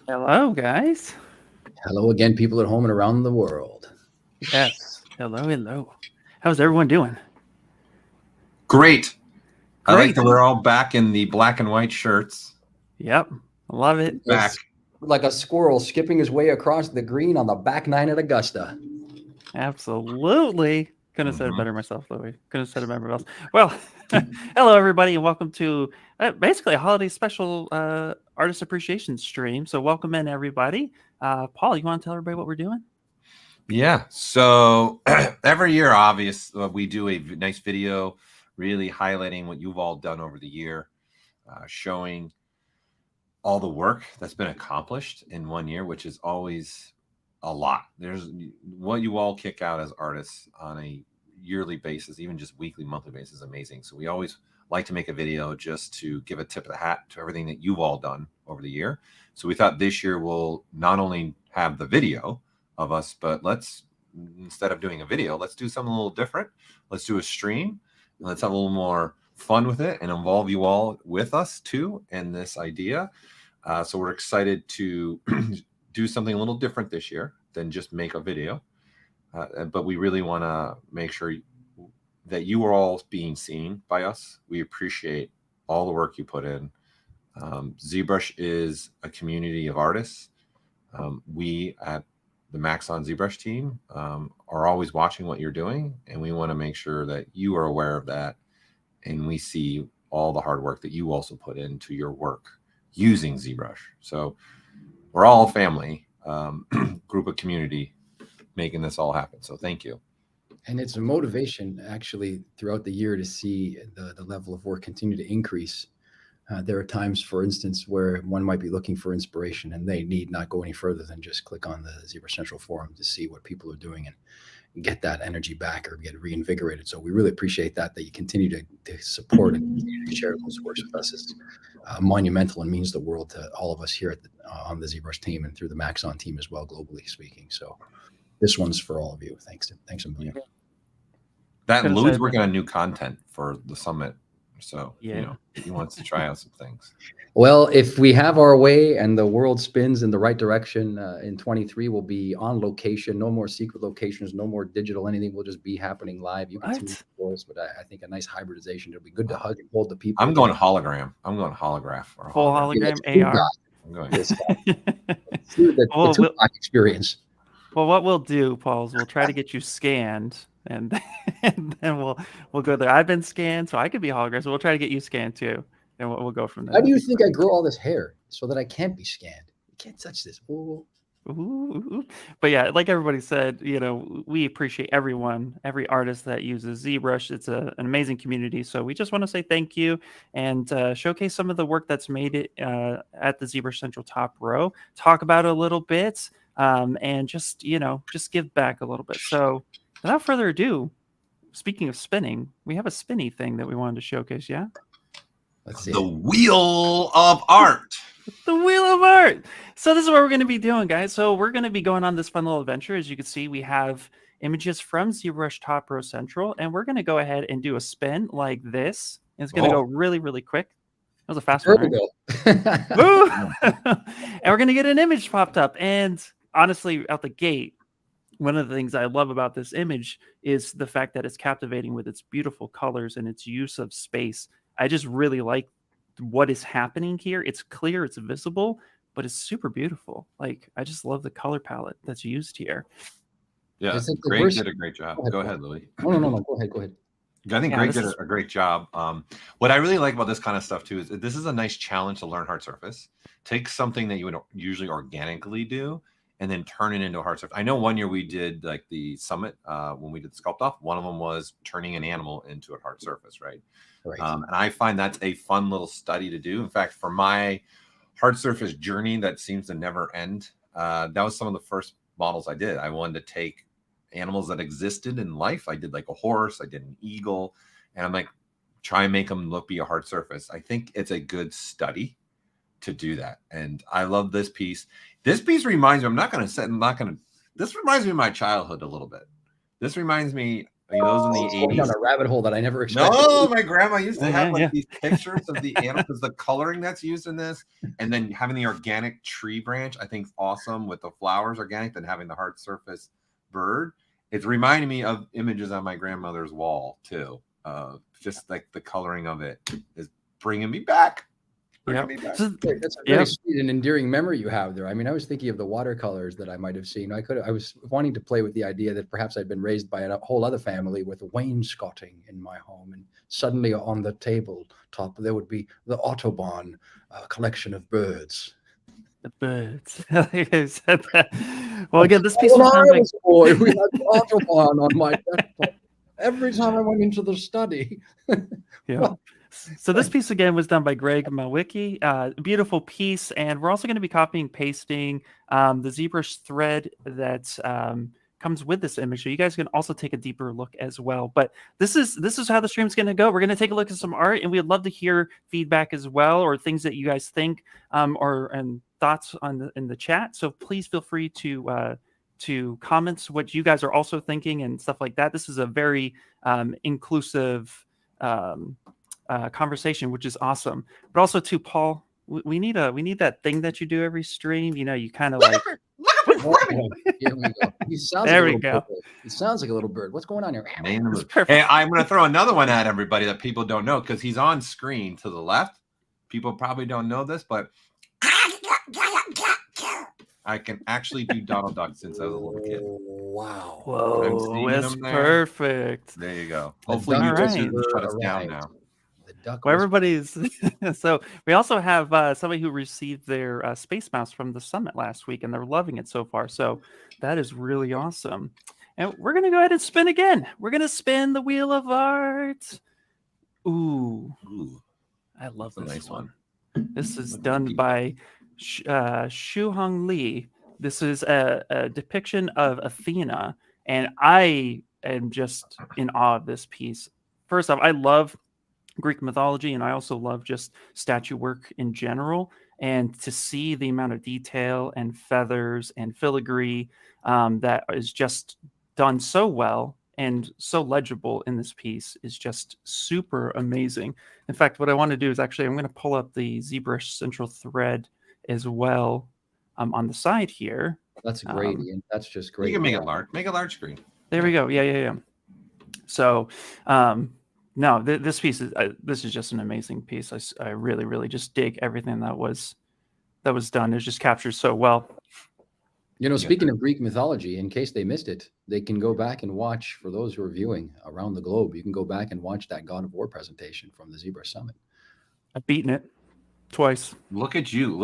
Hello, guys. Hello again, people at home and around the world. Yes. Hello, hello. How's everyone doing? Great. I like Great. that we're all back in the black and white shirts. Yep. Love it. Back. Like a squirrel skipping his way across the green on the back nine at Augusta. Absolutely. Couldn't have said it better myself, Louie. Couldn't have said it better else. Well, hello, everybody, and welcome to basically a holiday special artist appreciation stream. So, welcome in, everybody. Paul, you want to tell everybody what we're doing? Yeah. So every year, we do a nice video really highlighting what you've all done over the year, showing all the work that's been accomplished in one year, which is always a lot. There's what you all kick out as artists on a yearly basis, even just weekly, monthly basis, is amazing. So we always like to make a video just to give a tip of the hat to everything that you've all done over the year. So we thought this year we'll not only have the video of us, but instead of doing a video, let's do something a little different. Let's do a stream. Let's have a little more fun with it and involve you all with us too in this idea. So we're excited to do something a little different this year than just make a video. But we really want to make sure that you are all being seen by us. We appreciate all the work you put in. ZBrush is a community of artists. We at the Maxon ZBrush team are always watching what you're doing, and we want to make sure that you are aware of that, and we see all the hard work that you also put into your work using ZBrush. So we're all a family, group of community making this all happen. So thank you. And it's a motivation actually throughout the year to see the level of work continue to increase. There are times, for instance, where one might be looking for inspiration and they need not go any further than just click on the ZBrushCentral forum to see what people are doing and get that energy back or get reinvigorated. So we really appreciate that you continue to support and continue to share those works with us. It's monumental and means the world to all of us here at on the ZBrush team and through the Maxon team as well, globally speaking. So this one's for all of you. Thanks a million. That and Louie's working on new content for the summit. So, he wants to try out some things. Well, if we have our way and the world spins in the right direction in 23, we'll be on location. No more secret locations, no more digital anything. Will just be happening live. You can see the voice, but I think a nice hybridization. It'll be good to hug and hold the people. I'm going hologram. I'm going holograph. Or full hologram AR. I'm going the Tupac experience. Well, what we'll do, Paul, is we'll try to get you scanned. And then we'll go there. I've been scanned, so I could be hologram. So we'll try to get you scanned too, and we'll go from there. How do you think I grow all this hair so that I can't be scanned? You can't touch this. Ooh. But yeah, like everybody said, we appreciate everyone, every artist that uses ZBrush. It's an amazing community. So we just want to say thank you and showcase some of the work that's made it at the ZBrushCentral Top Row. Talk about it a little bit, and just give back a little bit. So. Without further ado, speaking of spinning, we have a spinny thing that we wanted to showcase, yeah? Let's see. The Wheel of Art. The Wheel of Art. So this is what we're going to be doing, guys. So we're going to be going on this fun little adventure. As you can see, we have images from ZBrush Top Row Central, and we're going to go ahead and do a spin like this. And it's going to go really, really quick. That was a fast one, right? And we're going to get an image popped up. And honestly, out the gate, one of the things I love about this image is the fact that it's captivating with its beautiful colors and its use of space. I just really like what is happening here. It's clear, it's visible, but it's super beautiful. Like, I just love the color palette that's used here. Yeah, Greg did a great job. Go ahead, Louie. No. Go ahead. I think Greg did a great job. What I really like about this kind of stuff too is this is a nice challenge to learn hard surface. Take something that you would usually organically do and then turn it into a hard surface. I know one year we did like the summit when we did the sculpt off. One of them was turning an animal into a hard surface, right? And I find that's a fun little study to do. In fact, for my hard surface journey that seems to never end, that was some of the first models I did. I wanted to take animals that existed in life. I did like a horse, I did an eagle, and I'm like, try and make them be a hard surface. I think it's a good study to do that. And I love this piece. This piece reminds me, this reminds me of my childhood a little bit. This reminds me Those in the Going down 80s. a rabbit hole that I never expected. No, my grandma used to Yeah, have like yeah. these pictures of the animals, because the coloring that's used in this, and then having the organic tree branch, I think is awesome with the flowers organic, then having the hard surface bird. It's reminding me of images on my grandmother's wall too. Just like the coloring of it is bringing me back. Yeah. That's a very sweet and endearing memory you have there. I mean, I was thinking of the watercolors that I might have seen. I was wanting to play with the idea that perhaps I'd been raised by a whole other family with wainscoting in my home, and suddenly on the table top there would be the Autobahn collection of birds. The birds. I said that. Well, again, this piece was done by boy. We had the Autobahn on my desktop every time I went into the study. Yeah. So this piece again was done by Greg Mawicki. Beautiful piece, and we're also going to be copying, pasting the ZBrush thread that comes with this image. So you guys can also take a deeper look as well. But this is how the stream's going to go. We're going to take a look at some art, and we'd love to hear feedback as well, or things that you guys think, and thoughts in the chat. So please feel free to comments what you guys are also thinking and stuff like that. This is a very inclusive conversation, which is awesome. But also too, Paul, we need that thing that you do every stream. You kind of like Here we go. He sounds there like we go. Bird. He sounds like a little bird. What's going on here? Hey, I'm going to throw another one at everybody that people don't know, because he's on screen to the left. People probably don't know this, but I can actually do Donald Duck since I was a little kid. Wow. Whoa, that's perfect. There you go. Hopefully All you just right. shut us down now. Well, everybody's so we also have somebody who received their Space Mouse from the summit last week, and they're loving it so far. So that is really awesome. And we're gonna go ahead and spin again. We're gonna spin the wheel of art. Ooh. I love this nice one. This is done by Shuhong Lee. This is a depiction of Athena, and I am just in awe of this piece. First off, I love Greek mythology, and I also love just statue work in general. And to see the amount of detail and feathers and filigree that is just done so well and so legible in this piece is just super amazing. In fact, what I want to do is actually I'm going to pull up the ZBrushCentral thread as well on the side here. That's great, Ian. That's just great. You can make it large. Make a large screen. There we go. Yeah. So, no, this piece is just an amazing piece. I really just dig everything that was done. It just captured so well. Speaking of Greek mythology, in case they missed it, they can go back and watch, for those who are viewing around the globe, you can go back and watch that God of War presentation from the ZBrush Summit. I've beaten it twice. Look at you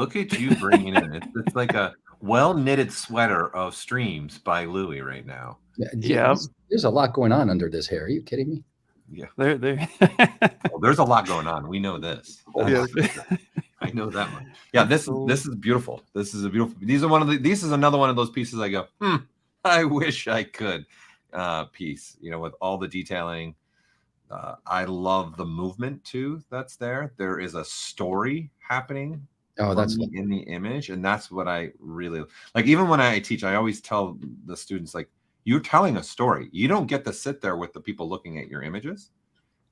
bringing it in. It's like a well-knitted sweater of streams by Louie right now. Yeah. There's a lot going on under this hair. Are you kidding me? Yeah. Well, there's a lot going on. We know this. I know that one. Yeah, this is beautiful. This is a beautiful. This is another one of those pieces I go, I wish I could piece, with all the detailing. I love the movement too that's there. There is a story happening that's in the image, and that's what I really like. Even when I teach, I always tell the students, like, you're telling a story. You don't get to sit there with the people looking at your images.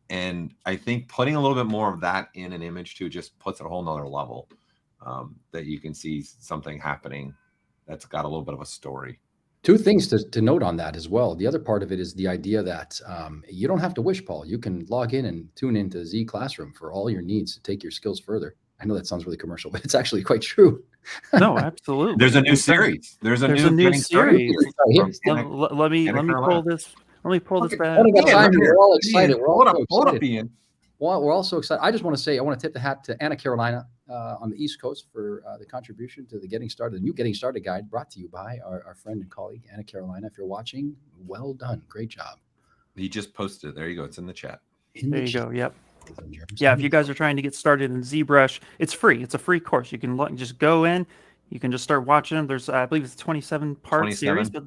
And I think putting a little bit more of that in an image too just puts it a whole nother level, that you can see something happening that's got a little bit of a story. Two things to note on that as well. The other part of it is the idea that you don't have to wish, Paul. You can log in and tune into Z Classroom for all your needs to take your skills further. I know that sounds really commercial, but it's actually quite true. No, absolutely. There's a new series. There's a new series. Let me pull this. Let me pull this back. We're all excited. Hold up, Ian. Well, we're also excited. I just want to say, I want to tip the hat to Anna Carolina on the East Coast for the contribution to the new Getting Started guide, brought to you by our friend and colleague, Anna Carolina. If you're watching, well done. Great job. He just posted it. There you go. It's in the chat. There you go. Yep. Yeah, if you guys are trying to get started in ZBrush, it's free. It's a free course. You can just go in. You can just start watching them. There's, I believe, it's 27-part series, but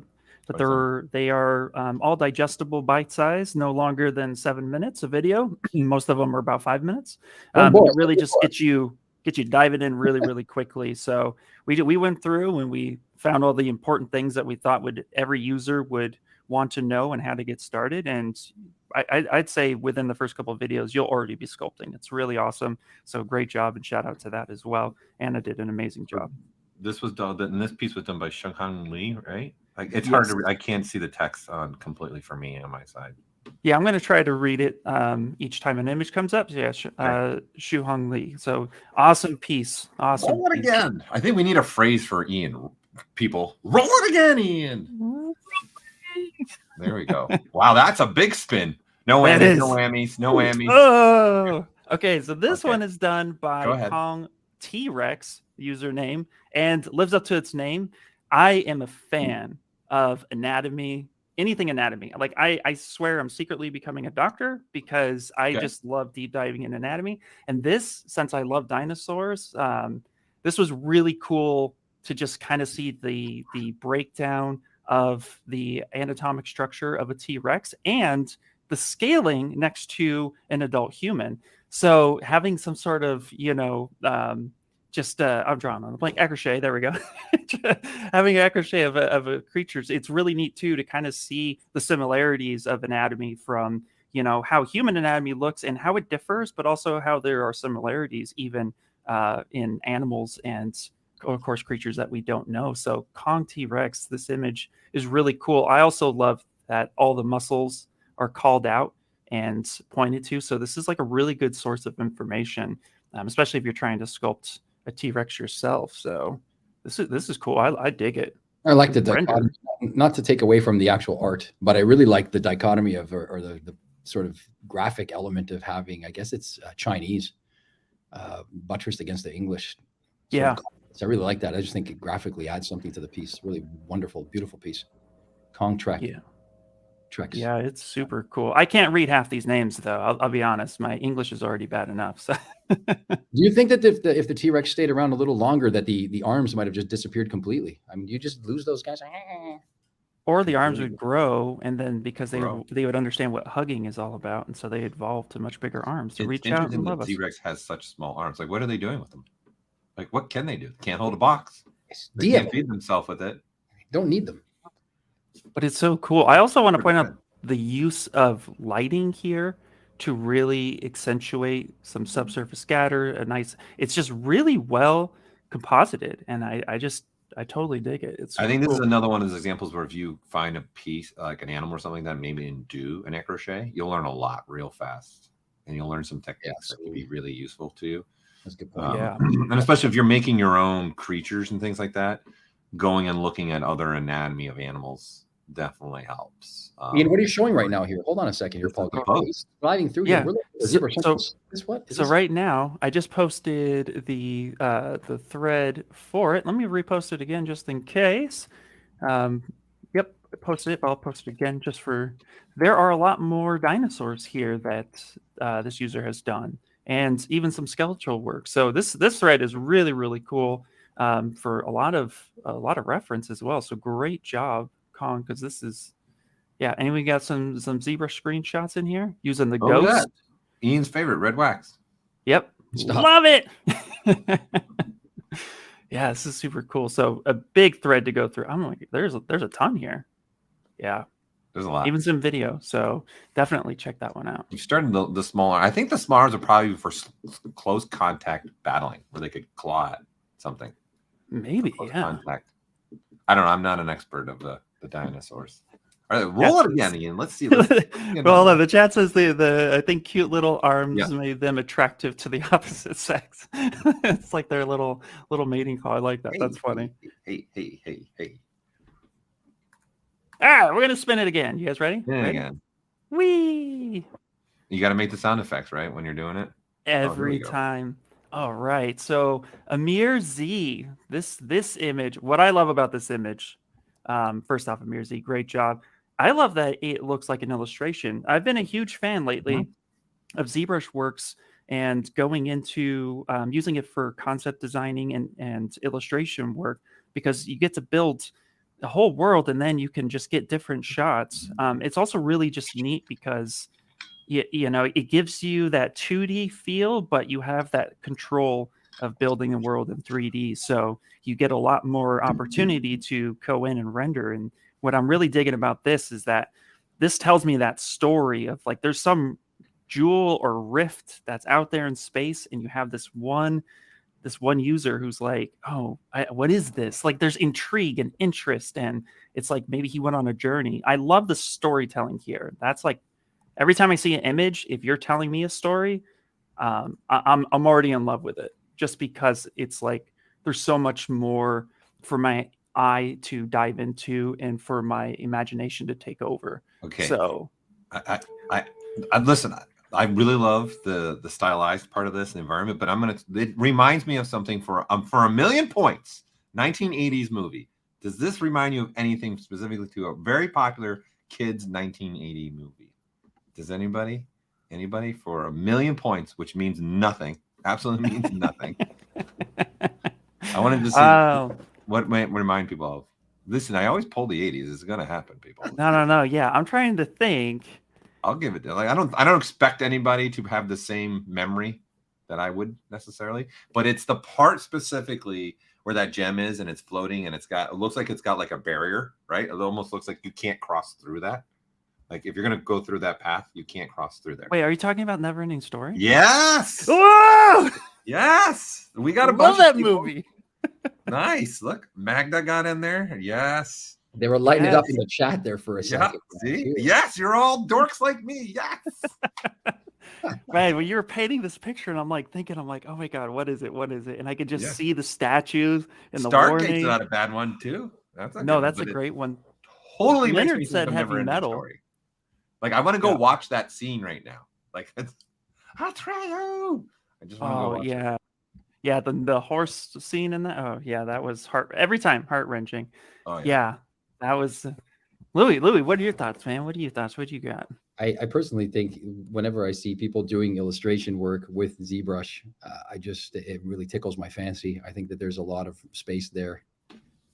they are all digestible, bite-sized, no longer than 7 minutes of video. Most of them are about 5 minutes. It really just get you diving in really quickly. So we went through and we found all the important things that we thought every user would want to know and how to get started. And I'd say within the first couple of videos, you'll already be sculpting. It's really awesome. So great job, and shout out to that as well. Anna did an amazing job. This was done, and this piece was done by Shunghang Li, right? Like, it's hard to I can't see the text on completely for me on my side. Yeah, I'm going to try to read it each time an image comes up. So yeah, Shu Hong Li. So awesome piece. Awesome. Roll it again. I think we need a phrase for Ian. People, roll it again, Ian. There we go. Wow, that's a big spin. No whammies, no whammies, no whammies. Oh, okay. So this one is done by Kong TRex username and lives up to its name. I am a fan of anatomy, anything anatomy. Like I swear I'm secretly becoming a doctor because I just love deep diving in anatomy. And this, since I love dinosaurs, this was really cool to just kind of see the breakdown of the anatomic structure of a T-Rex and the scaling next to an adult human. So having some sort of, you know, I'm drawing on the blank accroché. There we go. Having an accroché of a creatures, it's really neat too to kind of see the similarities of anatomy from, you know, how human anatomy looks and how it differs, but also how there are similarities even in animals and, of course, creatures that we don't know. So Kong T-Rex, this image is really cool. I also love that all the muscles are called out and pointed to. So this is like a really good source of information, especially if you're trying to sculpt a T-Rex yourself. So this is cool. I dig it. I like the dichotomy, not to take away from the actual art, but I really like the dichotomy of, or the sort of graphic element of having, I guess it's Chinese buttressed against the English. Yeah. So I really like that. I just think it graphically adds something to the piece. Really wonderful, beautiful piece. Kong Trek. Yeah. TRex. Yeah, it's super cool. I can't read half these names though. I'll be honest. My English is already bad enough. So. Do you think that if the T-Rex stayed around a little longer, that the arms might have just disappeared completely? I mean, you just lose those guys. Or the arms would grow, and then because they would understand what hugging is all about, and so they evolved to much bigger arms to reach out and love us. T-Rex has such small arms. Like, what are they doing with them? Like, what can they do? Can't hold a box. They can't feed themselves with it. Don't need them. But it's so cool. I also want to point out the use of lighting here to really accentuate some subsurface scatter. It's just really well composited, and I totally dig it. I think this is another one of those examples where if you find a piece like an animal or something that maybe didn't do an accroché, you'll learn a lot real fast, and you'll learn some techniques that can be really useful to you. That's a good point. And especially if you're making your own creatures and things like that, going and looking at other anatomy of animals definitely helps. Ian, what are you showing right now here? Hold on a second here, Paul. Sliding through here. So right now, I just posted the thread for it. Let me repost it again just in case. Yep, I posted it, but I'll post it again just for. There are a lot more dinosaurs here that this user has done, and even some skeletal work. So this thread is really, really cool for a lot of reference as well. So great job, Kong, because this is, and we got some ZBrush screenshots in here using the ghost. Ian's favorite, red wax. Yep, love it. Yeah, this is super cool. So a big thread to go through. I'm like, there's a ton here. Yeah. There's a lot. Even some video. So definitely check that one out. You've started the smaller. I think the smallers are probably for close contact battling where they could claw at something. Maybe, contact. I don't know. I'm not an expert of the dinosaurs. All right, roll it again, Ian. Let's see. Well, the chat says the I think cute little arms made them attractive to the opposite sex. It's like their little mating call. I like that. That's funny. Hey. We're gonna spin it again. You guys ready? Yeah, again. Whee! You got to make the sound effects right when you're doing it. Every time. All right. So AmirZ, this image. What I love about this image, first off, AmirZ, great job. I love that it looks like an illustration. I've been a huge fan lately of ZBrush works and going into using it for concept designing and illustration work, because you get to build the whole world and then you can just get different shots. It's also really just neat because you know, it gives you that 2D feel, but you have that control of building a world in 3D. So you get a lot more opportunity to go in and render and what I'm really digging about this is that this tells me that story of like there's some jewel or rift that's out there in space, and you have this one user who's like, oh, what is this? Like there's intrigue and interest, and it's like maybe he went on a journey. I love the storytelling here. That's like every time I see an image, if you're telling me a story, I'm already in love with it, just because it's like there's so much more for my eye to dive into and for my imagination to take over. Okay. So I listen. I really love the stylized part of this environment, but it reminds me of something for a million points. 1980s movie. Does this remind you of anything specifically to a very popular kids 1980 movie? Does anybody for a million points, which means nothing, absolutely means nothing. I wanted to see what might remind people of. Listen, I always pull the 80s. It's gonna happen, people. No. Yeah, I'm trying to think. I'll give it. Like I don't expect anybody to have the same memory that I would necessarily, but it's the part specifically where that gem is and it's floating and it looks like it's got like a barrier, right? It almost looks like you can't cross through that. Like if you're gonna go through that path, you can't cross through there. Wait, are you talking about Neverending Story? Yes. Whoa! Yes. We got a love bunch of that movie. Nice. Look, Magda got in there. Yes. They were lighting it up in the chat there for a second. See? Yes, you're all dorks like me. Yes. Man, when you were painting this picture, and I'm like, oh my God, what is it? What is it? And I could just see the statues and the Stargate's not a bad one too. That's a great one. Totally Leonard makes me said think of heavy Neverending metal. Story. Like I want to go watch that scene right now. Like I'll try you. I just want to go watch it. Yeah, the horse scene in that. Oh yeah, that was heart-wrenching. Oh yeah, that was Louie, what are your thoughts, man? What do you got? I personally think whenever I see people doing illustration work with ZBrush, it really tickles my fancy. I think that there's a lot of space there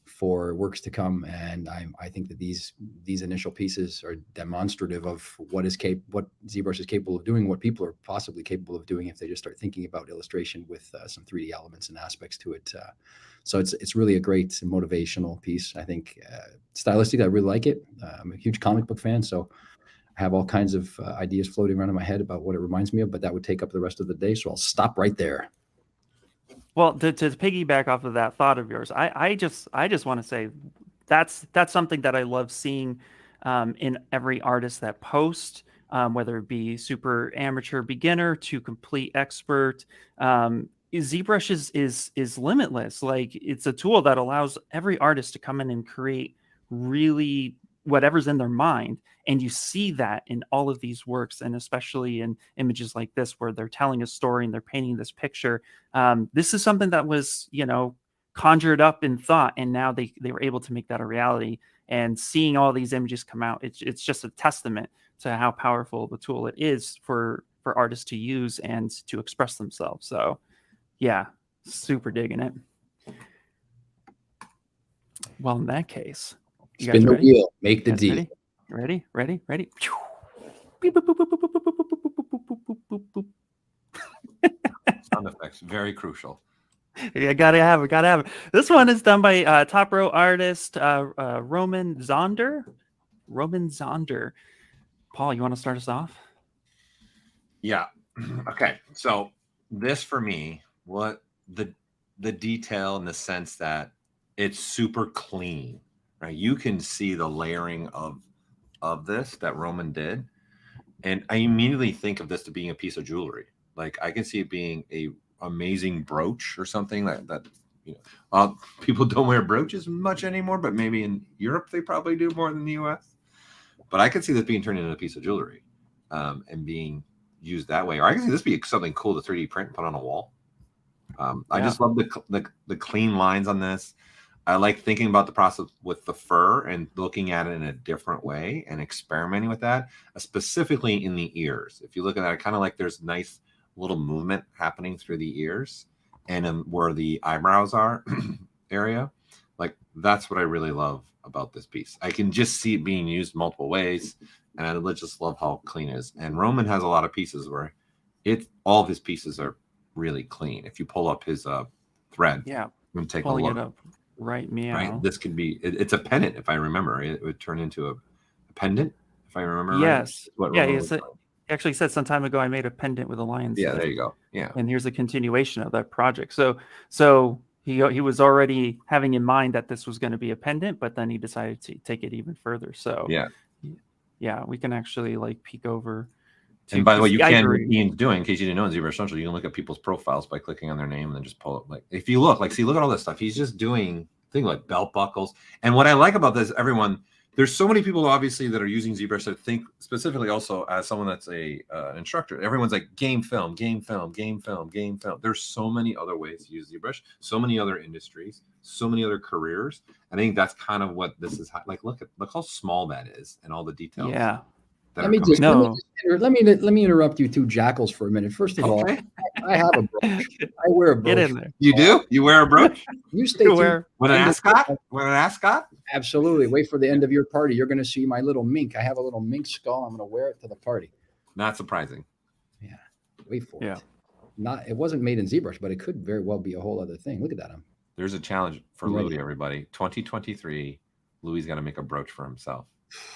for works to come, and I think that these initial pieces are demonstrative of what ZBrush is capable of doing, what people are possibly capable of doing if they just start thinking about illustration with some 3D elements and aspects to it. So it's really a great motivational piece. I think stylistically, I really like it. I'm a huge comic book fan, so I have all kinds of ideas floating around in my head about what it reminds me of, but that would take up the rest of the day, so I'll stop right there. Well, to piggyback off of that thought of yours, I just want to say that's something that I love seeing in every artist that posts, whether it be super amateur beginner to complete expert. ZBrush is limitless. Like it's a tool that allows every artist to come in and create really whatever's in their mind, and you see that in all of these works, and especially in images like this where they're telling a story and they're painting this picture. This is something that was conjured up in thought, and now they were able to make that a reality. And seeing all these images come out, it's just a testament to how powerful the tool it is for artists to use and to express themselves. So yeah, super digging it. Well, in that case, spin the wheel, make the deal. Ready? Sound effects, very crucial. Yeah, gotta have it. This one is done by top row artist RomanZ. Paul, you want to start us off? Yeah. Okay. So this for me, what the detail in the sense that it's super clean, right? You can see the layering of this that Roman did, and I immediately think of this to being a piece of jewelry. Like I can see it being a amazing brooch or something that people don't wear brooches much anymore, but maybe in Europe they probably do more than the US. But I could see this being turned into a piece of jewelry and being used that way. Or I can see this be something cool to 3D print and put on a wall. I just love the clean lines on this. I like thinking about the process with the fur and looking at it in a different way and experimenting with that, specifically in the ears. If you look at that, I kind of like there's nice little movement happening through the ears and where the eyebrows are area. Like that's what I really love about this piece. I can just see it being used multiple ways, and I just love how clean it is. And Roman has a lot of pieces where all of his pieces are really clean. If you pull up his thread, yeah, and take a look. Right, meow. Right. This could be. It's a pendant, if I remember. It would turn into a pendant, if I remember right. Yes. What Yeah, Roman he actually said some time ago I made a pendant with a lion's Yeah, head. there you go. Yeah. And here's a continuation of that project. So he was already having in mind that this was going to be a pendant, but then he decided to take it even further. So yeah, we can actually like peek over. And by the way, you can, what Ian's doing, in case you didn't know, in ZBrushCentral, you can look at people's profiles by clicking on their name and then just pull it. Like, if you look, like, see, look at all this stuff. He's just doing things like belt buckles. And what I like about this, everyone, there's so many people, obviously, that are using ZBrush that think specifically also as someone that's an instructor. Everyone's like, game film, game film, game film, game film. There's so many other ways to use ZBrush, so many other industries, so many other careers. I think that's kind of what this is like. Look how small that is and all the details. Yeah. Let me interrupt you two jackals for a minute. First of all, I have a brooch. I wear a brooch. Get in there. You do? You wear a brooch? You stay tuned. With an ascot? With an ascot? Absolutely. Wait for the end of your party. You're going to see my little mink. I have a little mink skull. I'm going to wear it to the party. Not surprising. Yeah. Wait for it. It wasn't made in ZBrush, but it could very well be a whole other thing. Look at that. There's a challenge for Louie, everybody. 2023, Louie's got to make a brooch for himself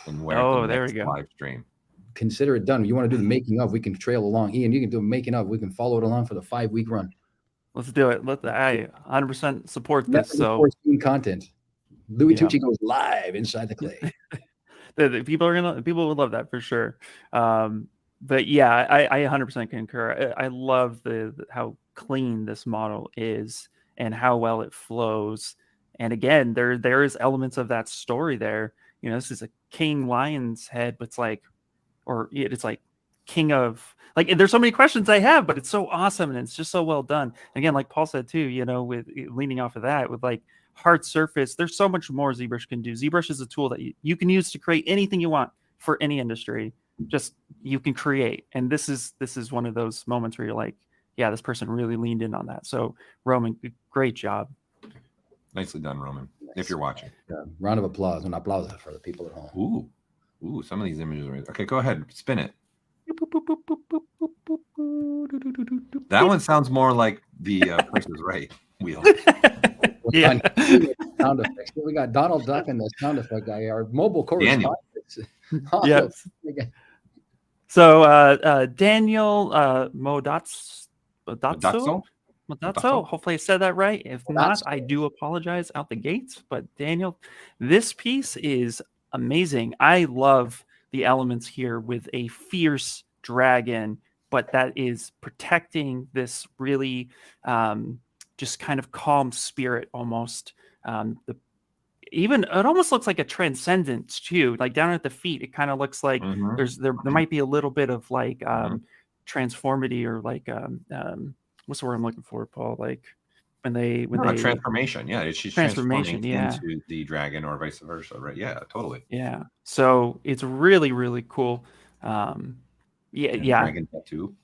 and wear it there we go. Live stream. Consider it done. You want to do the making of, we can trail along. Ian, you can do a making of. We can follow it along for the 5-week run. Let's do it. I 100% support this. So content. Louie Tucci goes live inside the clay. People would love that for sure. But yeah, I 100% concur. I love how clean this model is and how well it flows. And again, there is elements of that story there. You know, this is a king lion's head, but it's like king of, like, there's so many questions I have, but it's so awesome and it's just so well done. Again, like Paul said too, you know, with leaning off of that, with like hard surface, there's so much more ZBrush can do. ZBrush is a tool that you can use to create anything you want for any industry. Just you can create, and this is one of those moments where you're like, yeah, this person really leaned in on that. So Roman, great job. Nicely done, Roman. Nice. If you're watching, round of applause and applause for the people at home. Ooh, some of these images are okay. Go ahead, spin it. That one sounds more like the Price is Right wheel. Yeah. Sound effects. We got Donald Duck and the sound effect guy. Our mobile correspondent. Yes. So Daniel Modots. Hopefully I said that right. If not, I do apologize out the gates. But Daniel, this piece is amazing. I love the elements here with a fierce dragon, but that is protecting this really just kind of calm spirit almost. Even it almost looks like a transcendence too. Like down at the feet, it kind of looks like there might be a little bit of like transformity or like what's the word I'm looking for, Paul? Like when they transformation. Yeah, she's transformation into the dragon or vice versa, right? Yeah, totally. Yeah. So it's really, really cool. Dragon tattoo.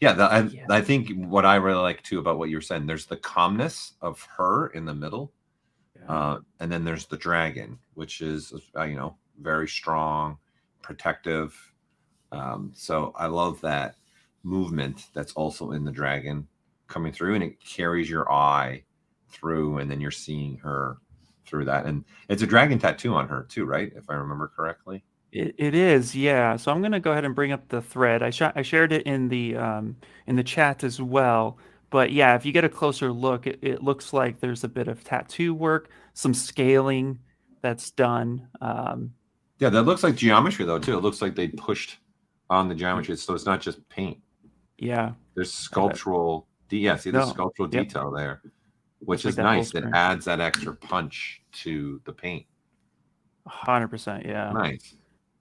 Yeah, I think what I really like too about what you're saying, there's the calmness of her in the middle. And then there's the dragon, which is very strong, protective. So I love that movement that's also in the dragon coming through, and it carries your eye through, and then you're seeing her through that. And it's a dragon tattoo on her too, right? If I remember correctly. It is, yeah. So I'm gonna go ahead and bring up the thread. I shared it in the chat as well. But yeah, if you get a closer look, it looks like there's a bit of tattoo work, some scaling that's done. Yeah, that looks like geometry though too. It looks like they pushed on the geometry, so it's not just paint. Yeah, there's sculptural. Sculptural detail there, which is nice. It adds that extra punch to the paint. 100%, yeah. Nice.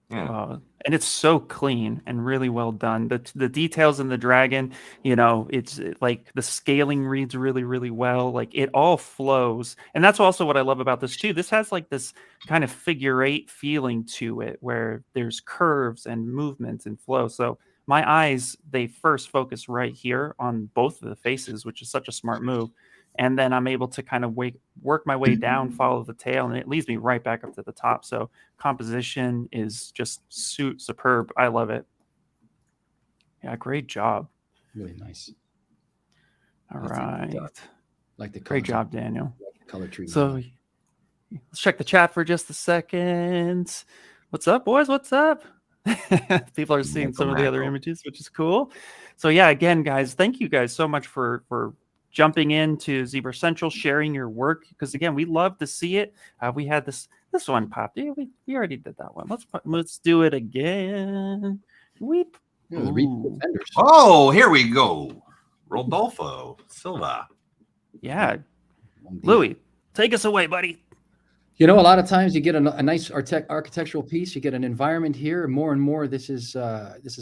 Yeah. And it's so clean and really well done. The details in the dragon, it's like the scaling reads really, really well. Like it all flows. And that's also what I love about this too. This has like this kind of figure 8 feeling to it where there's curves and movements and flow. So my eyes, they first focus right here on both of the faces, which is such a smart move. And then I'm able to kind of work my way down, follow the tail, and it leads me right back up to the top. So composition is just superb. I love it. Yeah, great job. Really nice. All right. Like the great job, Daniel. color treatment. So let's check the chat for just a second. What's up, boys? What's up? People are seeing some of the other images, which is cool. So yeah, again, guys, thank you guys so much for jumping into ZBrush Central, sharing your work, because again, we love to see it. We had this one popped. Yeah, we already did that one. Let's do it again. Weep. Oh, here we go. Rodolfo Silva. Yeah. Louie, take us away, buddy. You know, a lot of times you get a nice architectural piece, you get an environment here. More and more, this is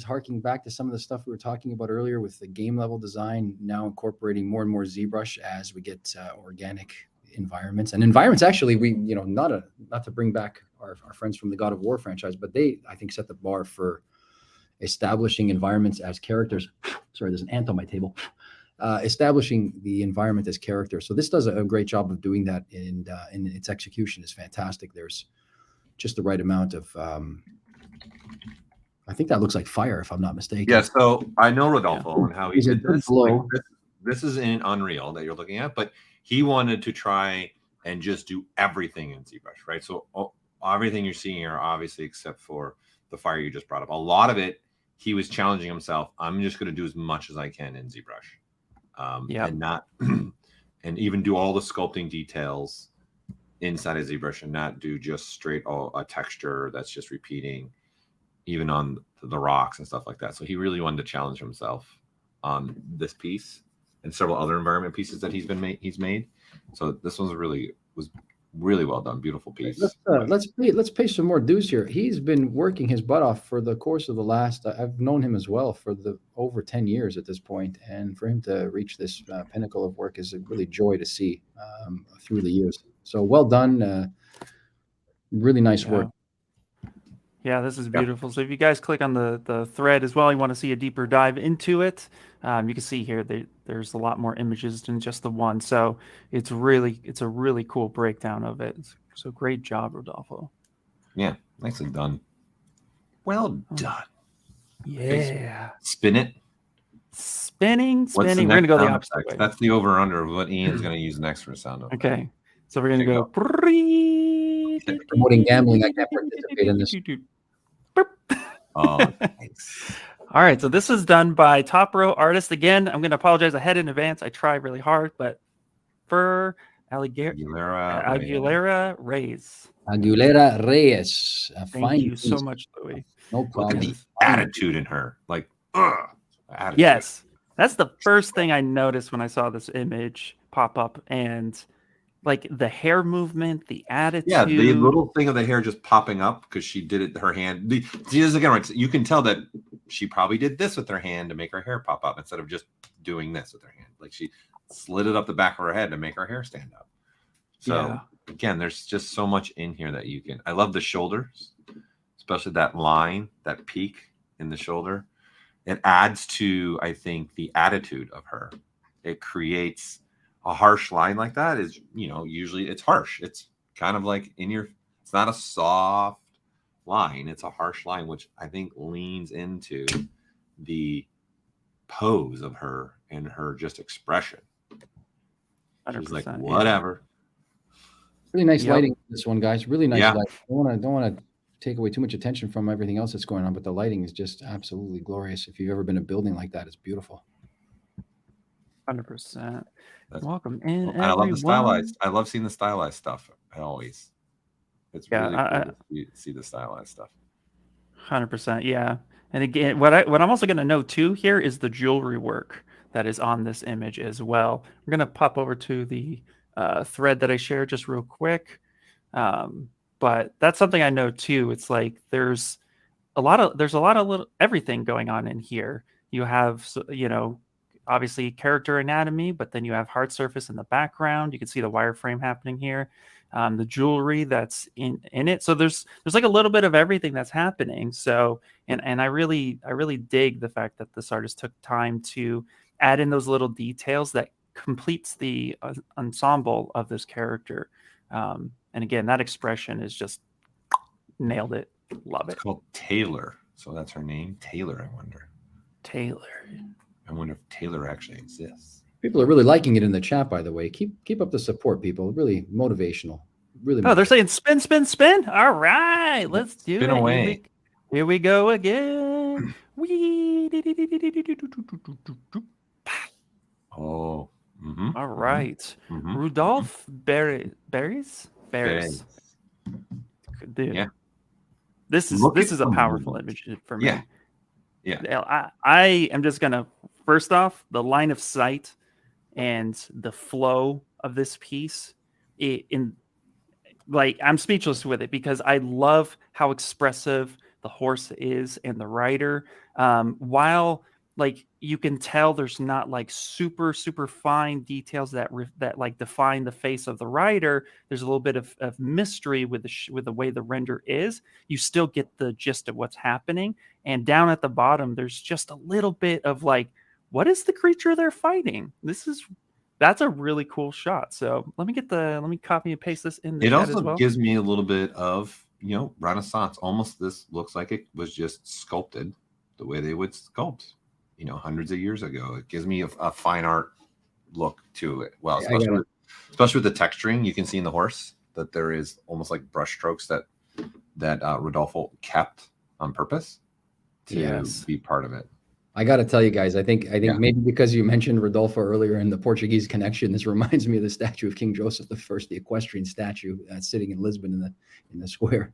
harking back to some of the stuff we were talking about earlier with the game level design, now incorporating more and more ZBrush as we get organic environments. And environments, actually, not to bring back our friends from the God of War franchise, but they, I think, set the bar for establishing environments as characters. Sorry, there's an ant on my table. Establishing the environment as character. So this does a great job of doing that, and its execution is fantastic. There's just the right amount of, I think that looks like fire, if I'm not mistaken. Yeah, so I know Rodolfo and how he did this. Like, this is in Unreal that you're looking at, but he wanted to try and just do everything in ZBrush, right? So everything you're seeing here, obviously, except for the fire you just brought up. A lot of it, he was challenging himself. I'm just going to do as much as I can in ZBrush. And not and even do all the sculpting details inside of ZBrush and not do just straight a texture that's just repeating even on the rocks and stuff like that. So he really wanted to challenge himself on this piece and several other environment pieces that he's made. So this was really well done. Beautiful piece. Let's pay some more dues here. He's been working his butt off for the course of the last, I've known him as well for over 10 years at this point, and for him to reach this pinnacle of work is a really joy to see through the years. So well done. Really nice work. Yeah, this is beautiful. So if you guys click on the thread as well, you want to see a deeper dive into it, you can see here there's a lot more images than just the one. So it's a really cool breakdown of it. So great job, Rodolfo. Yeah, nicely done. Well done. Yeah. Spin it. Spinning. We're going to go the opposite way. That's the over-under of what Ian's going to use next for sound effect. Okay. So we're going to go. Promoting gambling, I can't participate in this. Oh, nice. All right, so this is done by Top Row artist. Again, I'm going to apologize ahead in advance. I tried really hard, but for Aguilera Reyes. Aguilera Reyes. Thank you so much, Louie. No problem. Look at the attitude in her. Like, attitude. Yes, that's the first thing I noticed when I saw this image pop up, and like the hair movement, the attitude. Yeah, the little thing of the hair just popping up because she did it. Her hand. See this again, right? You can tell that she probably did this with her hand to make her hair pop up instead of just doing this with her hand. Like she slid it up the back of her head to make her hair stand up. So again, there's just so much in here that you can. I love the shoulders, especially that line, that peak in the shoulder. It adds to, I think, the attitude of her. It creates a harsh line like that is, usually it's harsh. It's kind of like it's not a soft line. It's a harsh line, which I think leans into the pose of her and her just expression. She's like, whatever. Really nice lighting this one, guys. Really nice lighting. Don't want to take away too much attention from everything else that's going on, but the lighting is just absolutely glorious. If you've ever been in a building like that, it's beautiful. 100%. Welcome in. I love the stylized. I love seeing the stylized stuff. It's really cool to see the stylized stuff. 100%. Yeah. And again, what I'm also going to note too here is the jewelry work that is on this image as well. We're going to pop over to the thread that I shared just real quick. But that's something I know too. It's like there's a lot of little everything going on in here. You have, obviously character anatomy, but then you have hard surface in the background. You can see the wireframe happening here. The jewelry that's in it. So there's like a little bit of everything that's happening. So, and I really dig the fact that this artist took time to add in those little details that completes the ensemble of this character. And again, that expression is just nailed it. Love it. It's called Taylor. So that's her name. Taylor, I wonder. Taylor. I wonder if Taylor actually exists. People are really liking it in the chat, by the way. Keep up the support, people. Really motivational. Really. Oh, they're saying spin, spin, spin. All right, let's do Spin it. away. Here we go again. Wee. Oh. Mm-hmm. All right. Mm-hmm. Rudolph Berries. Dude. Yeah. This is a powerful image for me. Yeah. I am just gonna, first off, the line of sight and the flow of this piece, I'm speechless with it because I love how expressive the horse is and the rider. While like you can tell there's not like super fine details that like define the face of the rider. There's a little bit of mystery with the way the render is. You still get the gist of what's happening. And down at the bottom, there's just a little bit of like, what is the creature they're fighting? That's a really cool shot. So let me copy and paste this in the chat as well. It also gives me a little bit of, Renaissance. Almost this looks like it was just sculpted the way they would sculpt, hundreds of years ago. It gives me a fine art look to it. Well, especially with the texturing, you can see in the horse that there is almost like brush strokes that Rodolfo kept on purpose to be part of it. I got to tell you guys, I think maybe because you mentioned Rodolfo earlier in the Portuguese connection, this reminds me of the statue of King Joseph I, the equestrian statue sitting in Lisbon in the square.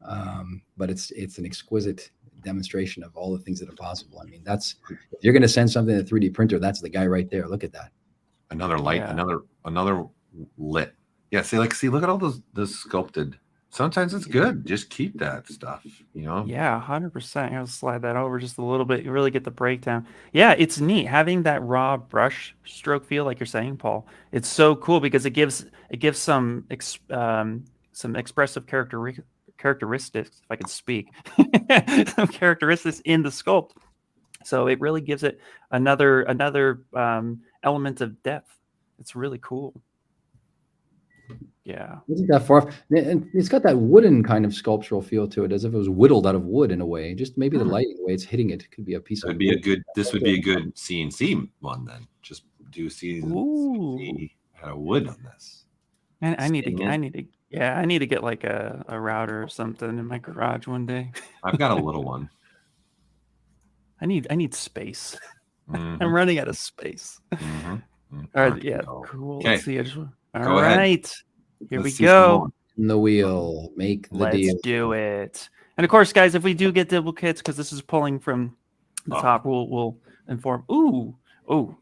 But it's an exquisite demonstration of all the things that are possible. I mean, if you're going to send something to a 3D printer, that's the guy right there. Look at that. Another light, another lit. Yeah. Look at all those sculpted. Sometimes it's good. Just keep that stuff, Yeah, 100%. I'll slide that over just a little bit. You really get the breakdown. Yeah, it's neat having that raw brush stroke feel, like you're saying, Paul. It's so cool because it gives some expressive characteristics, if I can speak, some characteristics in the sculpt. So it really gives it another element of depth. It's really cool. Yeah, isn't that far? And it's got that wooden kind of sculptural feel to it, as if it was whittled out of wood in a way. Just maybe the lighting, the way it's hitting it, could be a piece of. This would be a good CNC one then. Just do CNC out of wood on this. And I need to get like a router or something in my garage one day. I've got a little one. I need space. I'm running out of space. All right, yeah, cool. Okay. Let's see. All right. Here we go. In the wheel, make the deal. Let's do it. And of course, guys, if we do get duplicates, because this is pulling from the top, we'll inform. Ooh,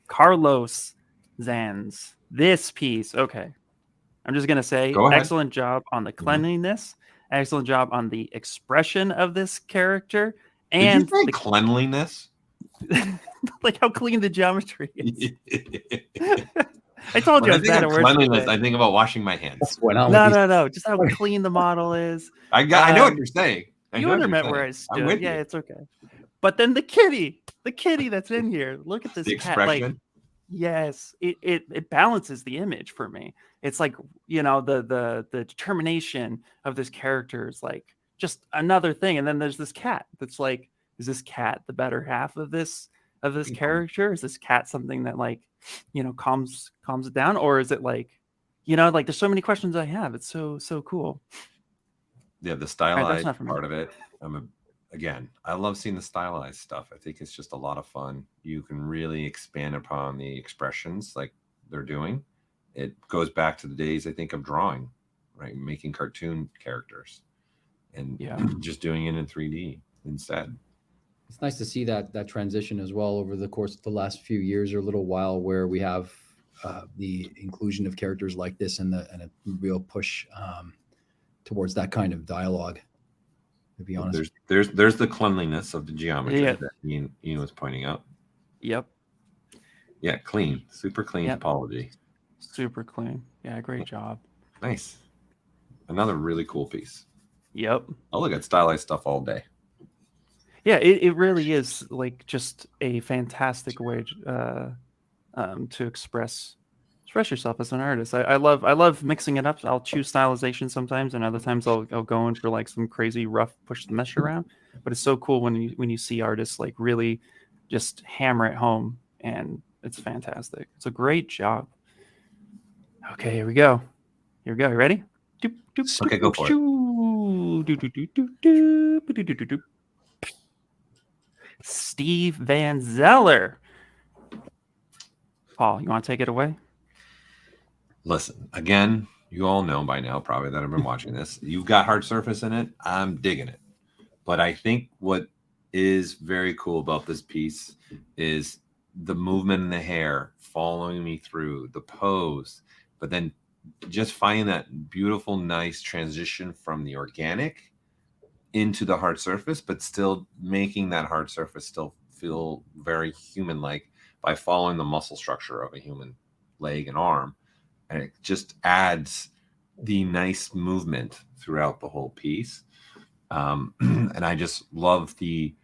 Carlos Zanz. This piece. Okay. I'm just gonna say, excellent job on the cleanliness. Excellent job on the expression of this character, and Did you say cleanliness. Like how clean the geometry is. I told you I was bad at words. Cleanliness, I think about washing my hands. No. Just how clean the model is. I know what you're saying. You understand where I stood. Yeah, it's okay. But then the kitty that's in here. Look at this cat. Like, yes, it balances the image for me. It's like, the determination of this character is like just another thing. And then there's this cat that's like, is this cat the better half of this character? Is this cat something that like, calms it down, or is it like, like there's so many questions I have. It's so cool. Yeah, the stylized part of it. I love seeing the stylized stuff. I think it's just a lot of fun. You can really expand upon the expressions like they're doing. It goes back to the days, I think, of drawing, right? Making cartoon characters and just doing it in 3D instead. It's nice to see that transition as well over the course of the last few years or a little while, where we have the inclusion of characters like this and a real push towards that kind of dialogue. To be honest, there's the cleanliness of the geometry that Ian was pointing out. Yep. Yeah, clean, super clean topology. Super clean. Yeah, great job. Nice. Another really cool piece. Yep. I'll look at stylized stuff all day. Yeah, it really is like just a fantastic way to express yourself as an artist. I love mixing it up. I'll choose stylization sometimes, and other times I'll go in for like some crazy rough push the mesh around. But it's so cool when you see artists like really just hammer it home and It's fantastic. It's a great job. Okay, here we go. Here we go. You ready? Doop, doop, Okay, doop, go for it. shoo. Doop, doop, doop, doop, doop, doop, doop, doop, doop. Steve Van Zeller. Paul, you want to take it away? Listen, again, you all know by now probably that I've been watching this. You've got hard surface in it. I'm digging it. But I think what is very cool about this piece is the movement in the hair following me through the pose, but then just finding that beautiful, nice transition from the organic into the hard surface, but still making that hard surface still feel very human-like by following the muscle structure of a human leg and arm. And it just adds the nice movement throughout the whole piece. And I just love the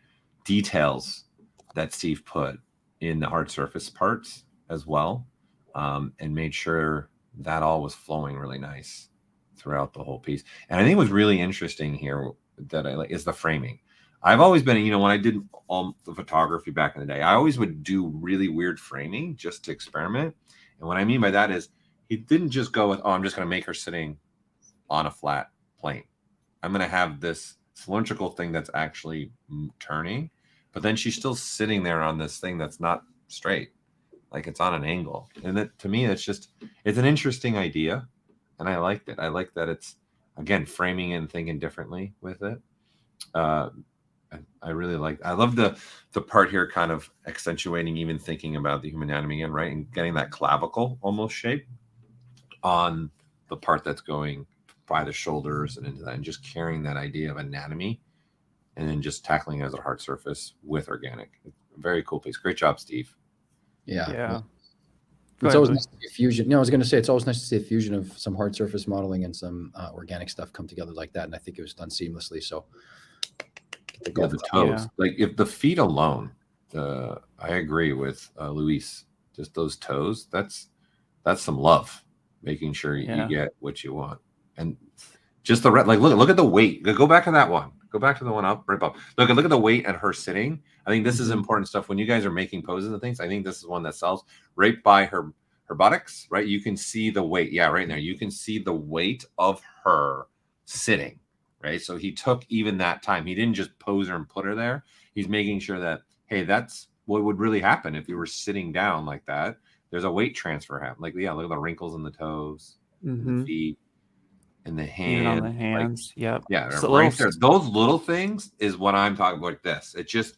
details that Steve put in the hard surface parts as well, and made sure that all was flowing really nice throughout the whole piece. And I think what's really interesting here that I like is the framing. I've always been, you know, when I did all the photography back in the day, I always would do really weird framing just to experiment. And what I mean by that is he didn't just go with, oh, I'm just going to make her sitting on a flat plane. I'm going to have this cylindrical thing that's actually turning, but then she's still sitting there on this thing that's not straight, like it's on an angle. And that, to me, it's an interesting idea, and I liked it. I like that it's, again, framing and thinking differently with it. I really like. I love the part here, kind of accentuating, even thinking about the human anatomy again, right, and getting that clavicle almost shape on the part that's going by the shoulders and into that, and just carrying that idea of anatomy and then just tackling it as a hard surface with organic. Very cool piece. Great job, Steve. Yeah. Yeah. It's always nice to see a fusion. No, I was going to say, it's always nice to see a fusion of some hard surface modeling and some organic stuff come together like that. And I think it was done seamlessly. So the toes, like if the feet alone, I agree with Luis, just those toes, that's some love, making sure you get what you want. And just the like, look at the weight. Go back to that one. Go back to the one up, right up. Look at the weight at her sitting. I think this is important stuff when you guys are making poses and things. I think this is one that sells right by her buttocks, right? You can see the weight. Yeah, right there. You can see the weight of her sitting, right? So he took even that time. He didn't just pose her and put her there. He's making sure that, hey, that's what would really happen if you were sitting down like that. There's a weight transfer happening. Like, yeah, look at the wrinkles in the toes, the feet, and the hand. Even on the hands. Like, yep. Yeah, right there. Those little things is what I'm talking about. Like this. It just,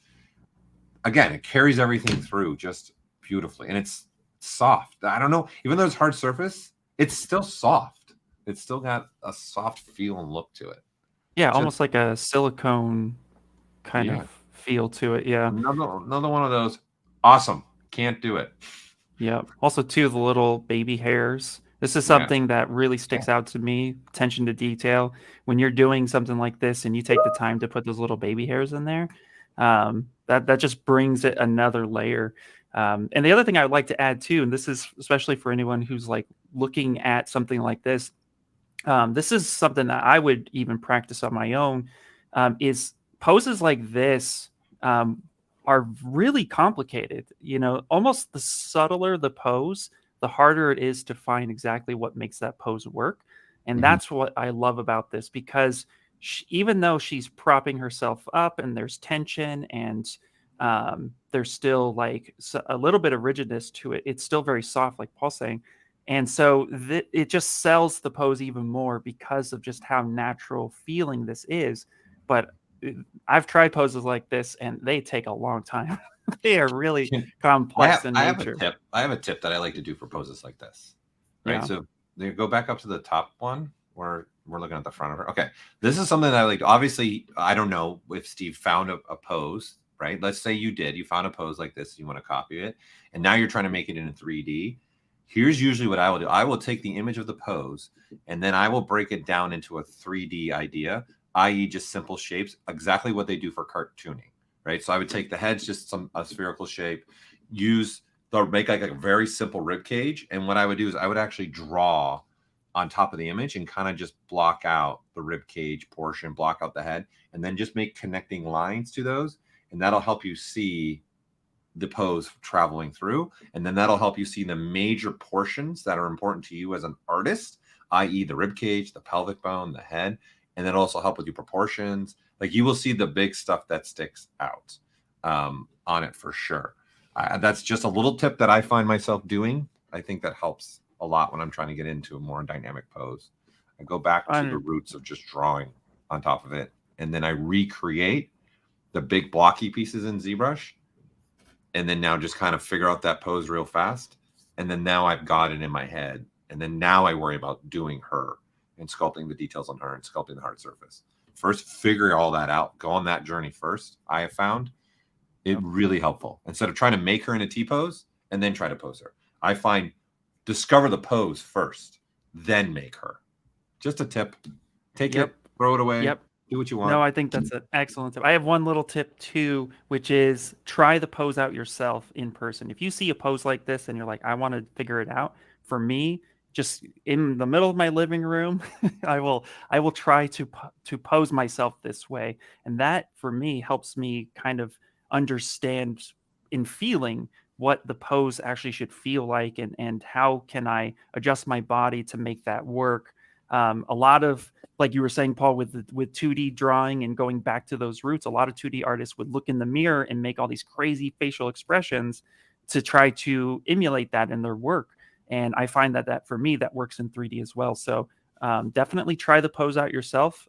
again, it carries everything through just beautifully. And it's soft. I don't know. Even though it's hard surface, it's still soft. It's still got a soft feel and look to it. Yeah, just almost like a silicone kind of feel to it. Yeah. Another one of those. Awesome. Can't do it. Yeah. Also, too, the little baby hairs. This is something that really sticks out to me. Attention to detail. When you're doing something like this and you take the time to put those little baby hairs in there, that just brings it another layer. And the other thing I would like to add too, and this is especially for anyone who's like looking at something like this, this is something that I would even practice on my own, is poses like this are really complicated. You know, almost the subtler the pose, the harder it is to find exactly what makes that pose work. And that's what I love about this, because even though she's propping herself up and there's tension and there's still like a little bit of rigidness to it, it's still very soft, like Paul's saying. And so it just sells the pose even more because of just how natural feeling this is. But I've tried poses like this and they take a long time. They are really complex in nature. I have a tip that I like to do for poses like this. Right. Yeah. So they go back up to the top one where we're looking at the front of her. Okay. This is something that I like. Obviously, I don't know if Steve found a pose, right? Let's say you found a pose like this. You want to copy it. And now you're trying to make it in 3D. Here's usually what I will do. I will take the image of the pose and then I will break it down into a 3D idea, i.e. just simple shapes, exactly what they do for cartooning. Right. So I would take the heads, just a spherical shape, make like a very simple rib cage. And what I would do is I would actually draw on top of the image and kind of just block out the rib cage portion, block out the head, and then just make connecting lines to those. And that'll help you see the pose traveling through, and then that'll help you see the major portions that are important to you as an artist, i.e. the rib cage, the pelvic bone, the head, and then also help with your proportions. Like you will see the big stuff that sticks out on it for sure. That's just a little tip that I find myself doing. I think that helps a lot when I'm trying to get into a more dynamic pose. I go back to the roots of just drawing on top of it, and then I recreate the big blocky pieces in ZBrush, and then now just kind of figure out that pose real fast. And then now I've got it in my head. And then now I worry about doing her and sculpting the details on her and sculpting the hard surface. First, figure all that out. Go on that journey first. I have found it really helpful. Instead of trying to make her in a T-pose and then try to pose her, I find discover the pose first, then make her. Just a tip. Take it, throw it away. Do what you want. No, I think that's an excellent tip. I have one little tip too, which is try the pose out yourself in person. If you see a pose like this and you're like, I want to figure it out, for me, just in the middle of my living room, I will try to pose myself this way, and that for me helps me kind of understand in feeling what the pose actually should feel like, and how can I adjust my body to make that work. A lot of, like you were saying, Paul, with 2D drawing and going back to those roots, a lot of 2D artists would look in the mirror and make all these crazy facial expressions to try to emulate that in their work. And I find that for me, that works in 3D as well. So definitely try the pose out yourself,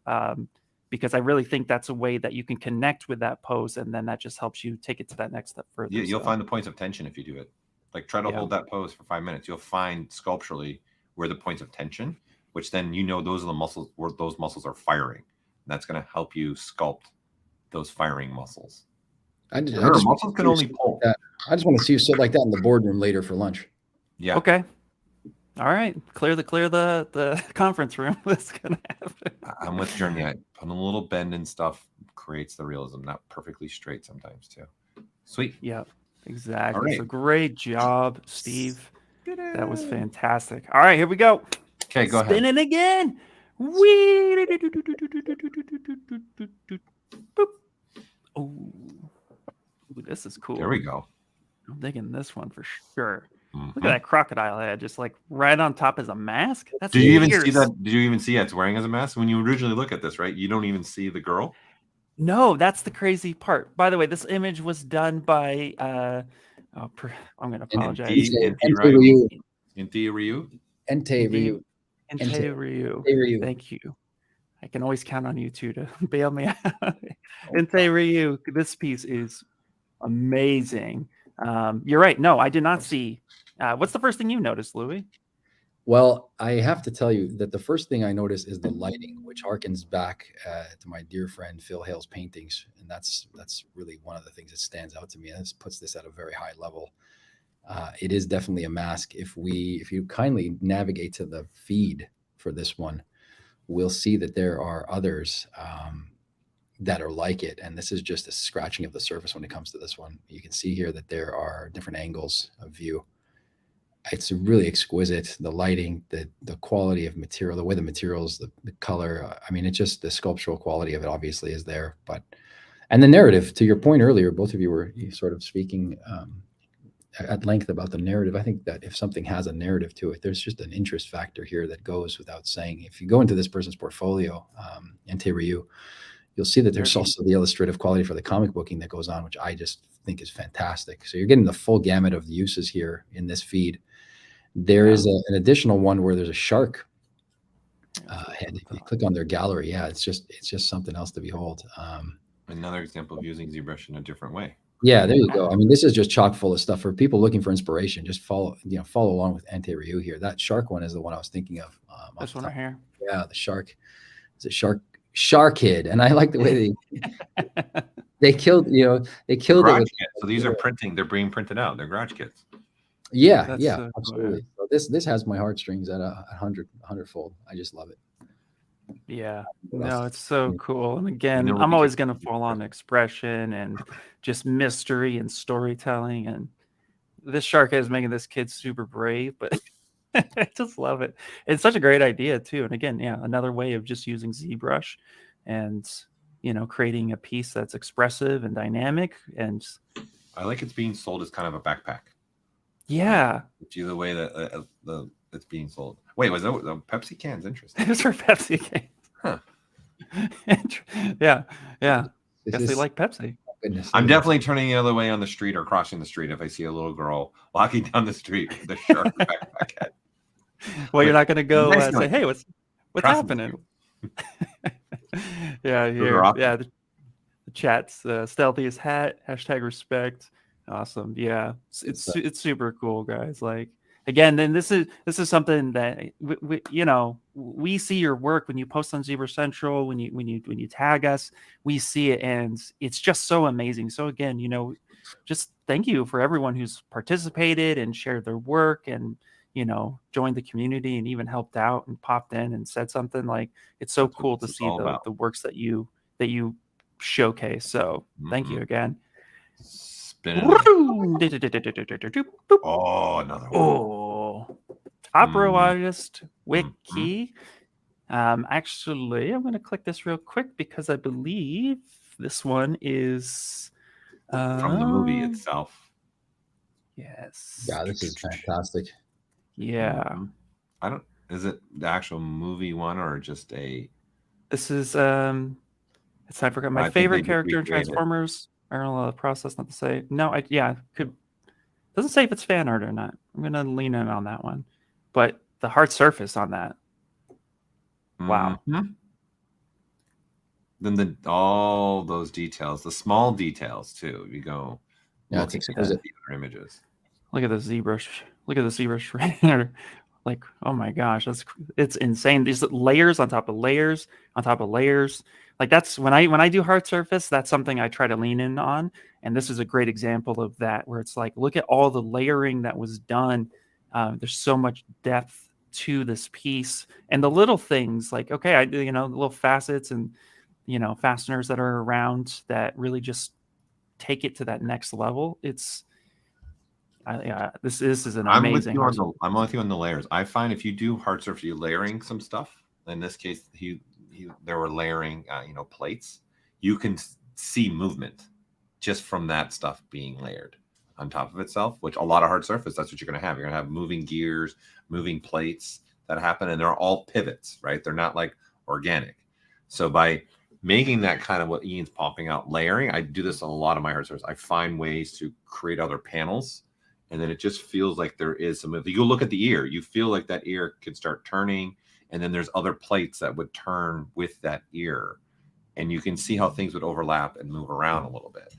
because I really think that's a way that you can connect with that pose, and then that just helps you take it to that next step further. You'll find the points of tension if you do it. Like try to hold that pose for 5 minutes. You'll find sculpturally where the points of tension, which then those are the muscles where those muscles are firing. And that's going to help you sculpt those firing muscles. I just muscles can only pull. I just want to see you sit like that in the boardroom later for lunch. Yeah. Okay. All right. Clear the conference room. That's gonna happen. I'm with Journey. I put a little bend and stuff creates the realism, not perfectly straight sometimes too. Sweet. Yeah. Exactly. Right. So great job, Steve. That was fantastic. All right, here we go. Okay, go ahead. Spinning again. Oh, this is cool. There we go. I'm digging this one for sure. Look at that crocodile head, just like right on top as a mask. That's Did you even see that? Did you even see it's wearing as a mask? When you originally look at this, right? You don't even see the girl. No, that's the crazy part. By the way, this image was done by I'm going to apologize. Ente Ryu. Thank you. I can always count on you two to bail me out. Ente Ryu, this piece is amazing. You're right. No, I did not see. What's the first thing you noticed, Louie? Well, I have to tell you that the first thing I noticed is the lighting, which harkens back to my dear friend Phil Hale's paintings, and that's really one of the things that stands out to me. And this puts this at a very high level. It is definitely a mask. If you kindly navigate to the feed for this one, we'll see that there are others that are like it, and this is just a scratching of the surface when it comes to this one. You can see here that there are different angles of view. It's really exquisite. The lighting, the quality of material, the way the materials, the color. I mean, it's just the sculptural quality of it obviously is there. And the narrative, to your point earlier, both of you were sort of speaking at length about the narrative. I think that if something has a narrative to it, there's just an interest factor here that goes without saying. If you go into this person's portfolio, Ente Ryu, you'll see that there's also the illustrative quality for the comic booking that goes on, which I just think is fantastic. So you're getting the full gamut of the uses here in this feed. There is an additional one where there's a shark head. If you click on their gallery, it's just something else to behold. Another example of using ZBrush in a different way. Yeah, there you go. I mean, this is just chock full of stuff for people looking for inspiration. Just follow along with Ente Ryu here. That shark one is the one I was thinking of. This one right here. Yeah, the shark. It's a shark kid, and I like the way they killed. They killed it. So these are printing. They're being printed out. They're garage kits. Yeah, absolutely. So this has my heartstrings at 100-fold. I just love it. Yeah, no, it's so cool. And again, I'm always going to fall on expression and just mystery and storytelling. And this shark is making this kid super brave, but I just love it. It's such a great idea too. And again, another way of just using ZBrush and creating a piece that's expressive and dynamic and I like it's being sold as kind of a backpack. Yeah. It's the way that it's being sold. Wait, was that the Pepsi cans? Interesting. Those are Pepsi cans. Huh. Yeah. Yeah. This Guess they is- like Pepsi. Goodness. I'm definitely turning the other way on the street or crossing the street if I see a little girl walking down the street with a shark backpack head. Well, you're not going to go Nice say, note. "Hey, what's Crossing the happening?" Yeah, are here. awesome. Yeah, the chat's stealthiest hat, #respect. Awesome. Yeah, it's super cool, guys. Like, again, then this is something that we see your work when you post on ZBrush Central, when you tag us, we see it, and it's just so amazing. So again, just thank you for everyone who's participated and shared their work and joined the community and even helped out and popped in and said something. Like, it's so That's what cool to this is see all about. the works that you showcase. So thank you again. Spinning. Oh, Oh, another one. Top row artist wiki. Actually, I'm going to click this real quick because I believe this one is From the movie itself. Yes. Yeah, this is fantastic. Yeah. I don't. Is it the actual movie one or just a? This is it's I forgot my favorite character in Transformers. I don't know the process not to say. No, could doesn't say if it's fan art or not. I'm gonna lean in on that one. But the hard surface on that. Wow. Mm-hmm. Then all those details, the small details too. You go. Yeah, it's exquisite. At the other images. Look at the ZBrush. Look at the ZBrush render. Like, oh my gosh, it's insane. These layers on top of layers on top of layers. Like, that's when I do hard surface, that's something I try to lean in on. And this is a great example of that, where it's like, look at all the layering that was done. There's so much depth to this piece, and the little things like, okay, the little facets and fasteners that are around that really just take it to that next level. This is an amazing. I'm with you on the layers. I find if you do hard surface, you layering some stuff. In this case, there were layering, plates. You can see movement just from that stuff being layered on top of itself. Which a lot of hard surface, that's what you're going to have. You're going to have moving gears, moving plates that happen, and they're all pivots, right? They're not like organic. So by making that kind of what Ian's popping out layering, I do this on a lot of my hard surface. I find ways to create other panels. And then it just feels like there is some. If you look at the ear, you feel like that ear could start turning, and then there's other plates that would turn with that ear, and you can see how things would overlap and move around a little bit.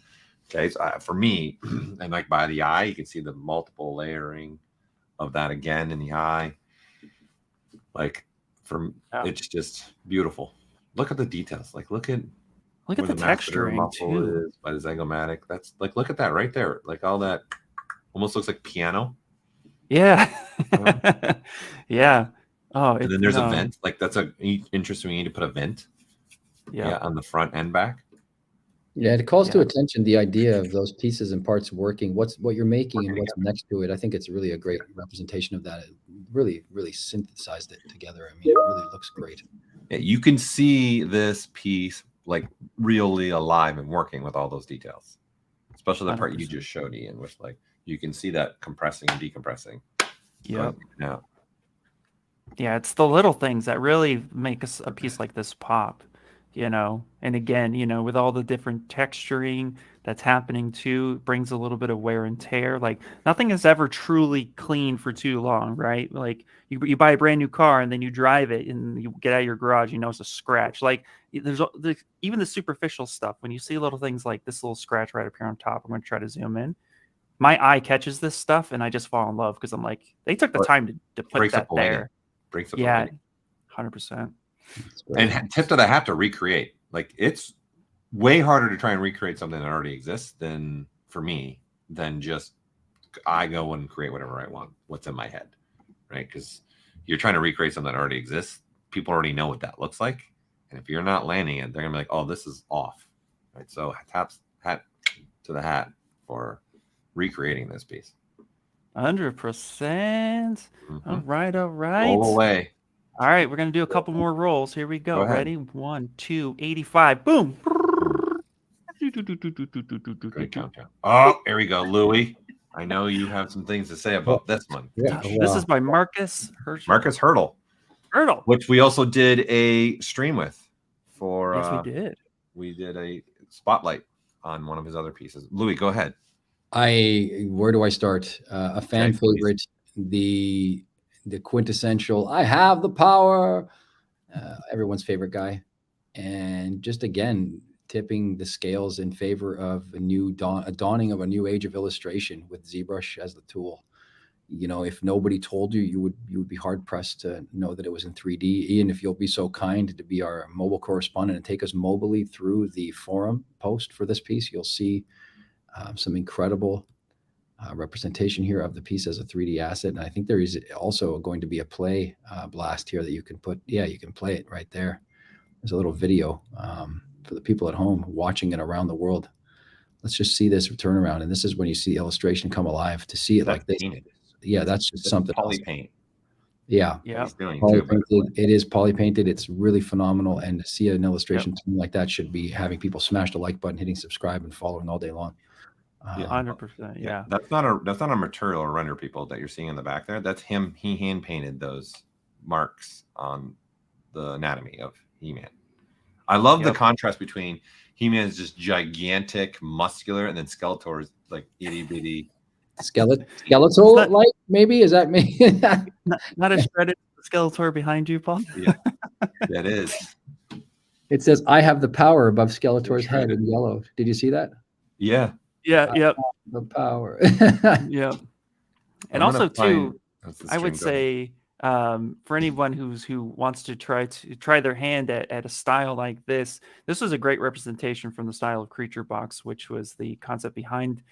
Okay, so for me, and like by the eye, you can see the multiple layering of that again in the eye. Like it's just beautiful. Look at the details. Like look at the texturing too. Is by the Zygomatic. That's like look at that right there. Like all that. Almost looks like piano. Yeah. Yeah. Oh, and then there's a vent. Like that's interesting. We need to put a vent. Yeah, on the front and back. Yeah, it calls to attention the idea of those pieces and parts working. What you're making and what's next to it. I think it's really a great representation of that. It really, really synthesized it together. I mean, it really looks great. Yeah, you can see this piece like really alive and working with all those details, especially the part 100%. You just showed, Ian, with like. You can see that compressing and decompressing. Yep. Yeah, it's the little things that really make a piece like this pop, And again, with all the different texturing that's happening too, it brings a little bit of wear and tear. Like nothing is ever truly clean for too long, right? Like you buy a brand new car and then you drive it and you get out of your garage, it's a scratch. Like there's even the superficial stuff. When you see little things like this little scratch right up here on top, I'm going to try to zoom in. My eye catches this stuff and I just fall in love because I'm like, they took the time to put that there. Breaks up 100%. And tip to the hat to recreate. Like it's way harder to try and recreate something that already exists than just I go and create whatever I want, what's in my head, right? Because you're trying to recreate something that already exists. People already know what that looks like. And if you're not landing it, they're gonna be like, oh, this is off. Right. So hat to the hat for recreating this piece. 100%. Mm-hmm. All right. Roll away. All right, we're gonna do a couple more rolls. Here we go. Ready? 1, 2, 85. Boom. Great countdown. Oh, here we go, Louie. I know you have some things to say about this one. Yeah, This is by Marcus Marcus Hurdle, which we also did a stream with for. Yes, we did. We did a spotlight on one of his other pieces. Louie, go ahead. Where do I start? A fan favorite, the quintessential. I have the power. Everyone's favorite guy, and just again tipping the scales in favor of a dawning of a new age of illustration with ZBrush as the tool. You know, if nobody told you, you would be hard pressed to know that it was in 3D. Ian, if you'll be so kind to be our mobile correspondent and take us mobily through the forum post for this piece, you'll see some incredible representation here of the piece as a 3D asset. And I think there is also going to be a play blast here that you can put. Yeah, you can play it right there. There's a little video for the people at home watching it around the world. Let's just see this turnaround. And this is when you see illustration come alive. To see it like this. Yeah, that's just something poly else. paint. Yeah. It is poly painted. It's really phenomenal. And to see an illustration like that should be having people smash the like button, hitting subscribe, and following all day long. 100%. Yeah. That's not a material or render, people, that you're seeing in the back there. That's him. He hand painted those marks on the anatomy of He-Man. I love the contrast between He-Man is just gigantic, muscular, and then Skeletor is like itty bitty. Skeletal, like maybe is that me? not a shredded Skeletor behind you, Paul. Yeah, that is. It says, "I have the power" above Skeletor's head in yellow. Did you see that? Yeah. The power. Yeah. And also too, I would say for anyone who wants to try their hand at a style like this was a great representation from the style of Creature Box, which was the concept behind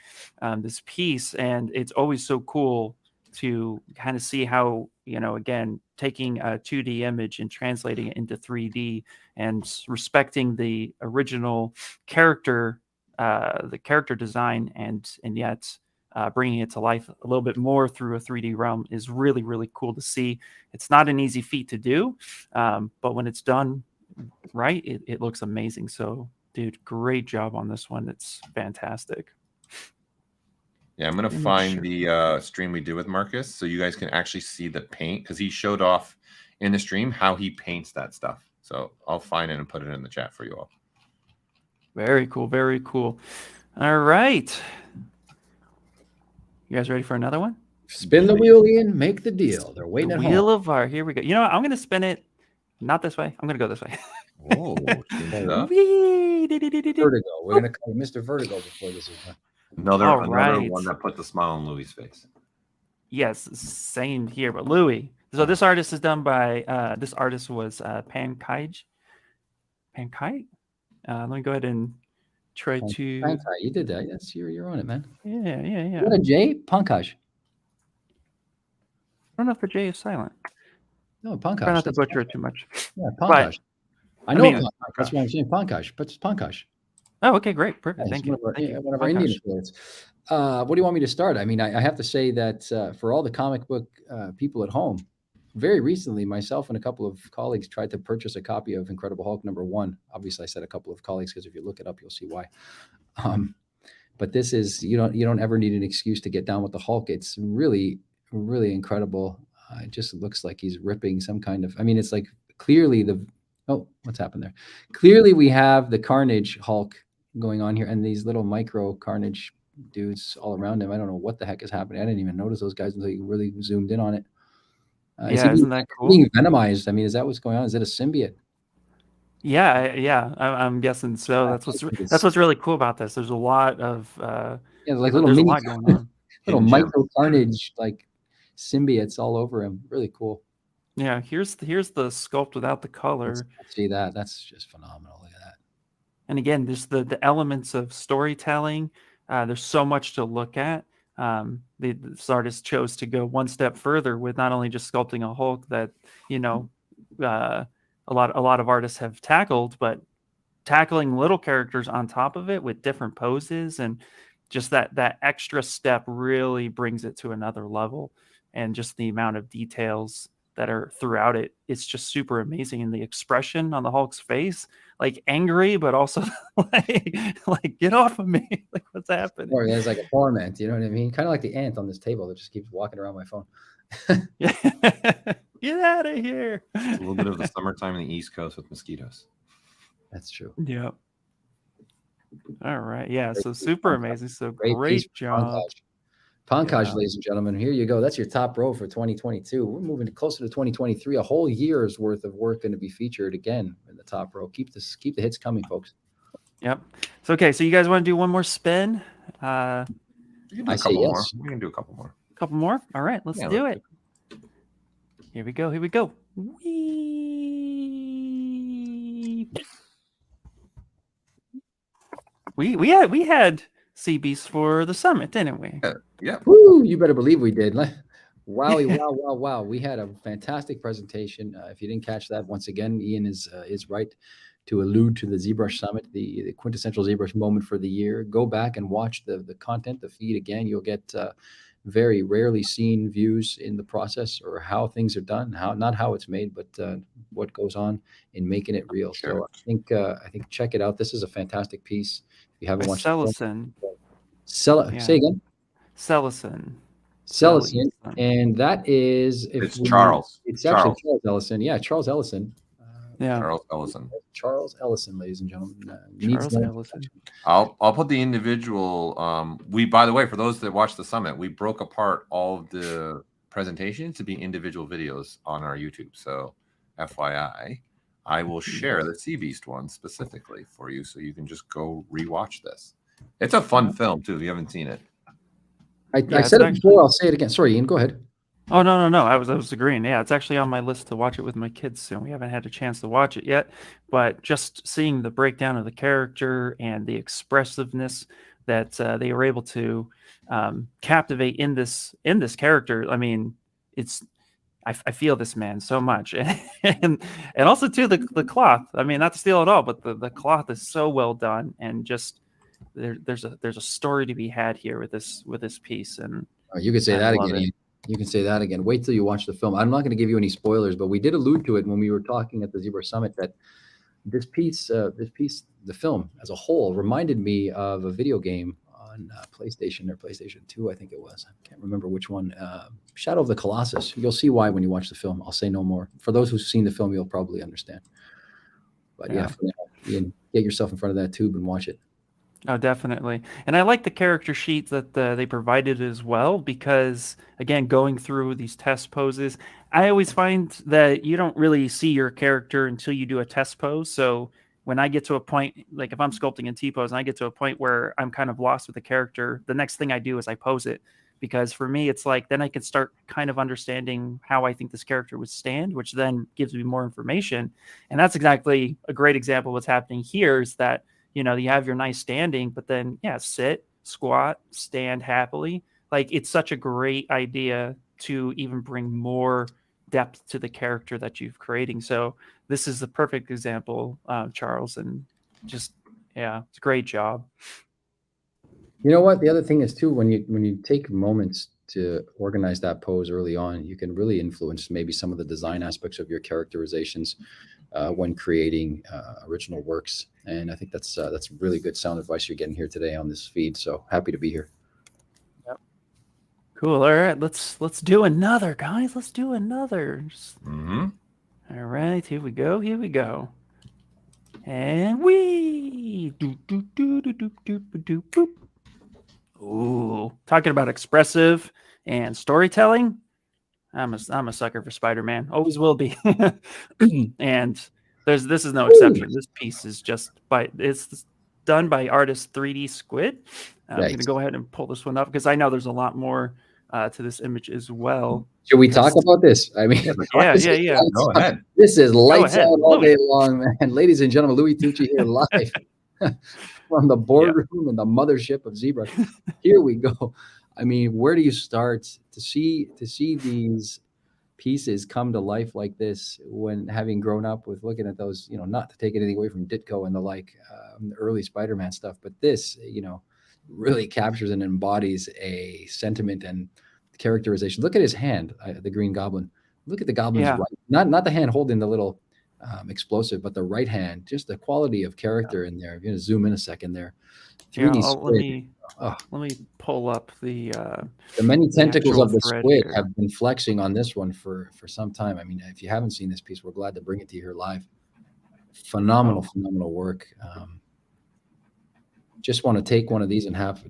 this piece. And it's always so cool to kind of see how, again, taking a 2D image and translating it into 3D and respecting the original character, the character design, and yet bringing it to life a little bit more through a 3D realm is really, really cool to see. It's not an easy feat to do, but when it's done right, it looks amazing. So, dude, great job on this one. It's fantastic. Yeah, I'm going to find the stream we did with Marcus so you guys can actually see the paint, because he showed off in the stream how he paints that stuff. So I'll find it and put it in the chat for you all. Very cool. Very cool. All right. You guys ready for another one? Spin the wheel, Ian. Make the deal. They're waiting at home. Wheel of Art. Here we go. You know what? I'm going to spin it. Not this way. I'm going to go this way. Oh, Vertigo. We're going to call Mr. Vertigo before this is done. Another one that put the smile on Louie's face. Yes, same here. But Louie. So this artist is done by, this artist was Pankaj. Pankaj? Let me go ahead and try to. You did that. Yes, you're on it, man. Yeah. What a J? Pankaj. I don't know if the J is silent. No, Pankaj. Try not to butcher it too much. Yeah, Pankaj. I know Pankaj. That's why I'm saying Pankaj, but it's Pankaj. Oh, okay, great. Perfect. Thank you. One of our Indian affiliates. What do you want me to start? I mean, I have to say that for all the comic book people at home, very recently, myself and a couple of colleagues tried to purchase a copy of Incredible Hulk #1. Obviously, I said a couple of colleagues because if you look it up, you'll see why. But this is, you don't ever need an excuse to get down with the Hulk. It's really, really incredible. It just looks like he's ripping some kind of. I mean, it's like clearly what's happened there? Clearly, we have the Carnage Hulk going on here, and these little micro Carnage dudes all around him. I don't know what the heck is happening. I didn't even notice those guys until you really zoomed in on it. Isn't that cool? Being venomized. I mean, is that what's going on? Is it a symbiote? Yeah. I'm guessing so. That's what's really cool about this. There's a lot of like little a lot going on. Little micro Carnage like symbiotes all over him. Really cool. Yeah. Here's the sculpt without the color. Let's see that. That's just phenomenal. Look at that. And again, there's the elements of storytelling. There's so much to look at. This artist chose to go one step further with not only just sculpting a Hulk that a lot of artists have tackled, but tackling little characters on top of it with different poses, and just that extra step really brings it to another level. And just the amount of details that are throughout it. It's just super amazing. And the expression on the Hulk's face, like angry, but also like get off of me. Like what's happening? Or there's like a torment, you know what I mean? Kind of like the ant on this table that just keeps walking around my phone. Yeah. Get out of here. It's a little bit of the summertime in the East Coast with mosquitoes. That's true. Yeah. All right. Yeah. So super amazing. So Great great job. Pankaj, Yeah. ladies and gentlemen, here you go. That's your top row for 2022. We're moving closer to 2023. A whole year's worth of work going to be featured again in the top row. Keep the hits coming, folks. Yep. So okay. So you guys want to do one more spin? We can do I a say couple more. yes. We can do a couple more. Couple more. All right. Let's Yeah, do let's it. Here we go. Here we go. Whee! We had sea beasts for the summit, didn't we? Yeah. Woo, you better believe we did. Wowie, wow. We had a fantastic presentation. If you didn't catch that, once again, Ian is right to allude to the ZBrush Summit, the quintessential ZBrush moment for the year. Go back and watch the content, the feed again. You'll get very rarely seen views in the process, or how things are done, not how it's made, but what goes on in making it real. Sure. So I think check it out. This is a fantastic piece. If you haven't watched Cellison. Say again. Cellison. Cellison, and that is Charles. It's actually Charles Ellison. Yeah, Charles Ellison. Yeah. Charles Ellison. Charles Ellison, ladies and gentlemen. Charles Ellison. I'll put the individual. By the way, for those that watch the summit, we broke apart all of the presentations to be individual videos on our YouTube. So, FYI, I will share the Sea Beast one specifically for you, so you can just go rewatch this. It's a fun film too. If you haven't seen it, I said it before. I'll say it again. Sorry, Ian. Go ahead. Oh no. I was agreeing. Yeah, it's actually on my list to watch it with my kids soon. We haven't had a chance to watch it yet, but just seeing the breakdown of the character and the expressiveness that they were able to captivate in this character. I mean, I feel this man so much, and also too the cloth. I mean, not to steal it all, but the cloth is so well done, and just there's a story to be had here with this piece. And you can say that again. You can say that again. Wait till you watch the film. I'm not going to give you any spoilers, but we did allude to it when we were talking at the ZBrush Summit that this piece, the film as a whole, reminded me of a video game on PlayStation or PlayStation 2, I think it was. I can't remember which one. Shadow of the Colossus. You'll see why when you watch the film. I'll say no more. For those who've seen the film, you'll probably understand. But yeah, for now, Ian, get yourself in front of that tube and watch it. Oh, definitely. And I like the character sheet that they provided as well, because, again, going through these test poses, I always find that you don't really see your character until you do a test pose. So when I get to a point, like if I'm sculpting in T-pose and I get to a point where I'm kind of lost with the character, the next thing I do is I pose it. Because for me, it's like then I can start kind of understanding how I think this character would stand, which then gives me more information. And that's exactly a great example of what's happening here is that, you know, you have your nice standing, but then, sit, squat, stand happily. Like, it's such a great idea to even bring more depth to the character that you've creating. So this is the perfect example, Charles, and just, it's a great job. You know what? The other thing is too, when you take moments to organize that pose early on, you can really influence maybe some of the design aspects of your characterizations when creating original works. And I think that's really good sound advice you're getting here today on this feed. So happy to be here. Yep. Cool. All right, let's do another, guys. Let's do another. Mm-hmm. All right, here we go. Here we go. And we do do do do do do do boop. Ooh, talking about expressive and storytelling. I'm a sucker for Spider-Man. Always will be. And this is no exception. This piece is it's done by artist 3D Squid. I'm going to go ahead and pull this one up because I know there's a lot more to this image as well. Should we talk about this? I mean, yeah. Go ahead. This is lights out all day long, man. Ladies and gentlemen, Louie Tucci here live from the boardroom and the mothership of ZBrush. Here we go. I mean, where do you start to see these pieces come to life like this when having grown up with looking at those, not to take anything away from Ditko and the like, the early Spider-Man stuff, but this, really captures and embodies a sentiment and characterization. Look at his hand, the Green Goblin. Look at the Goblin's Yeah. right, not the hand holding the little explosive, but the right hand. Just the quality of character in there. I'm gonna zoom in a second there. 3D Yeah, squid. Oh, let me pull up the many tentacles actual of the thread squid here. have been flexing on this one for some time. I mean, if you haven't seen this piece, we're glad to bring it to you here live. Phenomenal work. Just want to take one of these and have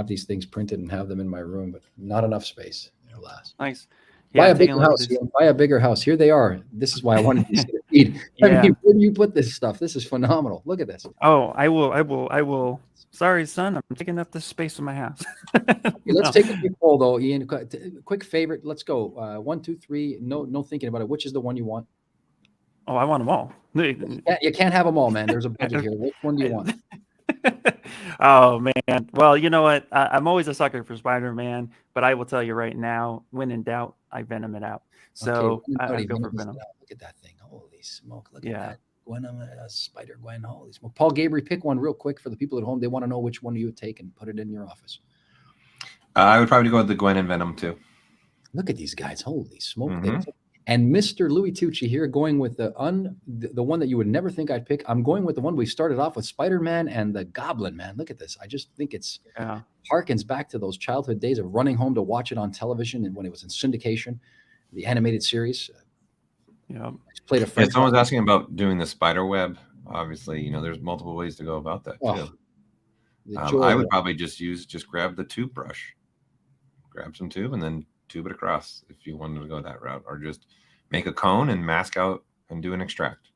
these things printed and have them in my room, but not enough space. Alas. Nice. Buy Yeah, a taking bigger a look house. at these. Buy a bigger house. Here they are. This is why I wanted to see the feed. I Yeah. mean, where do you put this stuff? This is phenomenal. Look at this. Oh, I will. Sorry, son, I'm taking up the space in my house. Okay, let's No. take a quick poll though, Ian. Quick favorite. Let's go. 1, 2, 3. No thinking about it. Which is the one you want? Oh, I want them all. You can't have them all, man. There's a budget here. Which one do you want? Oh man. Well, you know what? I'm always a sucker for Spider-Man, but I will tell you right now, when in doubt, I Venom it out. So I go for Venom. Look at that thing. Holy smoke. Look at that. Gwen, Spider-Gwen. Holy smoke. Paul Gabriel, pick one real quick for the people at home. They want to know which one you would take and put it in your office. I would probably go with the Gwen and Venom too. Look at these guys. Holy smoke. And Mr. Louie Tucci here going with the one that you would never think I'd pick. I'm going with the one we started off with, Spider-Man and the Goblin, man. Look at this. I just think it's harkens back to those childhood days of running home to watch it on television and when it was in syndication, the animated series. Yeah. Played a friend. Yeah, someone's asking about doing the spider web. Obviously, you know, there's multiple ways to go about that too. I would probably just grab the tube brush, grab some tube and then tube it across if you wanted to go that route, or just make a cone and mask out and do an extract.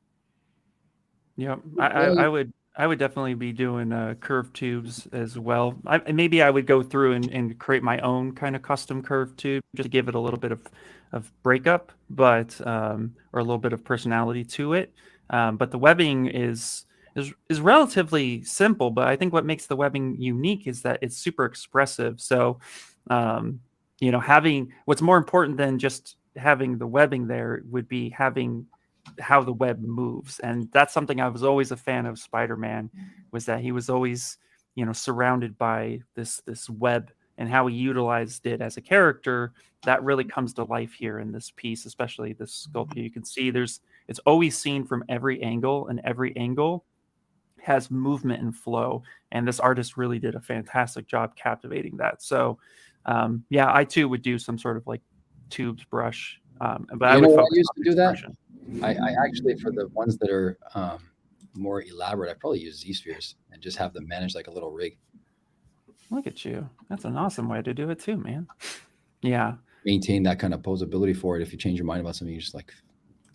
Yeah, I would definitely be doing curved tubes as well. Maybe I would go through and create my own kind of custom curved tube just to give it a little bit of breakup, but or a little bit of personality to it. But the webbing is relatively simple, but I think what makes the webbing unique is that it's super expressive. So you know, having what's more important than just having the webbing there would be having how the web moves. And that's something I was always a fan of Spider-Man, was that he was always, you know, surrounded by this web, and how he utilized it as a character that really comes to life here in this piece, especially this sculpture. You can see it's always seen from every angle, and every angle has movement and flow. And this artist really did a fantastic job captivating that. So yeah, I too would do some sort of like tubes brush. But I would focus used on to do that. expression. I actually, for the ones that are more elaborate, I probably use Z-spheres and just have them manage like a little rig. Look at you. That's an awesome way to do it too, man. Yeah. Maintain that kind of posability for it. If you change your mind about something, you just like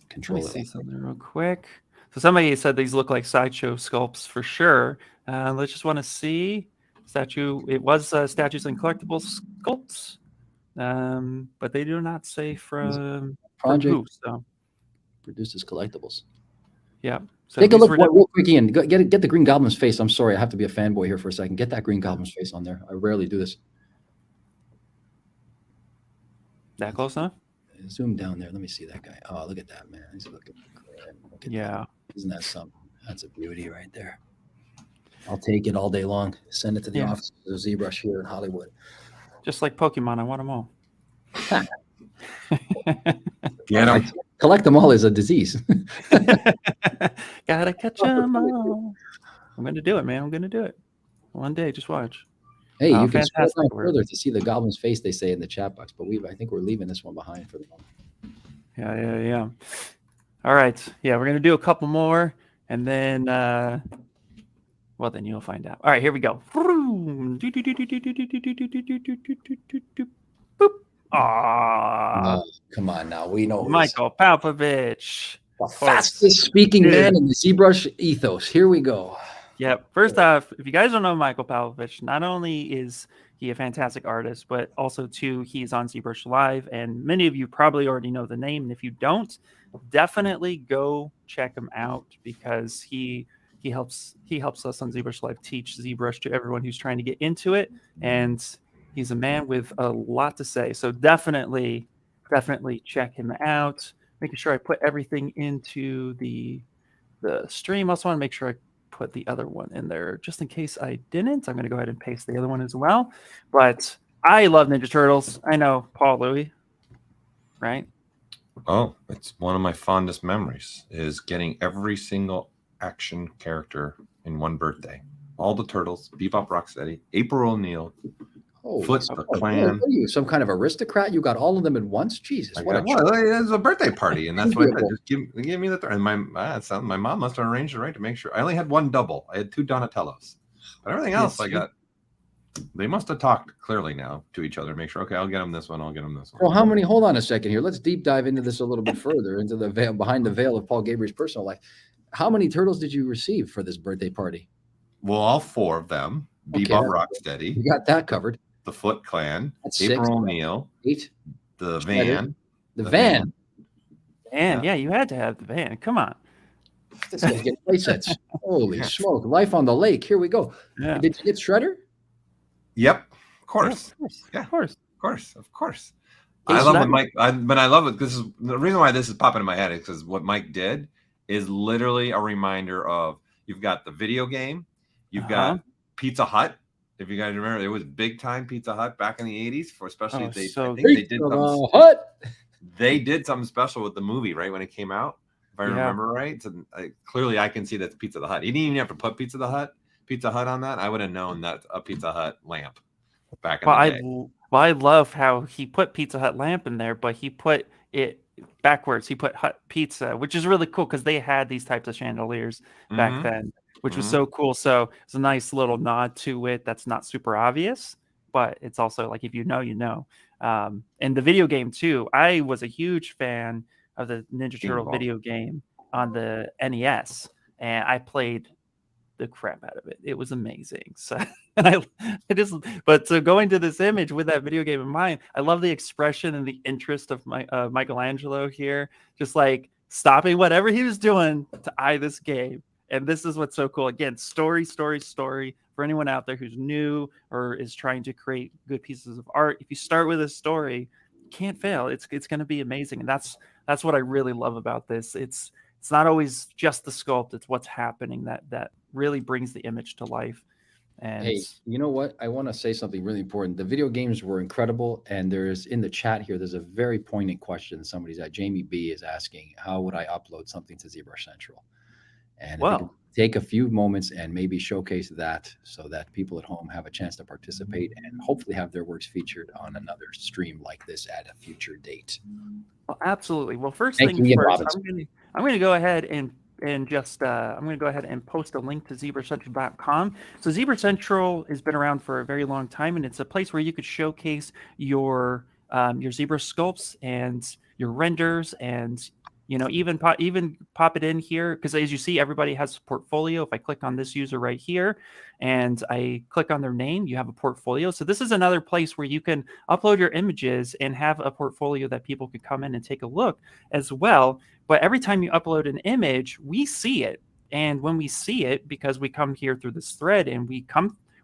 control it. Let me see something real quick. So somebody said these look like sideshow sculpts for sure. Let's just want to see. Statue. It was statues and collectibles sculpts, but they do not say from project who. So produces collectibles. Yeah. So take a look real quick, Ian. Get the Green Goblin's face. I'm sorry, I have to be a fanboy here for a second. Get that Green Goblin's face on there. I rarely do this. That close enough? Zoom down there. Let me see that guy. Oh, look at that, man. He's looking great. Look at that. Isn't that something? That's a beauty right there. I'll take it all day long. Send it to the office of ZBrush here in Hollywood. Just like Pokemon, I want them all. Get them. Collect them all is a disease. Gotta catch them all. I'm going to do it, man. I'm going to do it. One day, just watch. Hey, you can scroll down further to see the Goblin's face, they say in the chat box, but I think we're leaving this one behind for the moment. Yeah. All right. Yeah, we're going to do a couple more, and then, well, then you'll find out. All right, here we go. Oh, come on now. We know Michael Palpovich. The fastest speaking man in the ZBrush ethos. Here we go. Yep. First off, if you guys don't know Michael Palpovich, not only is he a fantastic artist, but also too, he's on ZBrush Live, and many of you probably already know the name. And if you don't, definitely go check him out, because he helps us on ZBrush Live teach ZBrush to everyone who's trying to get into it, and he's a man with a lot to say. So definitely check him out. Making sure I put everything into the stream. Also want to make sure I put the other one in there just in case I didn't. I'm going to go ahead and paste the other one as well. But I love Ninja Turtles. I know Paul, Louie, right? Oh, it's one of my fondest memories is getting every single action character in one birthday. All the turtles, Bebop, Rocksteady, April O'Neil, Foot the Clan. What are you, some kind of aristocrat? You got all of them at once? Jesus, what a Well, it was a birthday party, and that's why I said, Enviable. just give me the and my mom must have arranged it right to make sure. I only had one double. I had 2 Donatellos, but everything else I got. They must have talked clearly now to each other. Make sure, okay, I'll get them this one. I'll get them this one. Well, how many? Hold on a second here. Let's deep dive into this a little bit further, into the veil, behind the veil of Paul Gabriel's personal life. How many turtles did you receive for this birthday party? Well, all 4 of them. Bebop, Rocksteady. You got that covered. The Foot Clan. That's April 6. O'Neil. 8. The Van. The van. And yeah, you had to have the van. Come on. This guy's getting play sets. Holy smoke! Life on the Lake. Here we go. Yeah. Did you get Shredder? Yep. Of course. Yeah, of course. Of course. Hey, I so love that- what Mike, but I love it. This is the reason why this is popping in my head is because what Mike did is literally a reminder of you've got the video game, you've got Pizza Hut. If you guys remember, it was big time Pizza Hut back in the 80s for especially Oh, I think so they did something. Hut. They did something special with the movie right when it came out, if I remember right. So clearly, I can see that's Pizza the Hut. He didn't even have to put Pizza Hut on that. I would have known that's a Pizza Hut lamp back in the day. I love how he put Pizza Hut lamp in there, but he put it backwards. He put Hut Pizza, which is really cool because they had these types of chandeliers back then, which was so cool. So it's a nice little nod to it. That's not super obvious, but it's also like if you know, you know. And the video game too. I was a huge fan of the Ninja Turtle video game on the NES, and I played the crap out of it. It was amazing. So but so going to this image with that video game in mind, I love the expression and the interest of Michelangelo here, just like stopping whatever he was doing to eye this game. And this is what's so cool. Again, story for anyone out there who's new or is trying to create good pieces of art. If you start with a story, you can't fail. It's going to be amazing. And that's what I really love about this. It's not always just the sculpt. It's what's happening that really brings the image to life. And hey, you know what? I want to say something really important. The video games were incredible. And there's in the chat here, there's a very poignant question. Somebody's at Jamie B is asking, how would I upload something to ZBrush Central? And if you could take a few moments and maybe showcase that so that people at home have a chance to participate and hopefully have their works featured on another stream like this at a future date. Well, absolutely. Well, first things first, I'm going to go ahead and just I'm going to go ahead and post a link to ZBrushCentral.com. So ZBrush has been around for a very long time, and it's a place where you could showcase your ZBrush sculpts and your renders, and even pop it in here, because as you see, everybody has a portfolio. If I click on this user right here and I click on their name, you have a portfolio. So this is another place where you can upload your images and have a portfolio that people could come in and take a look as well. But every time you upload an image, we see it. And when we see it, because we come here through this thread and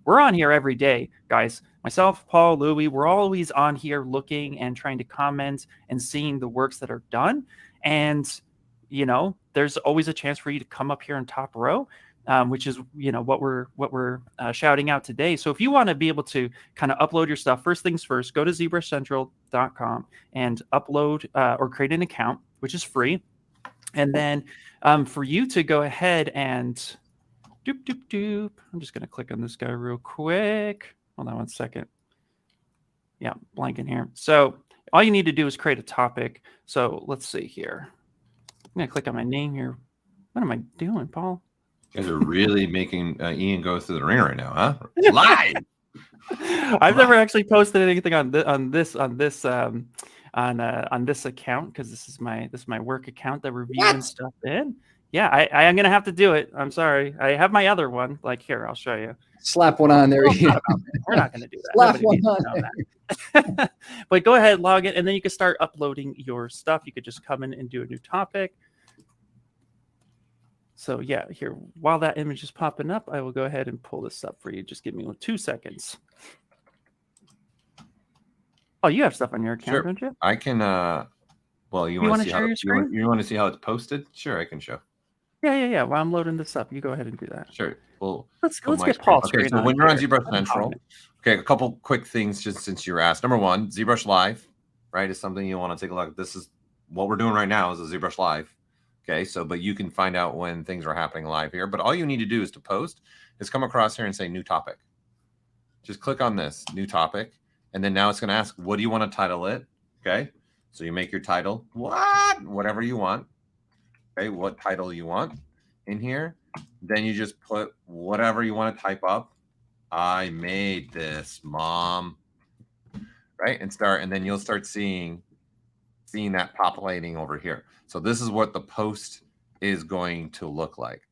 we're on here every day, guys. Myself, Paul, Louie, we're always on here looking and trying to comment and seeing the works that are done. And, there's always a chance for you to come up here on Top Row, which is, what we're shouting out today. So if you want to be able to kind of upload your stuff, first things first, go to ZBrushCentral.com and upload or create an account, which is free. And then for you to go ahead and I'm just going to click on this guy real quick. Hold on 1 second. Yeah, blanking here. So all you need to do is create a topic. So let's see here. I'm going to click on my name here. What am I doing, Paul? You guys are really making Ian go through the ringer right now, huh? Live. I've never actually posted anything on this account, because this is my work account that we're viewing stuff in. Yeah, I am gonna have to do it. I'm sorry. I have my other one. Like here, I'll show you. Slap one on there. We're not gonna do that. Slap Nobody one needs to on know there. that. But go ahead, log in, and then you can start uploading your stuff. You could just come in and do a new topic. So yeah, here, while that image is popping up, I will go ahead and pull this up for you. Just give me 2 seconds. Oh, you have stuff on your account, don't you? I can. Well, you want to share your screen? You want to see how it's posted? Sure, I can show. Yeah. While I'm loading this up, you go ahead and do that. Sure. Well, let's get Paul's screen. Okay, so when you're on ZBrush Central, okay, a couple quick things just since you were asked. Number one, ZBrush Live, right, is something you want to take a look at. This is what we're doing right now is a ZBrush Live. Okay, so but you can find out when things are happening live here. But all you need to do is to post is come across here and say new topic. Just click on this new topic, and then now it's going to ask, what do you want to title it? Okay, so you make your title whatever you want. Okay, what title you want in here. Then you just put whatever you want to type up. I made this, Mom. Right, and then you'll start seeing that populating over here. So this is what the post is going to look like.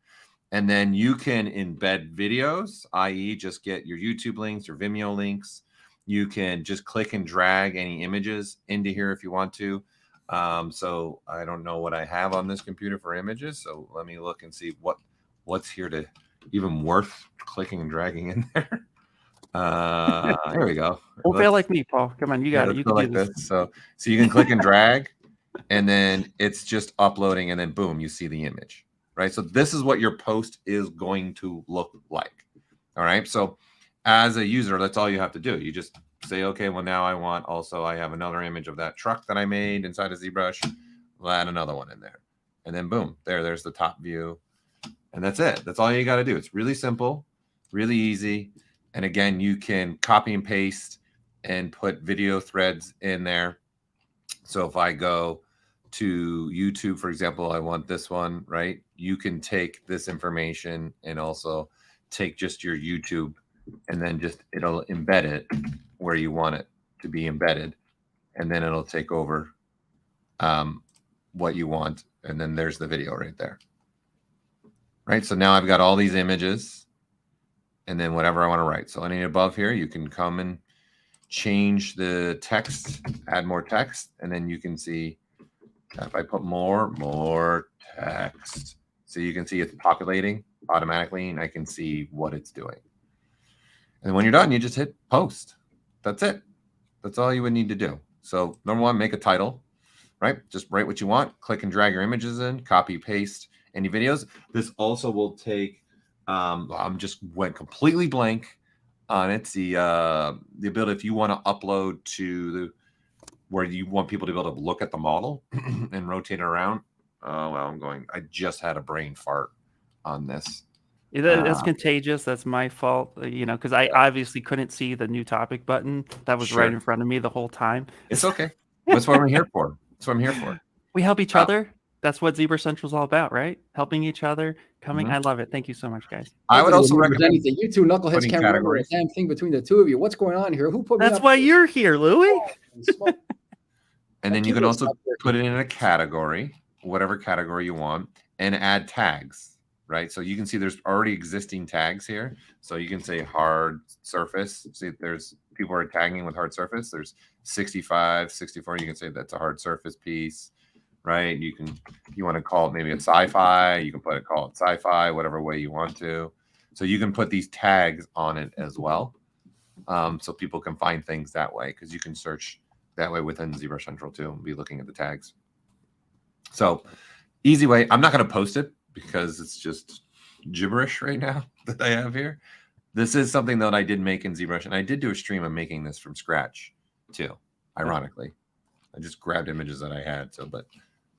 And then you can embed videos, i.e. just get your YouTube links or Vimeo links. You can just click and drag any images into here if you want to. So I don't know what I have on this computer for images. So let me look and see what's here to even worth clicking and dragging in there. There we go. Don't fail like me, Paul. Come on, you got it. You can do this. So you can click and drag, and then it's just uploading, and then boom, you see the image, right? So this is what your post is going to look like. All right. So as a user, that's all you have to do. You just say, okay, well now I have another image of that truck that I made inside of ZBrush. We'll add another one in there, and then boom, there's the top view, and that's it. That's all you got to do. It's really simple, really easy. And again, you can copy and paste and put video threads in there. So if I go to YouTube, for example, I want this one, right? You can take this information and also take just your YouTube, and then it'll embed it where you want it to be embedded. And then it'll take over what you want. And then there's the video right there. Right. So now I've got all these images. And then whatever I want to write. So any above here, you can come and change the text, add more text, and then you can see if I put more text. So you can see it's populating automatically, and I can see what it's doing. And when you're done, you just hit post. That's it. That's all you would need to do. So number one, make a title, right? Just write what you want, click and drag your images in, copy, paste any videos. This also will take I'm just went completely blank on it. The ability, if you want to upload to where you want people to be able to look at the model and rotate it around. Oh, well, I just had a brain fart on this. Yeah, that's contagious. That's my fault, because I obviously couldn't see the new topic button that was right in front of me the whole time. It's okay. That's what I'm here for. That's what I'm here for. We help each other. That's what ZBrushCentral is all about, right? Helping each other, coming. I love it. Thank you so much, guys. I would also recommend anything. You two knuckleheads can't remember a damn thing between the two of you. What's going on here? Who put me That's why you're here, Louie. And then you can also put it in a category, whatever category you want, and add tags, right? So you can see there's already existing tags here. So you can say hard surface. See, there's people are tagging with hard surface. There's 65, 64. You can say that's a hard surface piece. Right, you want to call it maybe a sci-fi. You can call it sci-fi, whatever way you want to. So you can put these tags on it as well, so people can find things that way, because you can search that way within ZBrushCentral too and be looking at the tags. So easy way. I'm not going to post it because it's just gibberish right now that I have here. This is something that I did make in ZBrush, and I did do a stream of making this from scratch too. Ironically, I just grabbed images that I had. But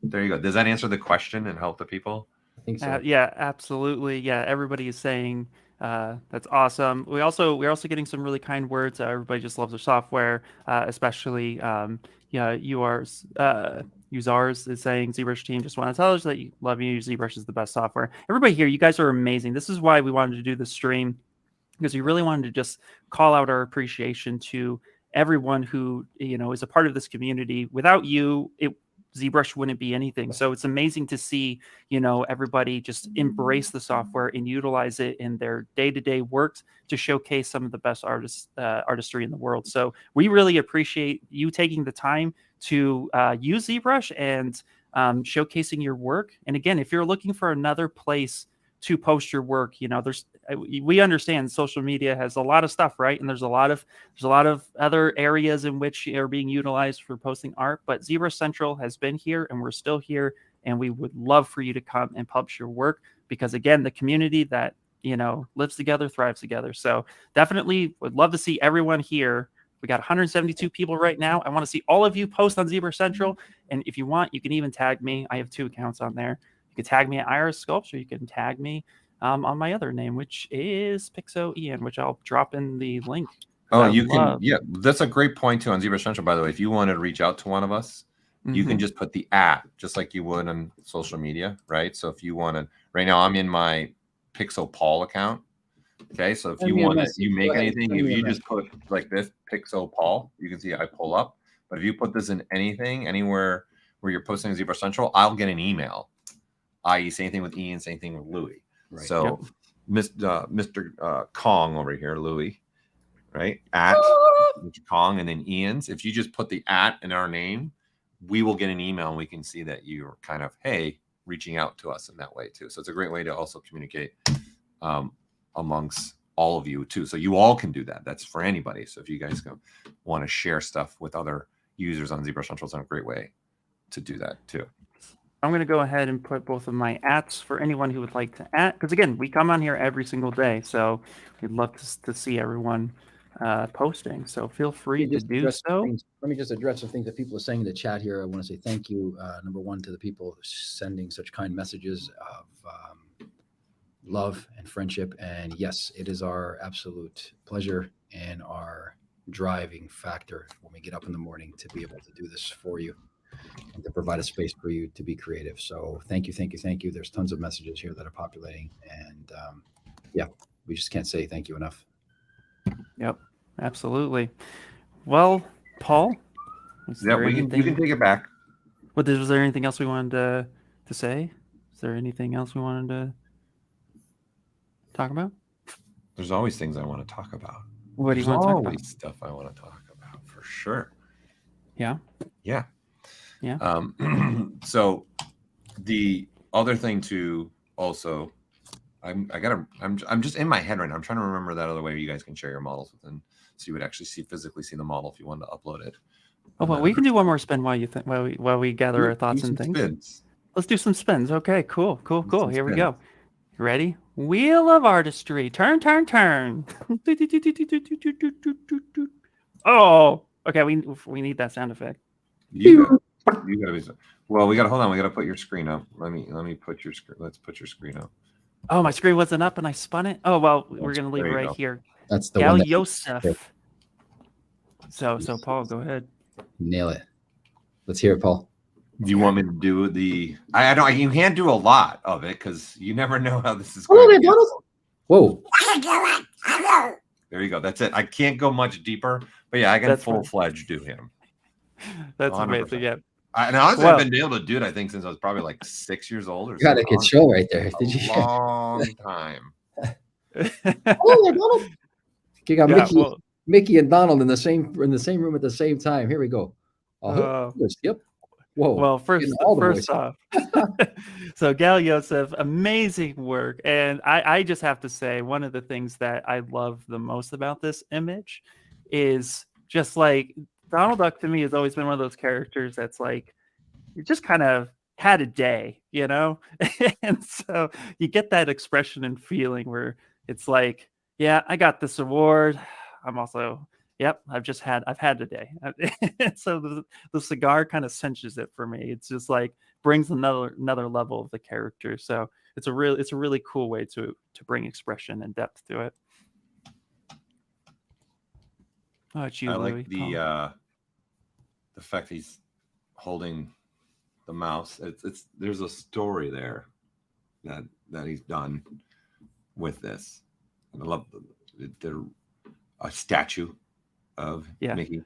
there you go. Does that answer the question and help the people? I think so. Yeah, absolutely. Yeah, everybody is saying that's awesome. We're also getting some really kind words. Everybody just loves their software, especially URs. Usars is saying ZBrush team just want to tell us that you love you. ZBrush is the best software. Everybody here, you guys are amazing. This is why we wanted to do this stream, because we really wanted to just call out our appreciation to everyone who is a part of this community. Without you, ZBrush wouldn't be anything. So it's amazing to see, everybody just embrace the software and utilize it in their day-to-day work to showcase some of the best artistry in the world. So we really appreciate you taking the time to use ZBrush and showcasing your work. And again, if you're looking for another place to post your work, we understand social media has a lot of stuff, right? And there's a lot of other areas in which are being utilized for posting art, but ZBrushCentral has been here and we're still here, and we would love for you to come and publish your work, because again, the community that lives together thrives together. So definitely would love to see everyone here We got 172 people right now. I want to see all of you post on ZBrush Central. And if you want, you can even tag me. I have 2 accounts on there. You can tag me at AmirZ Sculpts, or you can tag me on my other name, which is Pixo Ian, which I'll drop in the link. Oh, you can. Yeah, that's a great point too on ZBrush Central, by the way. If you wanted to reach out to one of us, you can just put the @ just like you would on social media, right? So if you wanted, right now I'm in my Pixo Paul account. Okay, so if you want to, you make anything, if you just put like this Pixo Paul, you can see I pull up. But if you put this in anything, anywhere where you're posting ZBrush Central, I'll get an email. I.e., same thing with Ian, same thing with Louie. Right. So Mr. Kong over here, Louie, right? At Mr. Kong, and then Ian's. If you just put the @ in our name, we will get an email and we can see that you're kind of, hey, reaching out to us in that way too. So it's a great way to also communicate amongst all of you too. So you all can do that. That's for anybody. So if you guys want to share stuff with other users on ZBrush Central, it's a great way to do that too. I'm going to go ahead and put both of my ats for anyone who would like to because again, we come on here every single day. So we'd love to see everyone posting. So feel free to do so. Let me just address some things that people are saying in the chat here. I want to say thank you, number one, to the people sending such kind messages of love and friendship. And yes, it is our absolute pleasure and our driving factor when we get up in the morning to be able to do this for you and to provide a space for you to be creative. So thank you, thank you, thank you. There's tons of messages here that are populating, and yeah, we just can't say thank you enough. Yep, absolutely. Well, Paul, yeah, you can take it back. Was there anything else we wanted to say? Is there anything else we wanted to talk about? There's always things I want to talk about. What do you want to talk about? Always stuff I want to talk about for sure. Yeah. Yeah. Yeah. So the other thing too, also, I'm just in my head right now. I'm trying to remember that other way you guys can share your models within, so you would actually physically see the model if you wanted to upload it. Oh, well, we can do one more spin while we gather our thoughts and things. Spins. Let's do some spins. Okay, cool. Here we go. Ready? Wheel of artistry. Turn, turn, turn. Oh, okay. We need that sound effect. You gotta be. Well, we gotta hold on. We gotta put your screen up. Let me put your screen. Let's put your screen up. Oh, my screen wasn't up and I spun it. Oh well, we're gonna leave it right here. That's the Gal one. Yosef. So Paul, go ahead. Nail it. Let's hear it, Paul. Do you want me to do the? I don't. You can't do a lot of it because you never know how this is going. Whoa. There you go. That's it. I can't go much deeper, but yeah, I can full-fledged do him. That's 100%. Amazing. Yeah. And honestly, I've been able to do it, I think, since I was probably like 6 years old. Or you got a good show right there. Did you? Long time. Oh, you got Mickey and Donald in the same room at the same time. Here we go. Yep. Whoa. Well, first off, so Gal Yosef, amazing work. And I just have to say, one of the things that I love the most about this image is just like Donald Duck to me has always been one of those characters that's like, you just kind of had a day, you know? And so you get that expression and feeling where it's like, yeah, I got this award. I'm also, yep, I've had a day. So the cigar kind of cinches it for me. It's just like brings another level of the character. So it's a really cool way to bring expression and depth to it. Oh, it's you, I Louie. like the fact he's holding the mouse. There's a story there that he's done with this. I love a statue of Mickey,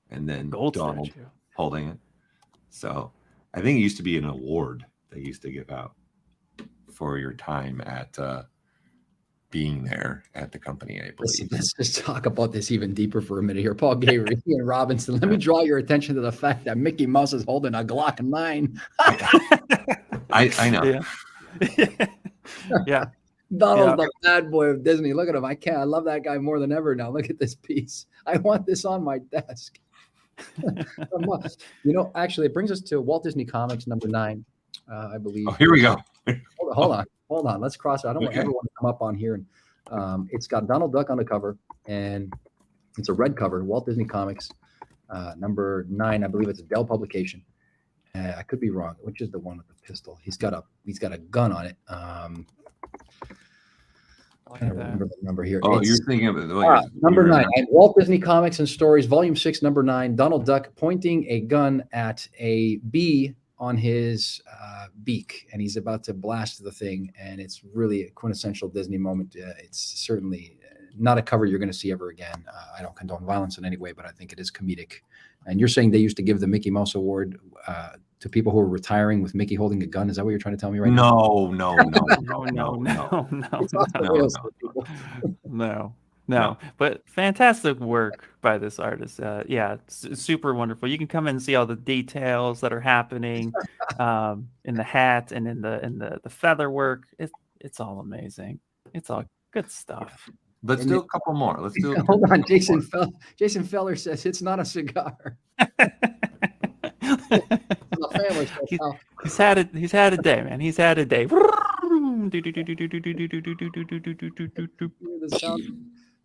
and then Gold Donald statue holding it. So I think it used to be an award they used to give out for your time at being there at the company, I believe. Let's just talk about this even deeper for a minute here. Paul Gavery and Robinson, let me draw your attention to the fact that Mickey Mouse is holding a Glock 9. I know. Yeah. Donald's the bad boy of Disney. Look at him. I love that guy more than ever now. Look at this piece. I want this on my desk. Actually, it brings us to Walt Disney Comics number 9, I believe. Oh, here we go. Hold on. Let's cross it. I don't want everyone to come up on here. And it's got Donald Duck on the cover, and It's a red cover, Walt Disney Comics, number 9. I believe it's a Dell publication. I could be wrong. Which is the one with the pistol? He's got a gun on it. I don't remember the number here. Oh, you're thinking of it. Number 9. Walt Disney Comics and Stories, Volume 6, number 9. Donald Duck pointing a gun at a bee on his beak, and he's about to blast the thing. And it's really a quintessential Disney moment. It's certainly not a cover you're going to see ever again. I don't condone violence in any way, but I think it is comedic. And you're saying they used to give the Mickey Mouse Award to people who are retiring with Mickey holding a gun. Is that what you're trying to tell me right now? No. But fantastic work by this artist. Yeah, it's super wonderful. You can come in and see all the details that are happening in the hat and in the feather work. It's all amazing. It's all good stuff. Let's do a couple more. Let's do. Hold on, Jason Feller says it's not a cigar. He's had a day, man. He's had a day.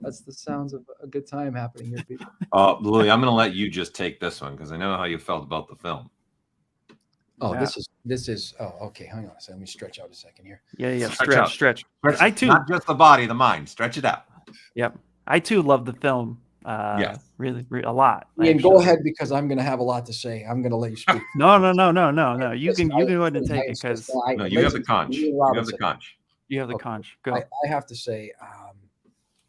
That's the sounds of a good time happening here, people. Louie, I'm going to let you just take this one because I know how you felt about the film. Oh, yeah. This is. Oh, okay. Hang on a second. Let me stretch out a second here. Yeah. Stretch. I too, not just the body, the mind. Stretch it out. Yep. I too love the film. Yes. Really, a lot. Ian, go ahead because I'm going to have a lot to say. I'm going to let you speak. No. You can go ahead and take it because you have the conch. You have the conch. You have the conch. Go. I have to say,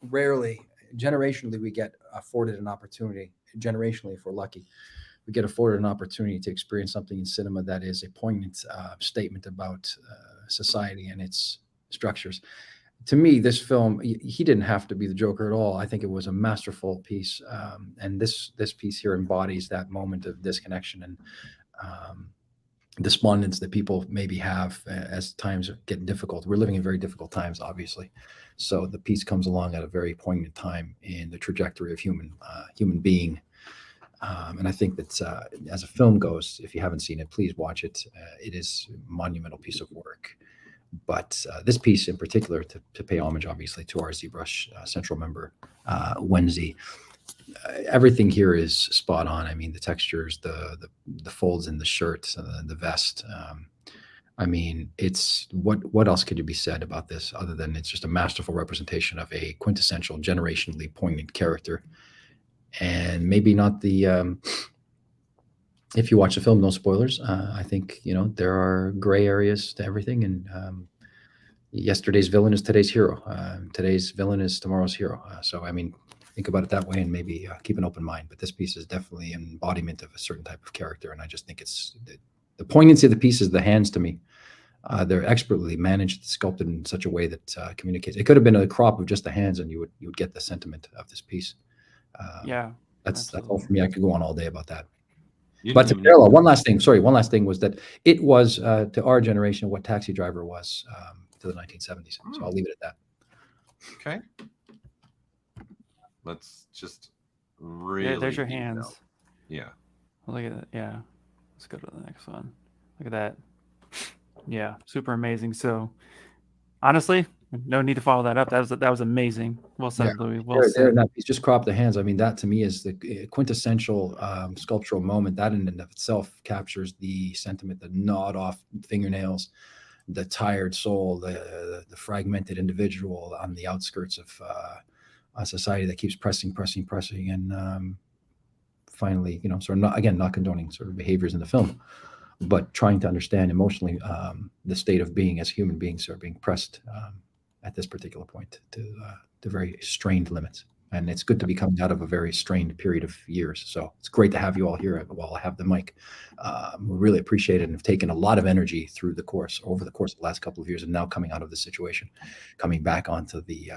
rarely, generationally, we get afforded an opportunity. Generationally, if we're lucky, we get afforded an opportunity to experience something in cinema that is a poignant statement about society and its structures. To me, this film, he didn't have to be the Joker at all. I think it was a masterful piece. And this piece here embodies that moment of disconnection and despondence that people maybe have as times get difficult. We're living in very difficult times, obviously. So the piece comes along at a very poignant time in the trajectory of human being. And I think that as a film goes, if you haven't seen it, please watch it. It is a monumental piece of work. But this piece in particular, to pay homage, obviously, to our ZBrush Central member, RomanZ, everything here is spot on. I mean, the textures, the folds in the shirt, the vest. I mean, it's what else could you be said about this other than it's just a masterful representation of a quintessential, generationally poignant character. And maybe not the if you watch the film, no spoilers. I think there are gray areas to everything, and yesterday's villain is today's hero. Today's villain is tomorrow's hero. So I mean, think about it that way, and maybe keep an open mind. But this piece is definitely an embodiment of a certain type of character, and I just think it's the poignancy of the piece is the hands to me. They're expertly managed, sculpted in such a way that communicates. It could have been a crop of just the hands, and you would get the sentiment of this piece. That's all for me. I could go on all day about that. But to parallel, one last thing was that it was to our generation what Taxi Driver was to the 1970s. So I'll leave it at that. Okay. Let's just really. There's your hands. Yeah. Look at that. Yeah. Let's go to the next one. Look at that. Yeah, super amazing. So, honestly, no need to follow that up. That was amazing. Well said, Louie. Well said. That piece, just crop the hands. I mean, that to me is the quintessential sculptural moment. That in and of itself captures the sentiment, the gnawed off fingernails, the tired soul, the fragmented individual on the outskirts of a society that keeps pressing, and finally, sort of not condoning sort of behaviors in the film, but trying to understand emotionally the state of being as human beings who are being pressed at this particular point to very strained limits. And it's good to be coming out of a very strained period of years. So it's great to have you all here while I have the mic. We really appreciate it and have taken a lot of energy over the course of the last couple of years, and now coming out of the situation, coming back onto the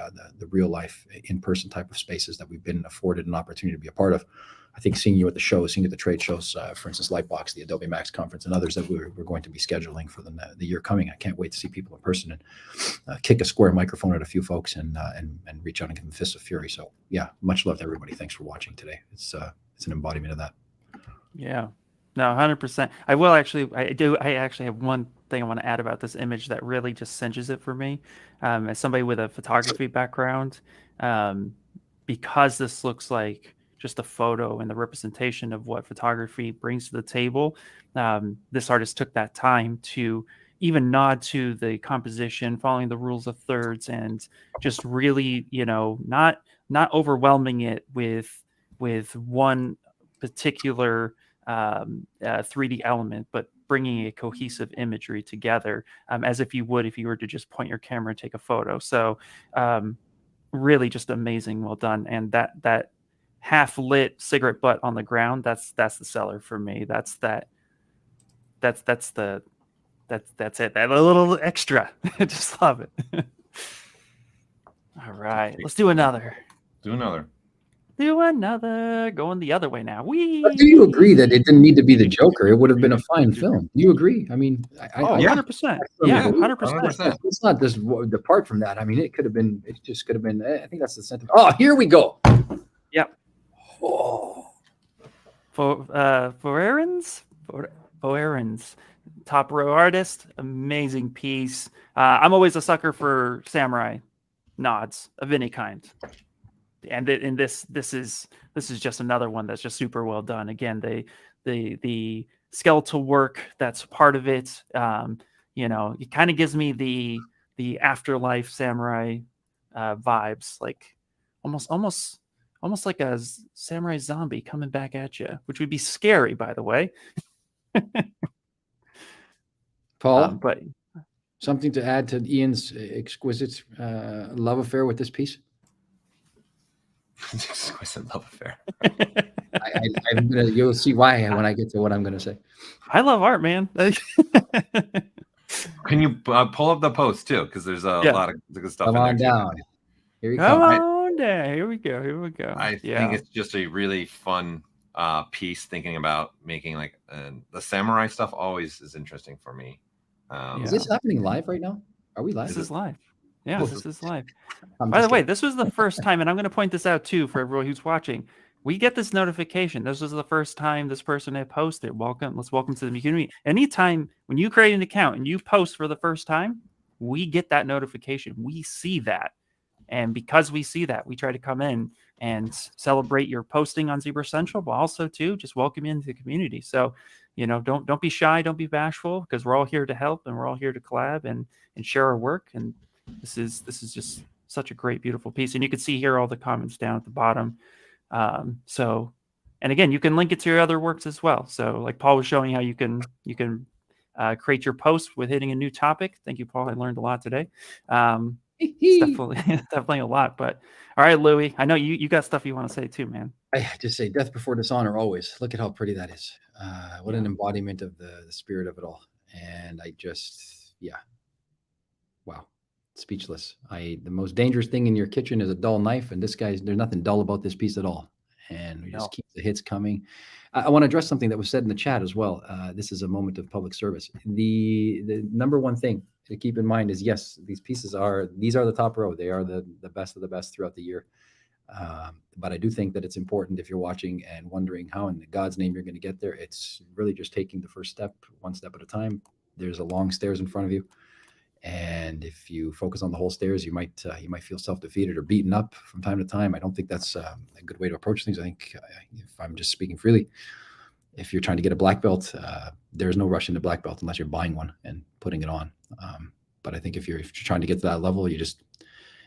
real life in-person type of spaces that we've been afforded an opportunity to be a part of. I think seeing you at the shows, seeing you at the trade shows, for instance, Lightbox, the Adobe Max conference, and others that we're going to be scheduling for the year coming. I can't wait to see people in person and kick a square microphone at a few folks and reach out and give them fists of fury. So yeah, much love to everybody. Thanks for watching today. It's an embodiment of that. Yeah, no, 100%. I actually have one thing I want to add about this image that really just cinches it for me. As somebody with a photography background, because this looks like just a photo and the representation of what photography brings to the table, this artist took that time to even nod to the composition, following the rules of thirds, and just really, not overwhelming it with one particular 3D element, but bringing a cohesive imagery together, as if you would if you were to just point your camera and take a photo. So really just amazing, well done. And that half lit cigarette butt on the ground, that's the Zeller for me. That's it. That little extra. I just love it. All right, let's do another. Do another. Going the other way now. But do you agree that it didn't need to be the Joker? It would have been a fine film. Do you agree? I mean, I 100%. Yeah, 100%. 100%. Let's not just depart from that. I mean, it just could have been. I think that's the sentiment. Oh, here we go. Yep. Oh. Foerens, top row artist, amazing piece. I'm always a sucker for samurai nods of any kind, and this is just another one that's just super well done. Again, the skeletal work that's part of it. It kind of gives me the afterlife samurai vibes, like almost like a samurai zombie coming back at you, which would be scary, by the way. Paul, but something to add to Ian's exquisite love affair with this piece? Exquisite love affair. You'll see why when I get to what I'm going to say. I love art, man. Can you pull up the post too? Because there's a lot of good stuff. Come in on there down. Too. Here we come come. on down. Here we go. I think it's just a really fun piece. Thinking about making the samurai stuff always is interesting for me. Is this happening live right now? Are we live? This is live. Yeah, this is live. I'm By the just way, kidding. this was the first time, and I'm going to point this out too for everyone who's watching. We get this notification. This was the first time this person had posted. Let's welcome to the community. Anytime when you create an account and you post for the first time, we get that notification. We see that. And because we see that, we try to come in and celebrate your posting on ZBrushCentral, but also too just welcome you into the community. So, don't be shy, don't be bashful, because we're all here to help and we're all here to collab and share our work. And this is just such a great, beautiful piece. And you can see here all the comments down at the bottom. And again, you can link it to your other works as well. So like Paul was showing how you can create your post with hitting a new topic. Thank you, Paul. I learned a lot today. It's definitely a lot. But all right, Louie, I know you got stuff you want to say too, man. I just say death before dishonor always. Look at how pretty that is. What an embodiment of the spirit of it all. And I just, wow, speechless. The most dangerous thing in your kitchen is a dull knife, and there's nothing dull about this piece at all. And we just keep the hits coming. I want to address something that was said in the chat as well. This is a moment of public service. The number one thing to keep in mind is, yes, these are the top row. They are the best of the best throughout the year. But I do think that it's important, if you're watching and wondering how in God's name you're going to get there, it's really just taking the first step, one step at a time. There's a long stairs in front of you. And if you focus on the whole stairs, you might feel self-defeated or beaten up from time to time. I don't think that's a good way to approach things. I think, if I'm just speaking freely, if you're trying to get a black belt, there's no rush into black belt unless you're buying one and putting it on. But I think if you're trying to get to that level, you just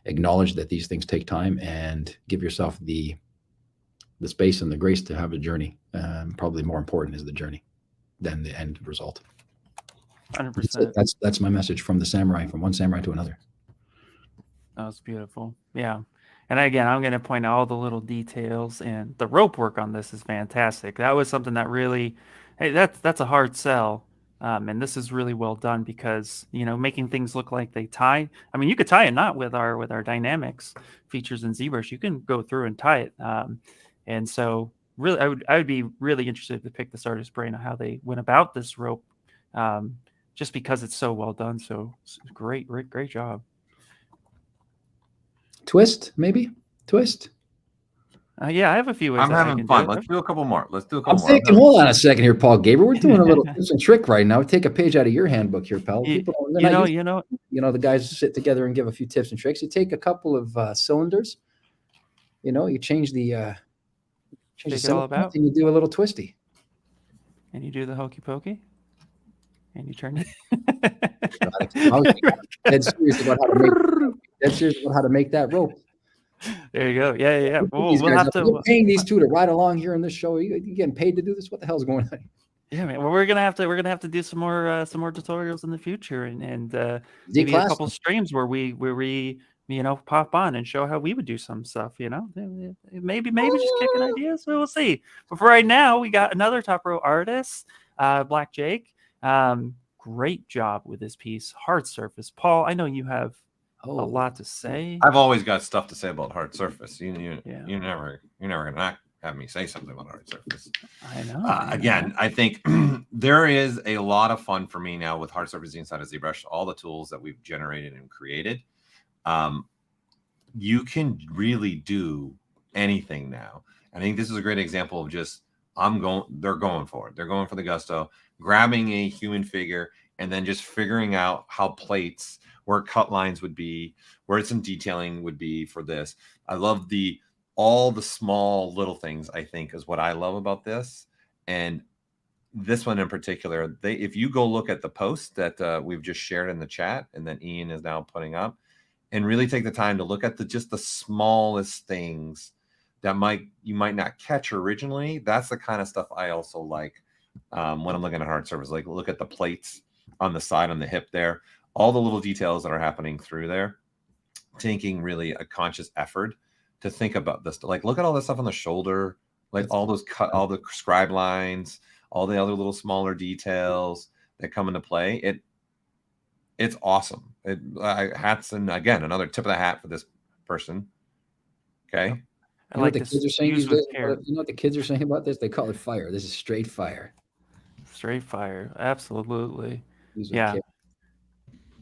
acknowledge that these things take time and give yourself the space and the grace to have a journey. Probably more important is the journey than the end result. 100%. That's my message from one samurai to another. That was beautiful. Yeah. And again, I'm going to point out all the little details, and the rope work on this is fantastic. That was something that really, that's a hard sell. And this is really well done because, making things look like they tie. I mean, you could tie a knot with our dynamics features in ZBrush. You can go through and tie it. And so really, I would be really interested to pick this artist's brain on how they went about this rope. Just because it's so well done. So great job. Twist, maybe? Twist? Yeah, I have a few ways. I'm having fun. Let's do a couple more. I'm thinking, hold on a second here, Paul Gaber. We're doing a little tips and trick right now. Take a page out of your handbook here, pal. The guys sit together and give a few tips and tricks. You take a couple of cylinders, You know, you change the Shake it center all point about. and you do a little twisty. And you do the hokey pokey. And you turn it. I was dead serious about how to make that rope. There you go. Yeah, yeah, yeah. These We'll guys have up. to. You're paying these two to ride along here in this show. You getting paid to do this? What the hell's going on? Yeah, man. Well, we're gonna have to do some more tutorials in the future, and maybe a class couple streams where we pop on and show how we would do some stuff. You know, maybe just kicking ideas. We'll see. But for right now, we got another top row artist, Black Jake. Great job with this piece, hard surface. Paul, I know you have a lot to say. I've always got stuff to say about hard surface. You're never gonna not have me say something about hard surface. I know. Again, I think there is a lot of fun for me now with hard surface inside of ZBrush. All the tools that we've generated and created, you can really do anything now. I think this is a great example of just they're going for it. They're going for the gusto, grabbing a human figure and then just figuring out how plates, where cut lines would be, where some detailing would be for this. I love all the small little things, I think, is what I love about this. And this one in particular, if you go look at the post that we've just shared in the chat and that Ian is now putting up, and really take the time to look at just the smallest things that you might not catch originally. That's the kind of stuff I also like when I'm looking at hard surface. Like, look at the plates on the side, on the hip there, all the little details that are happening through there, taking really a conscious effort to think about this. Like, look at all this stuff on the shoulder, like all the scribe lines, all the other little smaller details that come into play. It's awesome. Hats, and again, another tip of the hat for this person. Okay. I like the kids are saying these days. You know what the kids are saying about this? They call it fire. This is straight fire. Straight fire. Absolutely. Yeah.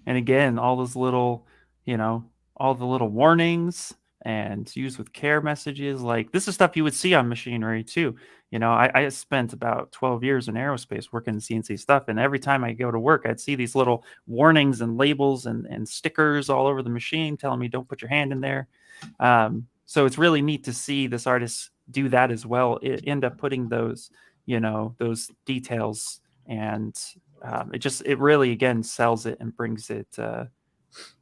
And again, all those little, all the little warnings and use with care messages. Like, this is stuff you would see on machinery too. I spent about 12 years in aerospace working CNC stuff. And every time I go to work, I'd see these little warnings and labels and stickers all over the machine telling me, don't put your hand in there. So it's really neat to see this artist do that as well. It end up putting those, those details, and it really, again, sells it and brings it to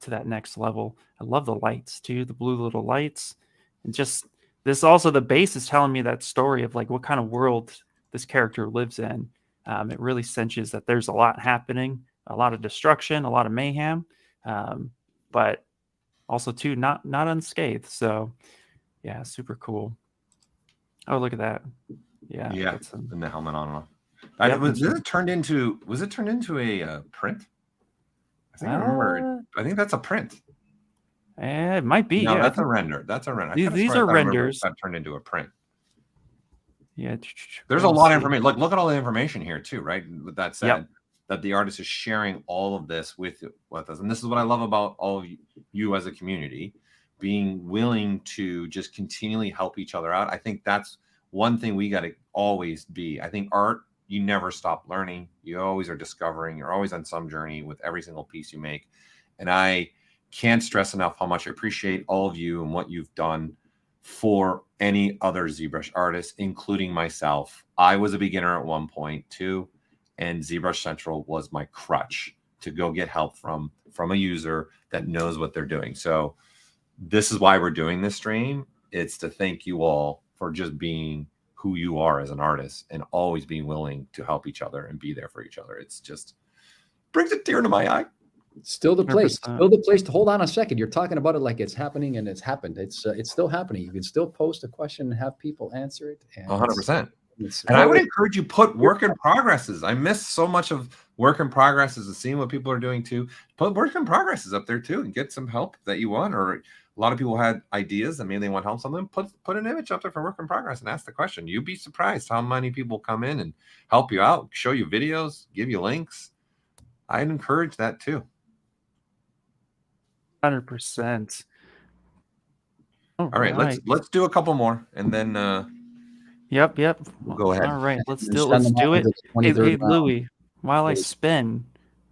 that next level. I love the lights too, the blue little lights, and just this also, the base is telling me that story of like what kind of world this character lives in. It really cinches that there's a lot happening, a lot of destruction, a lot of mayhem, but also too not unscathed. So yeah, super cool. Oh, look at that. Yeah. And the helmet on and off. Was it turned into a print? I think I remember. I think that's a print. It might be. No, that's a render. That's a render. These are renders. That turned into a print. Yeah. There's a lot of information. Look at all the information here too, right? With that said, that the artist is sharing all of this with us. And this is what I love about all of you as a community, being willing to just continually help each other out. I think that's one thing we got to always be. I think art, you never stop learning. You always are discovering. You're always on some journey with every single piece you make. And I can't stress enough how much I appreciate all of you and what you've done for any other ZBrush artists, including myself. I was a beginner at one point too, and ZBrush Central was my crutch to go get help from a user that knows what they're doing. So this is why we're doing this stream. It's to thank you all for just being who you are as an artist and always being willing to help each other and be there for each other. It's just brings a tear to my eye. Still the place. 100%. Still the place to hold on a second. You're talking about it like it's happening, and it's happened. It's still happening. You can still post a question and have people answer it. 100%. And I would encourage you put work in progresses. I miss so much of work in progresses and seeing what people are doing too. Put work in progresses up there too and get some help that you want. Or a lot of people had ideas and maybe they want help something. Put an image up there for work in progress and ask the question. You'd be surprised how many people come in and help you out, show you videos, give you links. I'd encourage that too. 100%. All right, let's do a couple more and then Yep. We'll go ahead. All right, let's do it. Hey, Louie, while I spin,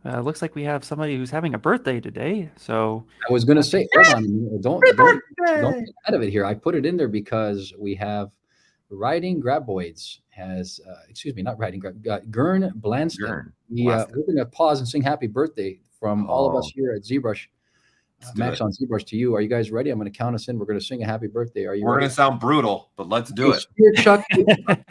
Looks like we have somebody who's having a birthday today. So I was going to say, hold on a minute. Don't get birthday! ahead of it here. I put it in there because we have Riding Graboids has, excuse me, not Riding Grab, Gurn Blanston. Gurn We're going to pause and sing happy birthday from all of us here at ZBrush. Maxon, ZBrush, to you. Are you guys ready? I'm going to count us in. We're going to sing a happy birthday. Are you We're ready? going to sound brutal, but let's do it. Here, Chuck,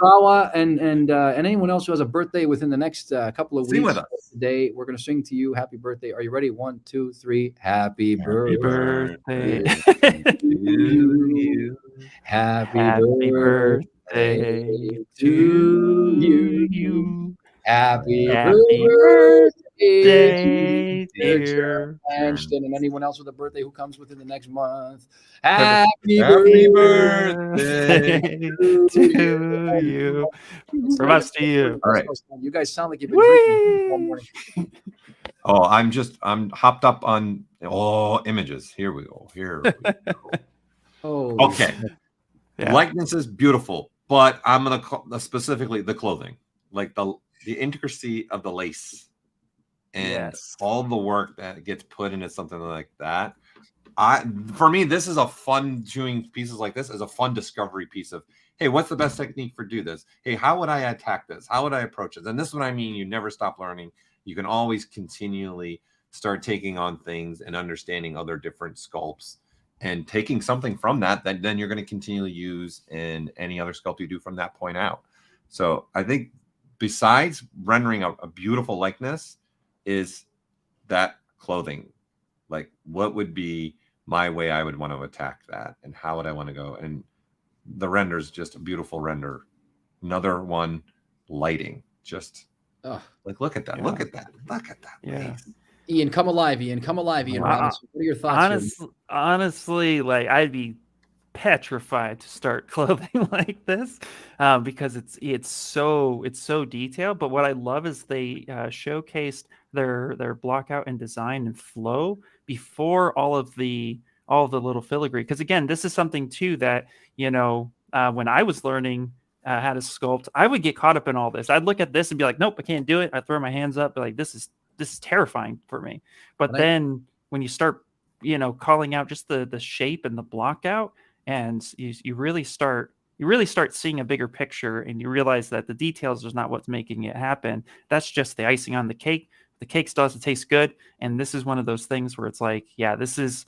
Rawa, and anyone else who has a birthday within the next couple of Sing weeks with us. today, we're going to sing to you happy birthday. Are you ready? 1, 2, 3. Happy birthday birthday to you. Happy birthday to you. Happy birthday, dear Langston, and anyone else with a birthday who comes within the next month. Happy birthday to you. From us to you. All right. You guys sound like you've been drinking all morning. Oh, I'm hopped up on images. Here we go. Oh, okay. Yeah. Likeness is beautiful, but I'm going to specifically the clothing, like the intricacy of the lace and all the work that gets put into something like that. For me, this is a fun doing pieces like this is a fun discovery piece of, hey, what's the best technique for do this? Hey, how would I attack this? How would I approach it? And this is what I mean. You never stop learning. You can always continually start taking on things and understanding other different sculpts and taking something from that then you're going to continually use in any other sculpt you do from that point out. So I think besides rendering a beautiful likeness is that clothing. Like, what would be my way I would want to attack that, and how would I want to go? And the render is just a beautiful render. Another one, lighting, just like look at that, look at that. Yeah. Ian, come alive, Ian. Come alive, Ian. What are your thoughts? Honestly, like I'd be petrified to start clothing like this because it's so detailed. But what I love is they showcased their block out and design and flow before all of the little filigree. Because again, this is something too that when I was learning how to sculpt, I would get caught up in all this. I'd look at this and be like, nope, I can't do it. I'd throw my hands up, be like, this is terrifying for me. But then when you start calling out just the shape and the block out, and you really start seeing a bigger picture, and you realize that the details is not what's making it happen. That's just the icing on the cake. The cake still has to taste good, and this is one of those things where it's like, yeah, this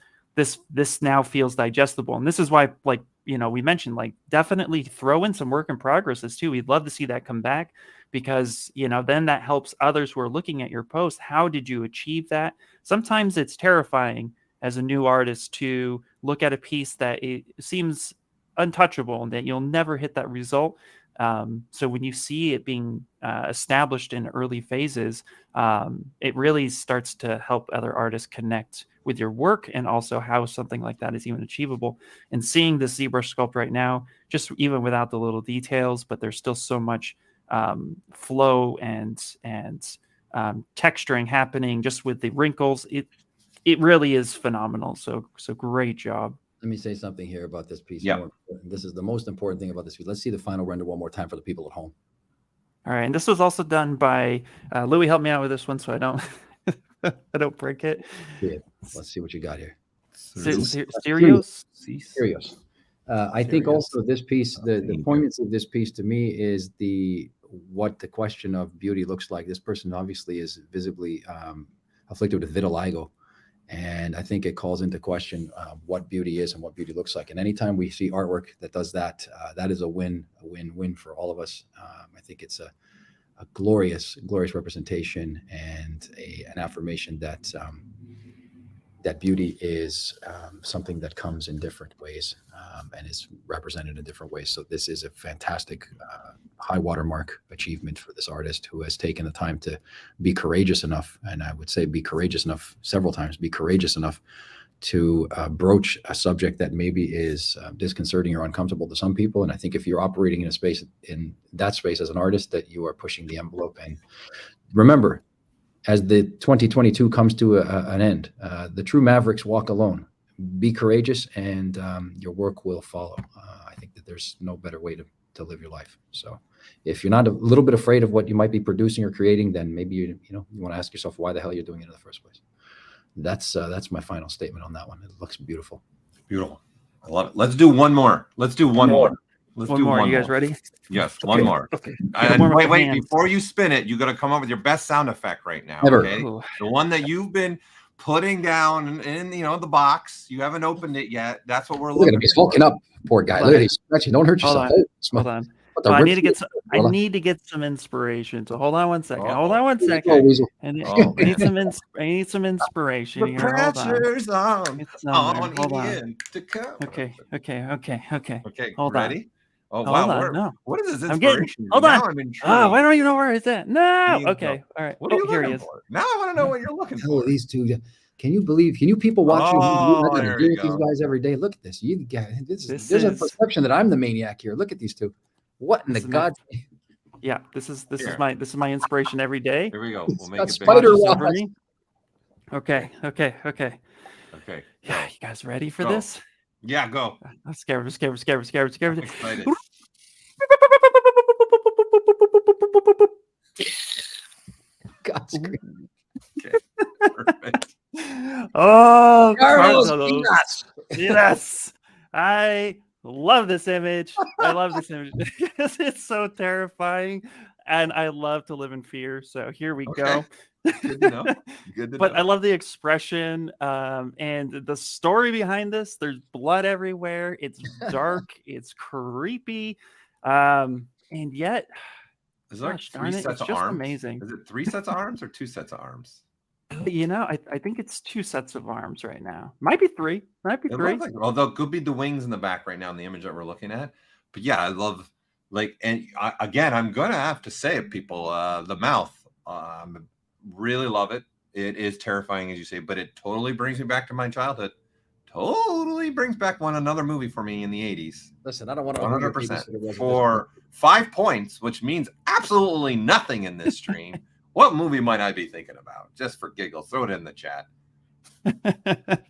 now feels digestible. And this is why, like, we mentioned, like, definitely throw in some work in progresses too. We'd love to see that come back, because then that helps others who are looking at your post. How did you achieve that? Sometimes it's terrifying as a new artist to look at a piece that it seems untouchable and that you'll never hit that result. So when you see it being established in early phases, it really starts to help other artists connect with your work, and also how something like that is even achievable. And seeing this ZBrush sculpt right now, just even without the little details, but there's still so much flow and texturing happening just with the wrinkles. It really is phenomenal. So great job. Let me say something here about this piece. Yeah. This is the most important thing about this piece. Let's see the final render one more time for the people at home. All right, and this was also done by Louie. Help me out with this one so I don't I don't break it. Yeah. Let's see what you got here. Serios. I think also this piece, the poignancy of this piece to me is what the question of beauty looks like. This person obviously is visibly afflicted with vitiligo. And I think it calls into question what beauty is and what beauty looks like. And anytime we see artwork that does that, that is a win-win for all of us. I think it's a glorious representation and an affirmation that that beauty is something that comes in different ways and is represented in different ways. So this is a fantastic high watermark achievement for this artist who has taken the time to be courageous enough, and I would say be courageous enough several times, be courageous enough to broach a subject that maybe is disconcerting or uncomfortable to some people. And I think if you're operating in that space as an artist, that you are pushing the envelope. And remember, as the 2022 comes to an end, the true mavericks walk alone. Be courageous, and your work will follow. I think that there's no better way to live your life. So if you're not a little bit afraid of what you might be producing or creating, then maybe you want to ask yourself why the hell you're doing it in the first place. That's my final statement on that one. It looks beautiful. Beautiful. I love it. Let's do one more. Let's do one more. Let's do one more. You guys ready? Yes, one more. Okay. And wait, before you spin it, you got to come up with your best sound effect right now. Ever. Okay. The one that you've been putting down in the box. You haven't opened it yet. That's what we're looking at. He's hulking up, poor guy. Look at him. Actually, don't hurt yourself. Hold on. Well, I need to get some inspiration. So hold on one second. Hold on one second. I need some inspiration. The pressure's on. Hold on. To come. Okay. Okay. Hold ready? On. Oh wow! No. What is this I'm getting. inspiration? Hold on. Why don't you know where it's at? No. Okay. All right. What are you here looking he is. for? Now I want to know what you're looking for. These two. Can you believe? Can you people watching? Oh, I gotta deal with these guys every day. Look at this. There's a perception that I'm the maniac here. Look at these two. What in the God? Yeah, this is my inspiration every day. Here we go. We'll make it spider over me. Okay. Yeah, you guys ready for this? Yeah, go. I'm scared. I'm excited. God's screen. Okay. Perfect. Oh, Carlos, yes. I love this image. I love this image because it's so terrifying, and I love to live in fear. So here we go. Good to know. But I love the expression and the story behind this. There's blood everywhere. It's dark. It's creepy, and yet, is there three sets of arms? Amazing. Is it 3 sets of arms or 2 sets of arms? I think it's 2 sets of arms right now. Might be 3. Although it could be the wings in the back right now in the image that we're looking at. But yeah, I love again, I'm gonna have to say it, people. The mouth, really love it. It is terrifying, as you say, but it totally brings me back to my childhood. Totally brings back another movie for me in the 80s. Listen, I don't want to 100% for 5 points, which means absolutely nothing in this stream. What movie might I be thinking about? Just for giggles, throw it in the chat.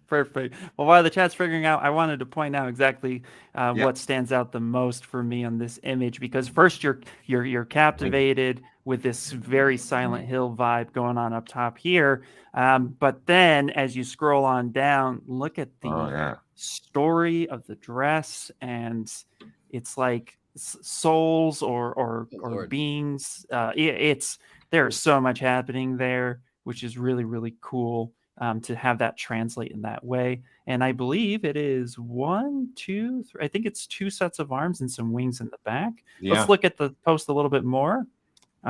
Perfect. Well, while the chat's figuring out, I wanted to point out exactly what stands out the most for me on this image, because first you're captivated with this very Silent Hill vibe going on up top here, but then as you scroll on down, look at the story of the dress, and it's like souls or beings. There's so much happening there, which is really, really cool to have that translate in that way. And I believe it is 1, 2, 3. I think it's 2 sets of arms and some wings in the back. Yeah. Let's look at the post a little bit more.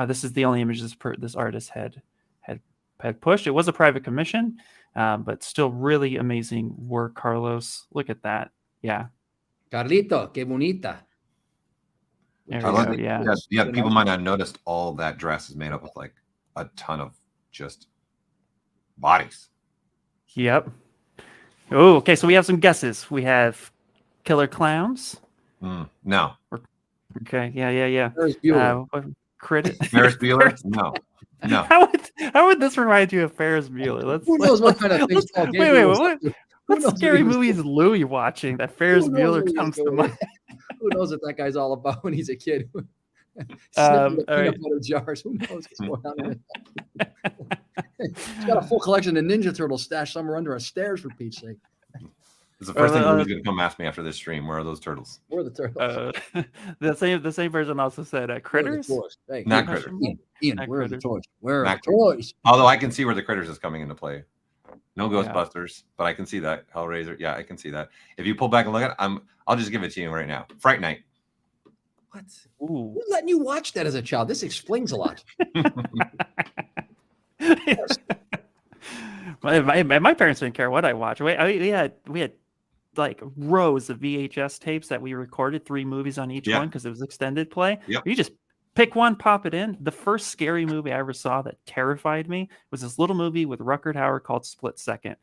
This is the only image this artist had pushed. It was a private commission, but still really amazing work, Carlos. Look at that. Yeah. Carlito, que bonita. Yeah. People might not have noticed all that dress is made up with like a ton of just bodies. Yep. Oh, okay. So we have some guesses. We have killer clowns. No. Okay. Yeah. Ferris Bueller. Ferris Bueller? No. How would this remind you of Ferris Bueller? Who knows what kind of things? Wait. What scary movie is Louie watching that Ferris Bueller comes to mind? Who knows what that guy's all about when he's a kid? Sniffing the peanut butter jars. Who knows what's going on? He's got a full collection of Ninja Turtles stashed somewhere under our stairs, for Pete's sake. It's the first thing Louie's going to come ask me after this stream. Where are those turtles? Where are the turtles? The same person also said critters. Hey, not critters. Ian, where are the toys? Where are the toys? Although I can see where the critters is coming into play. No Ghostbusters, but I can see that. Hellraiser. Yeah, I can see that. If you pull back and look at it, I'll just give it to you right now. Fright Night. What? Ooh. Who's letting you watch that as a child? This explains a lot. My parents didn't care what I watched. We had like rows of VHS tapes that we recorded, 3 movies on each one because it was extended play. Yep. You just pick one, pop it in. The first scary movie I ever saw that terrified me was this little movie with Rutger Hauer called Split Second.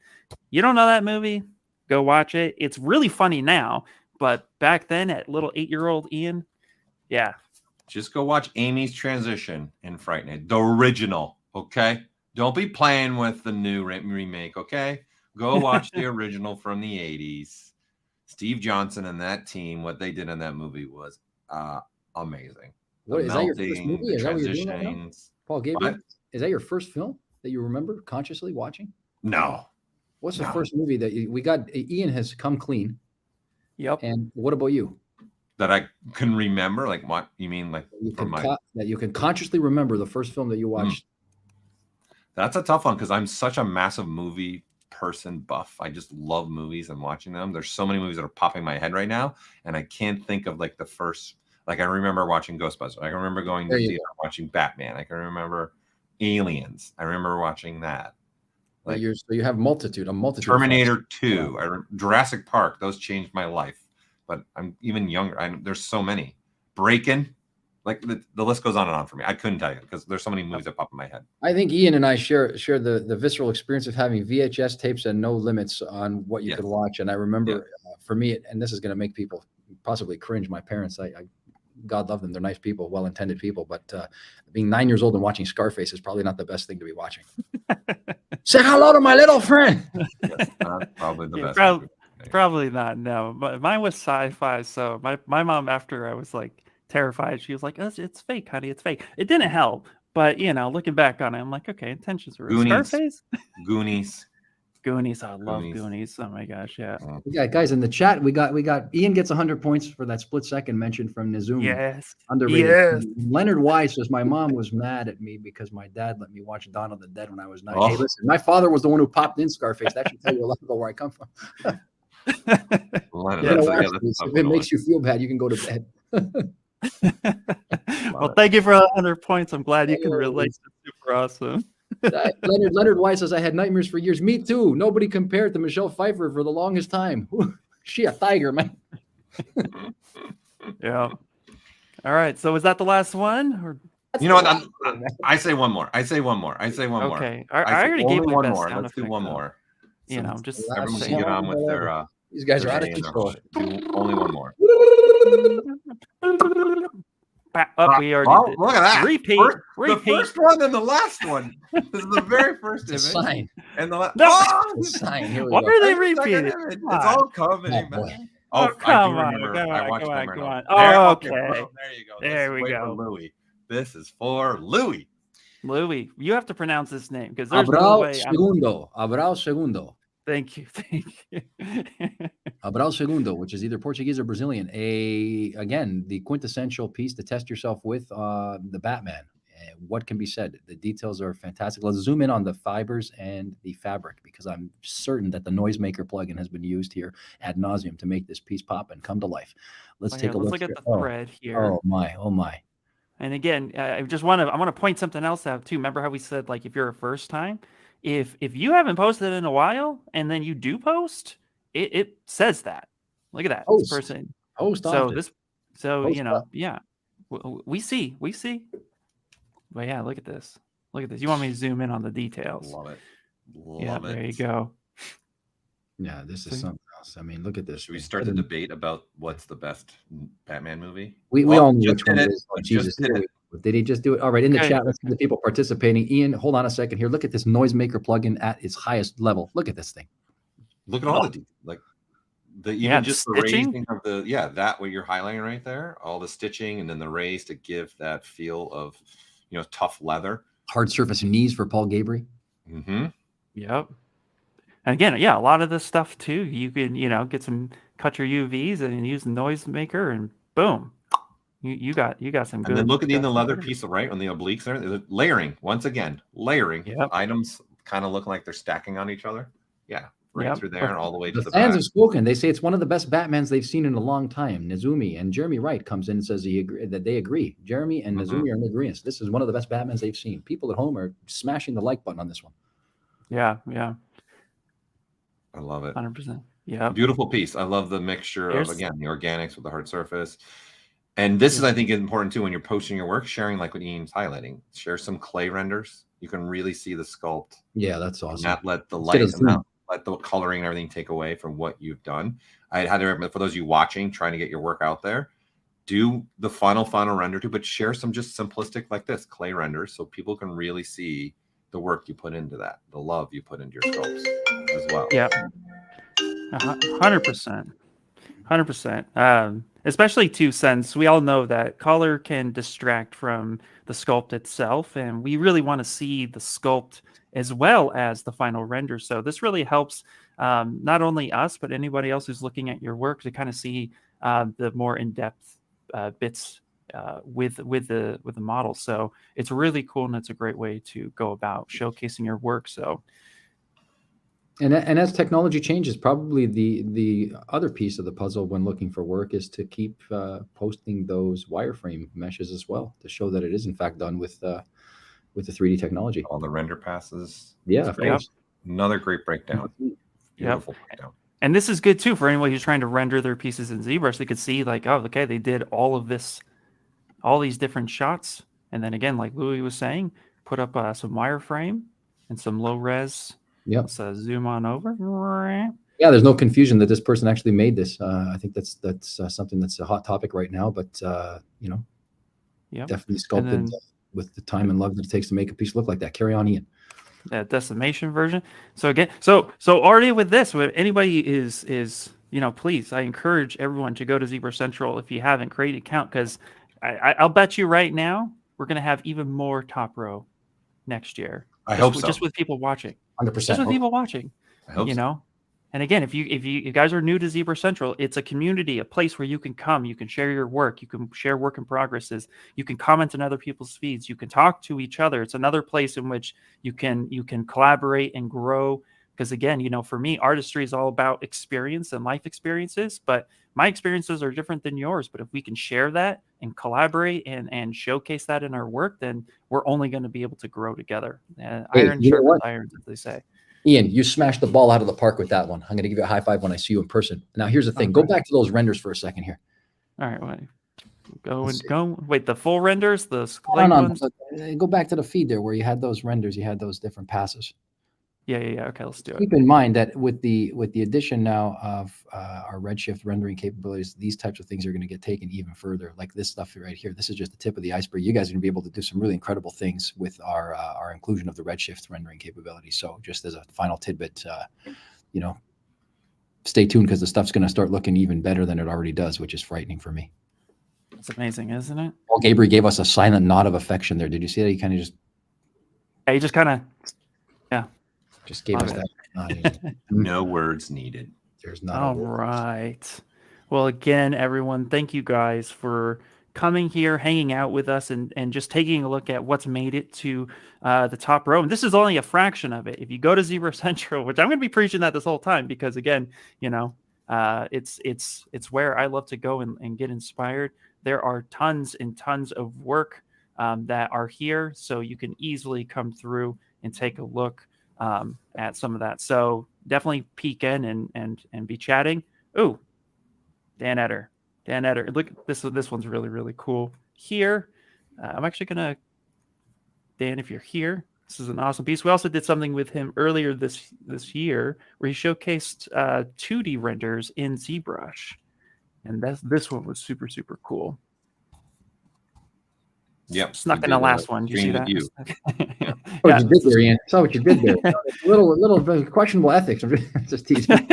You don't know that movie? Go watch it. It's really funny now, but back then at little 8-year-old Ian, yeah. Just go watch Amy's Transition in Fright Night, the original, okay? Don't be playing with the new remake, okay? Go watch the original from the 80s. Steve Johnson and that team, what they did in that movie was amazing. What is that your first melting, movie? the Is that what you're doing right now? transitions. Paul Gabriel, What? is that your first film that you remember consciously watching? No, What's the No. first movie that we got? Ian has come clean. Yep. And what about you? that I can remember. Like what you mean? Like from my That you can consciously remember the first film that you watched. That's a tough one because I'm such a massive movie person buff. I just love movies and watching them. There's so many movies that are popping in my head right now, and I can't think of like the first. Like I remember watching Ghostbusters. I can remember going to theater watching Batman. I can remember Aliens. I remember watching that. Like so you have a multitude. Terminator 2, Jurassic Park. Those changed my life. But I'm even younger. There's so many. Breakin'. Like the list goes on and on for me. I couldn't tell you because there's so many movies that pop in my head. I think Ian and I share the visceral experience of having VHS tapes and no limits on what you could watch. And I remember for me, and this is going to make people possibly cringe. My parents, I God love them. They're nice people, well-intended people. But being 9 years old and watching Scarface is probably not the best thing to be watching. Say hello to my little friend. Yes, not probably the best. Probably not. No, but mine was sci-fi. So my mom, after I was like terrified, she was like, "It's fake, honey. It's fake." It didn't help, but looking back on it, I'm like, okay, intentions were Scarface. Goonies. I love Goonies. Oh my gosh, yeah. We got guys in the chat. We got Ian gets 100 points for that split second mention from Nizumi. Yes. Underrated. Yes. Leonard Wise says my mom was mad at me because my dad let me watch Dawn of the Dead when I was 9. Hey, listen, my father was the one who popped in Scarface. That should tell you a lot about where I come from. If it makes you feel bad, you can go to bed. Well, thank you for 100 points. I'm glad you can relate. It's super awesome. Leonard White says, I had nightmares for years. Me too. Nobody compared to Michelle Pfeiffer for the longest time. She a tiger, man. Yeah. All right. So is that the last one? Or you know what? I say one more. I say one more. Okay. I already gave one more. Let's do one more. So just everyone can get on with their. These guys are out of control. Only one more. We already did. Look at that. Repeat. The first one and the last one. This is the very first image. Sign. And the last. Sign. Here we Why go. are they repeating? It's all coming. Oh, come on. I watched them. Come on. Oh, okay. There you go. There we go. Louie. This is for Louie. Louie, you have to pronounce this name because there's no way. Abrao Segundo. Thank you. Abrao Segundo, which is either Portuguese or Brazilian. Again, the quintessential piece to test yourself with the Batman. What can be said? The details are fantastic. Let's zoom in on the fibers and the fabric because I'm certain that the Noisemaker plugin has been used here ad nauseum to make this piece pop and come to life. Let's take a look. Let's look at the thread here. Oh my. And again, I want to point something else out too. Remember how we said like if you're a first time, if you haven't posted in a while and then you do post, it says that. Look at that. This person. We see. But yeah, look at this. You want me to zoom in on the details? Love it. There you go. Yeah, this is something else. I mean, look at this. Should we start the debate about what's the best Batman movie? We all know which one it is. Oh, Jesus. Did he just do it? All right, in the chat, let's see the people participating. Ian, hold on a second here. Look at this Noisemaker plugin at its highest level. Look at this thing. Look at all the like just the raising of that what you're highlighting right there, all the stitching and then the raise to give that feel of tough leather. Hard surface knees for Paul Gabriel. Mm-hmm. Yep. And again, a lot of this stuff too. You can, cut your UVs and use the Noisemaker, and boom, you got some good. And then look at the leather piece, right on the obliques there. Layering once again, Yep. Items kind of look like they're stacking on each other. Yeah. Right through there and all the way to the fans have spoken. They say it's one of the best Batmans they've seen in a long time. Nizumi and Jeremy Wright comes in and says that they agree. Jeremy and Nizumi are in agreement. This is one of the best Batmans they've seen. People at home are smashing the like button on this one. Yeah. I love it. 100%. Yeah. Beautiful piece. I love the mixture of, again, the organics with the hard surface. And this is, I think, important too when you're posting your work, sharing like what Ian's highlighting. Share some clay renders. You can really see the sculpt. Yeah, that's awesome. Not let the light and not let the coloring and everything take away from what you've done. I'd had to recommend for those of you watching, trying to get your work out there, do the final render too, but share some just simplistic like this clay renders so people can really see the work you put into that, the love you put into your sculpts as well. Yeah, 100%. especially too, since we all know that color can distract from the sculpt itself, and we really want to see the sculpt as well as the final render. So this really helps not only us, but anybody else who's looking at your work to kind of see the more in-depth bits with the model. So it's really cool, and it's a great way to go about showcasing your work. So. And as technology changes, probably the other piece of the puzzle when looking for work is to keep posting those wireframe meshes as well to show that it is in fact done with the 3D technology. All the render passes. Yeah, of course. Another great breakdown. Beautiful breakdown. And this is good too for anyone who's trying to render their pieces in ZBrush. They could see like, oh, okay, they did all of this, all these different shots, and then again, like Louie was saying, put up some wireframe and some low res. Yeah. Let's zoom on over. Yeah, there's no confusion that this person actually made this. I think that's something that's a hot topic right now, but you know, definitely sculpted with the time and love that it takes to make a piece look like that. Carry on, Ian. That decimation version. So again, so already with this, when anybody is you know, please, I encourage everyone to go to ZBrush Central if you haven't, create an account, because I'll bet you right now we're gonna have even more top row next year. I hope so. Just with people watching. 100%. Just with people watching. I hope you so. know. And again, if you guys are new to ZBrush Central, it's a community, a place where you can come, you can share your work, you can share work in progresses, you can comment on other people's feeds, you can talk to each other. It's another place in which you can collaborate and grow. Because again, you know, for me, artistry is all about experience and life experiences, but my experiences are different than yours. But if we can share that and collaborate and showcase that in our work, then we're only going to be able to grow together. Iron sharpens iron, as they say. Ian, you smashed the ball out of the park with that one. I'm going to give you a high five when I see you in person. Now, here's the thing. Go back to those renders for a second here. All right, wait. Go. Wait, the full renders, the ones? Go back to the feed there where you had those renders. You had those different passes. Yeah. Okay, let's do it. Keep in mind that with the addition now of our redshift rendering capabilities, these types of things are going to get taken even further. Like this stuff right here. This is just the tip of the iceberg. You guys are going to be able to do some really incredible things with our inclusion of the redshift rendering capability. So just as a final tidbit, you know, stay tuned because the stuff's going to start looking even better than it already does, which is frightening for me. It's amazing, isn't it? Well, Gabriel gave us a silent nod of affection there. Did you see that? He kind of just. Yeah, he just kind of. Yeah. Just gave us that. No words needed. There's not. All right. Well, again, everyone, thank you guys for coming here, hanging out with us, and just taking a look at what's made it to the top row. And this is only a fraction of it. If you go to ZBrush Central, which I'm going to be preaching that this whole time, because again, you know, it's where I love to go and get inspired. There are tons and tons of work that are here, so you can easily come through and take a look at some of that. So definitely peek in and be chatting. Ooh, Dan Eder. Look, this one's really, really cool. Here, I'm actually gonna, Dan, if you're here, this is an awesome piece. We also did something with him earlier this year where he showcased 2D renders in ZBrush, and this one was super, super cool. Yep. Snuck in the last one. Did you see that? Yeah. What you did there, Ian. Saw what you did there. A little questionable ethics. I'm just teasing.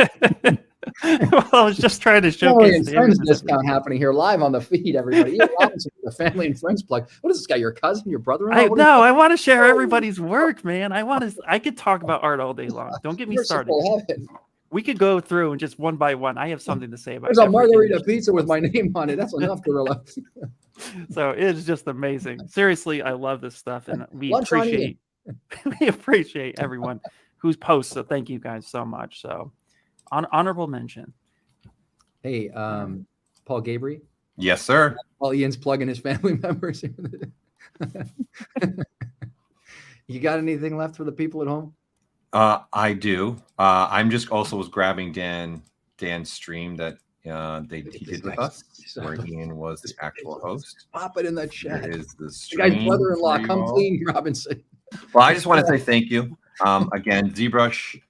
Well, I was just trying to showcase the friends discount happening here live on the feed, everybody. Ian Robinson, the family and friends plug. What is this guy? Your cousin? Your brother-in-law? I want to share everybody's work, man. I could talk about art all day long. Don't get me started. We could go through and just one by one. I have something to say about it. There's a margarita pizza with my name on it. That's enough, Gorilla. So it's just amazing. Seriously, I love this stuff, and we appreciate everyone who's posts. So thank you guys so much. So honorable mention. Hey, Paul Gabriel. Yes, sir. Paul Ian's plugging his family members. You got anything left for the people at home? I do. I'm just also was grabbing Dan's stream that he did with us, where Ian was the actual host. Pop it in the chat. Here is the stream. You guys' brother-in-law, come clean, Robinson. Well, I just want to say thank you. Again, ZBrush,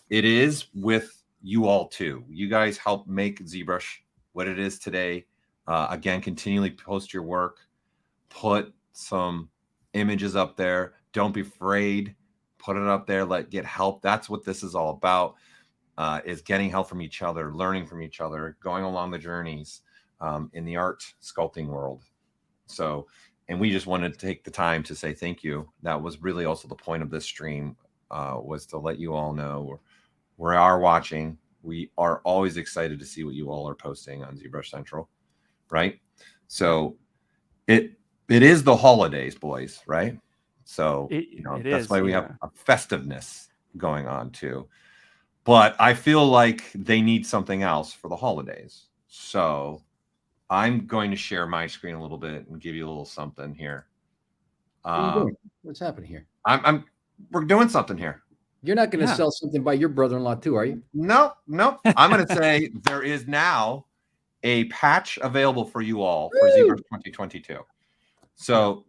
it is with you all too. You guys help make ZBrush what it is today. Again, continually post your work, put some images up there. Don't be afraid. Put it up there. Get help. That's what this is all about. Is getting help from each other, learning from each other, going along the journeys. in the art sculpting world. So, and we just wanted to take the time to say thank you. That was really also the point of this stream, was to let you all know we are watching. We are always excited to see what you all are posting on ZBrush Central, right? So it is the holidays, boys, right? So that's why we have a festiveness going on too. But I feel like they need something else for the holidays. So I'm going to share my screen a little bit and give you a little something here. What are you doing? What's happening here? We're doing something here. You're not going to sell something by your brother-in-law too, are you? No. I'm going to say there is now a patch available for you all for ZBrush 2022. So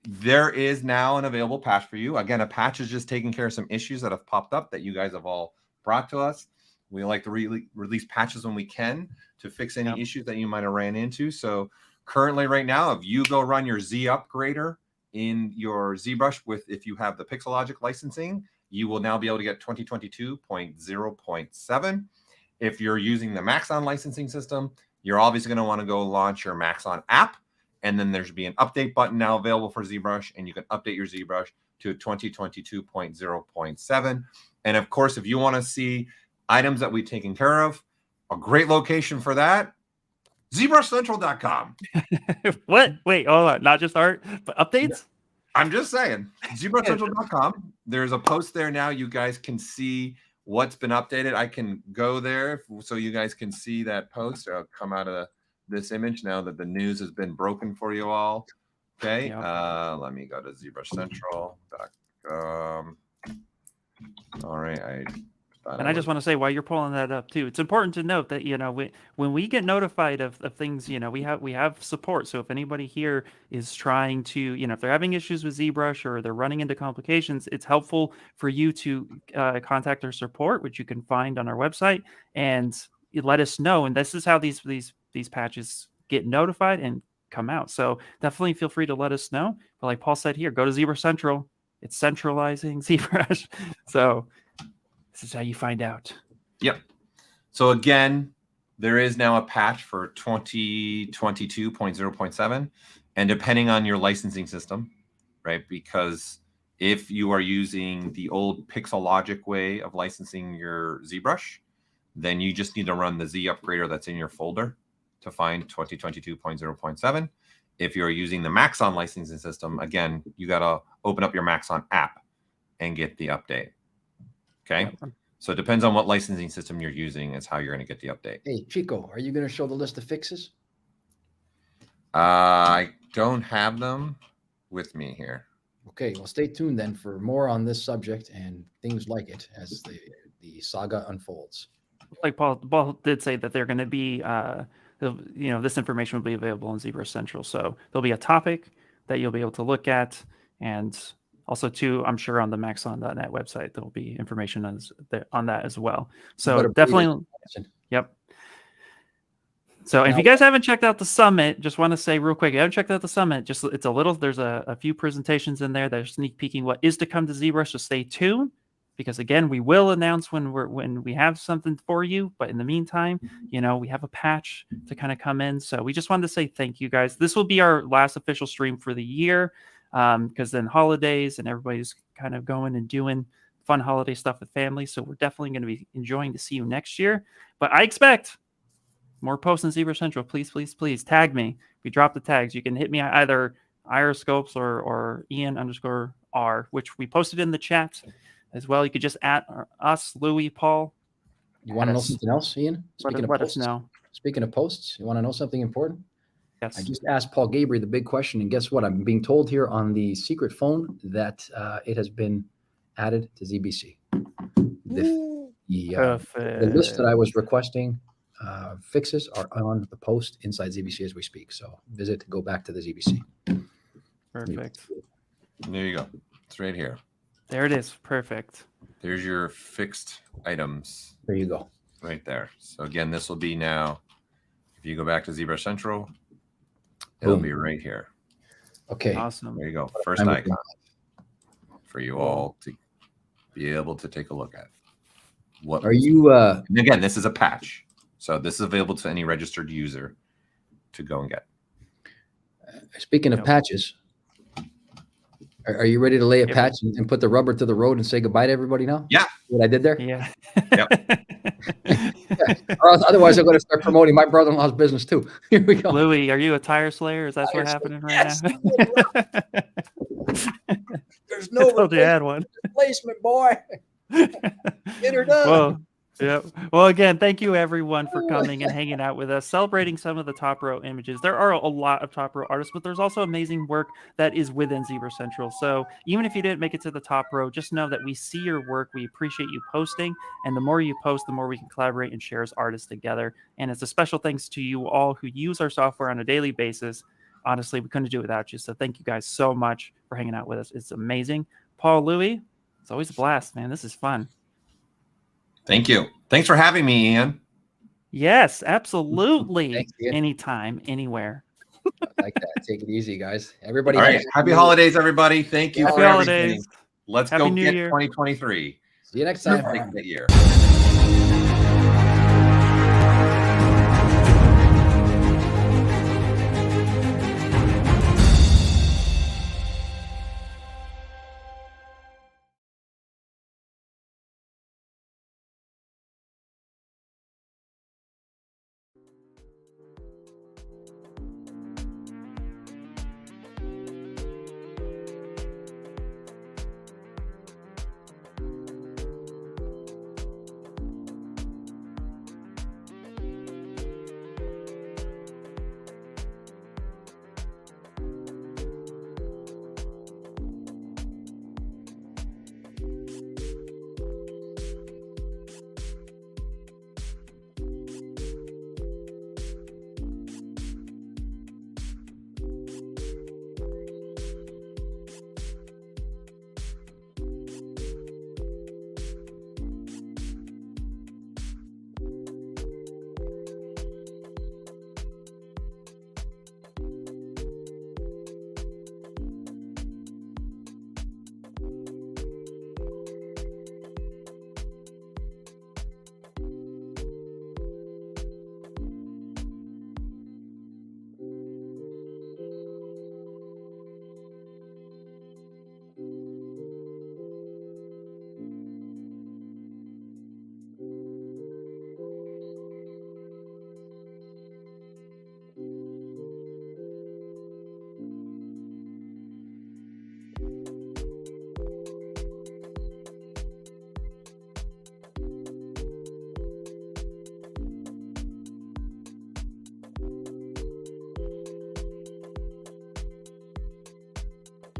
there is now an available patch for you. Again, a patch is just taking care of some issues that have popped up that you guys have all brought to us. We like to release patches when we can to fix any issues that you might have ran into. So currently right now, if you go run your Z upgrader in your ZBrush if you have the Pixelogic licensing, you will now be able to get 2022.0.7. If you're using the Maxon licensing system, you're obviously going to want to go launch your Maxon app. And then there should be an update button now available for ZBrush, and you can update your ZBrush to 2022.0.7. And of course, if you want to see items that we've taken care of, a great location for that, ZBrushCentral.com. What? Wait, hold on. Not just art, but updates? I'm just saying, ZBrushCentral.com. There's a post there now. You guys can see what's been updated. I can go there so you guys can see that post. I'll come out of this image now that the news has been broken for you all. Okay. Yep. Let me go to ZBrushCentral.com. All right. I just want to say, while you're pulling that up too, it's important to note that, when we get notified of things, we have support. So if anybody here is trying to, if they're having issues with ZBrush or they're running into complications, it's helpful for you to contact our support, which you can find on our website, and let us know. And this is how these patches get notified and come out. So definitely feel free to let us know. But like Paul said here, go to ZBrush Central. It's centralizing ZBrush. So this is how you find out. Yep. So again, there is now a patch for 2022.0.7. And depending on your licensing system, right? Because if you are using the old Pixelogic way of licensing your ZBrush, then you just need to run the Z upgrader that's in your folder to find 2022.0.7. If you're using the Maxon licensing system, again, you got to open up your Maxon app and get the update. Okay. So it depends on what licensing system you're using is how you're going to get the update. Hey, Chico, are you going to show the list of fixes? I don't have them with me here. Okay. Well, stay tuned then for more on this subject and things like it as the saga unfolds. Like Paul did say that they're going to be, this information will be available on ZBrush Central. So there'll be a topic that you'll be able to look at, and also too, I'm sure on the Maxon.net website there'll be information on that as well. So definitely, yep. So if you guys haven't checked out the summit, just want to say real quick, if you haven't checked out the summit, there's a few presentations in there that are sneak peeking what is to come to ZBrush. So stay tuned, because again, we will announce when we have something for you. But in the meantime, we have a patch to kind of come in. So we just wanted to say thank you guys. This will be our last official stream for the year, because then holidays and everybody's kind of going and doing fun holiday stuff with family. So we're definitely going to be enjoying to see you next year. But I expect more posts in ZBrush Central. Please, please, please tag me. We drop the tags. You can hit me either IRScopes or Ian_R, which we posted in the chat as well. You could just at us, Louie, Paul. You want to know something else, Ian? Let us know. Speaking of posts, you want to know something important? Yes. I just asked Paul Gabriel the big question, and guess what? I'm being told here on the secret phone that it has been added to ZBC. The list that I was requesting fixes are on the post inside ZBC as we speak. So go back to the ZBC. Perfect. There you go. It's right here. There it is. Perfect. There's your fixed items. There you go. Right there. So again, this will be now, if you go back to ZBrush Central, it'll be right here. Okay. Awesome. There you go. First icon for you all to be able to take a look at. What are you? And again, this is a patch. So this is available to any registered user. to go and get. Speaking of patches, are you ready to lay a patch and put the rubber to the road and say goodbye to everybody now? Yeah. What I did there? Yeah. Yep. Or otherwise, I'm going to start promoting my brother-in-law's business too. Here we go. Louie, are you a tire slayer? Is that what's happening right now? There's no replacement, boy. Get her done. Well, yeah. Well, again, thank you everyone for coming and hanging out with us, celebrating some of the top row images. There are a lot of top row artists, but there's also amazing work that is within ZBrush Central. So even if you didn't make it to the top row, just know that we see your work. We appreciate you posting, and the more you post, the more we can collaborate and share as artists together. And it's a special thanks to you all who use our software on a daily basis. Honestly, we couldn't do it without you. So thank you guys so much for hanging out with us. It's amazing. Paul, Louie, it's always a blast, man. This is fun. Thank you. Thanks for having me, Ian. Yes, absolutely. Thanks, Ian. Anytime, anywhere. I like that. Take it easy, guys. Everybody. All right. Happy holidays, everybody. Thank you Happy for everything. holidays. Let's Happy go New get Year. 2023. See you next time. Perfect year.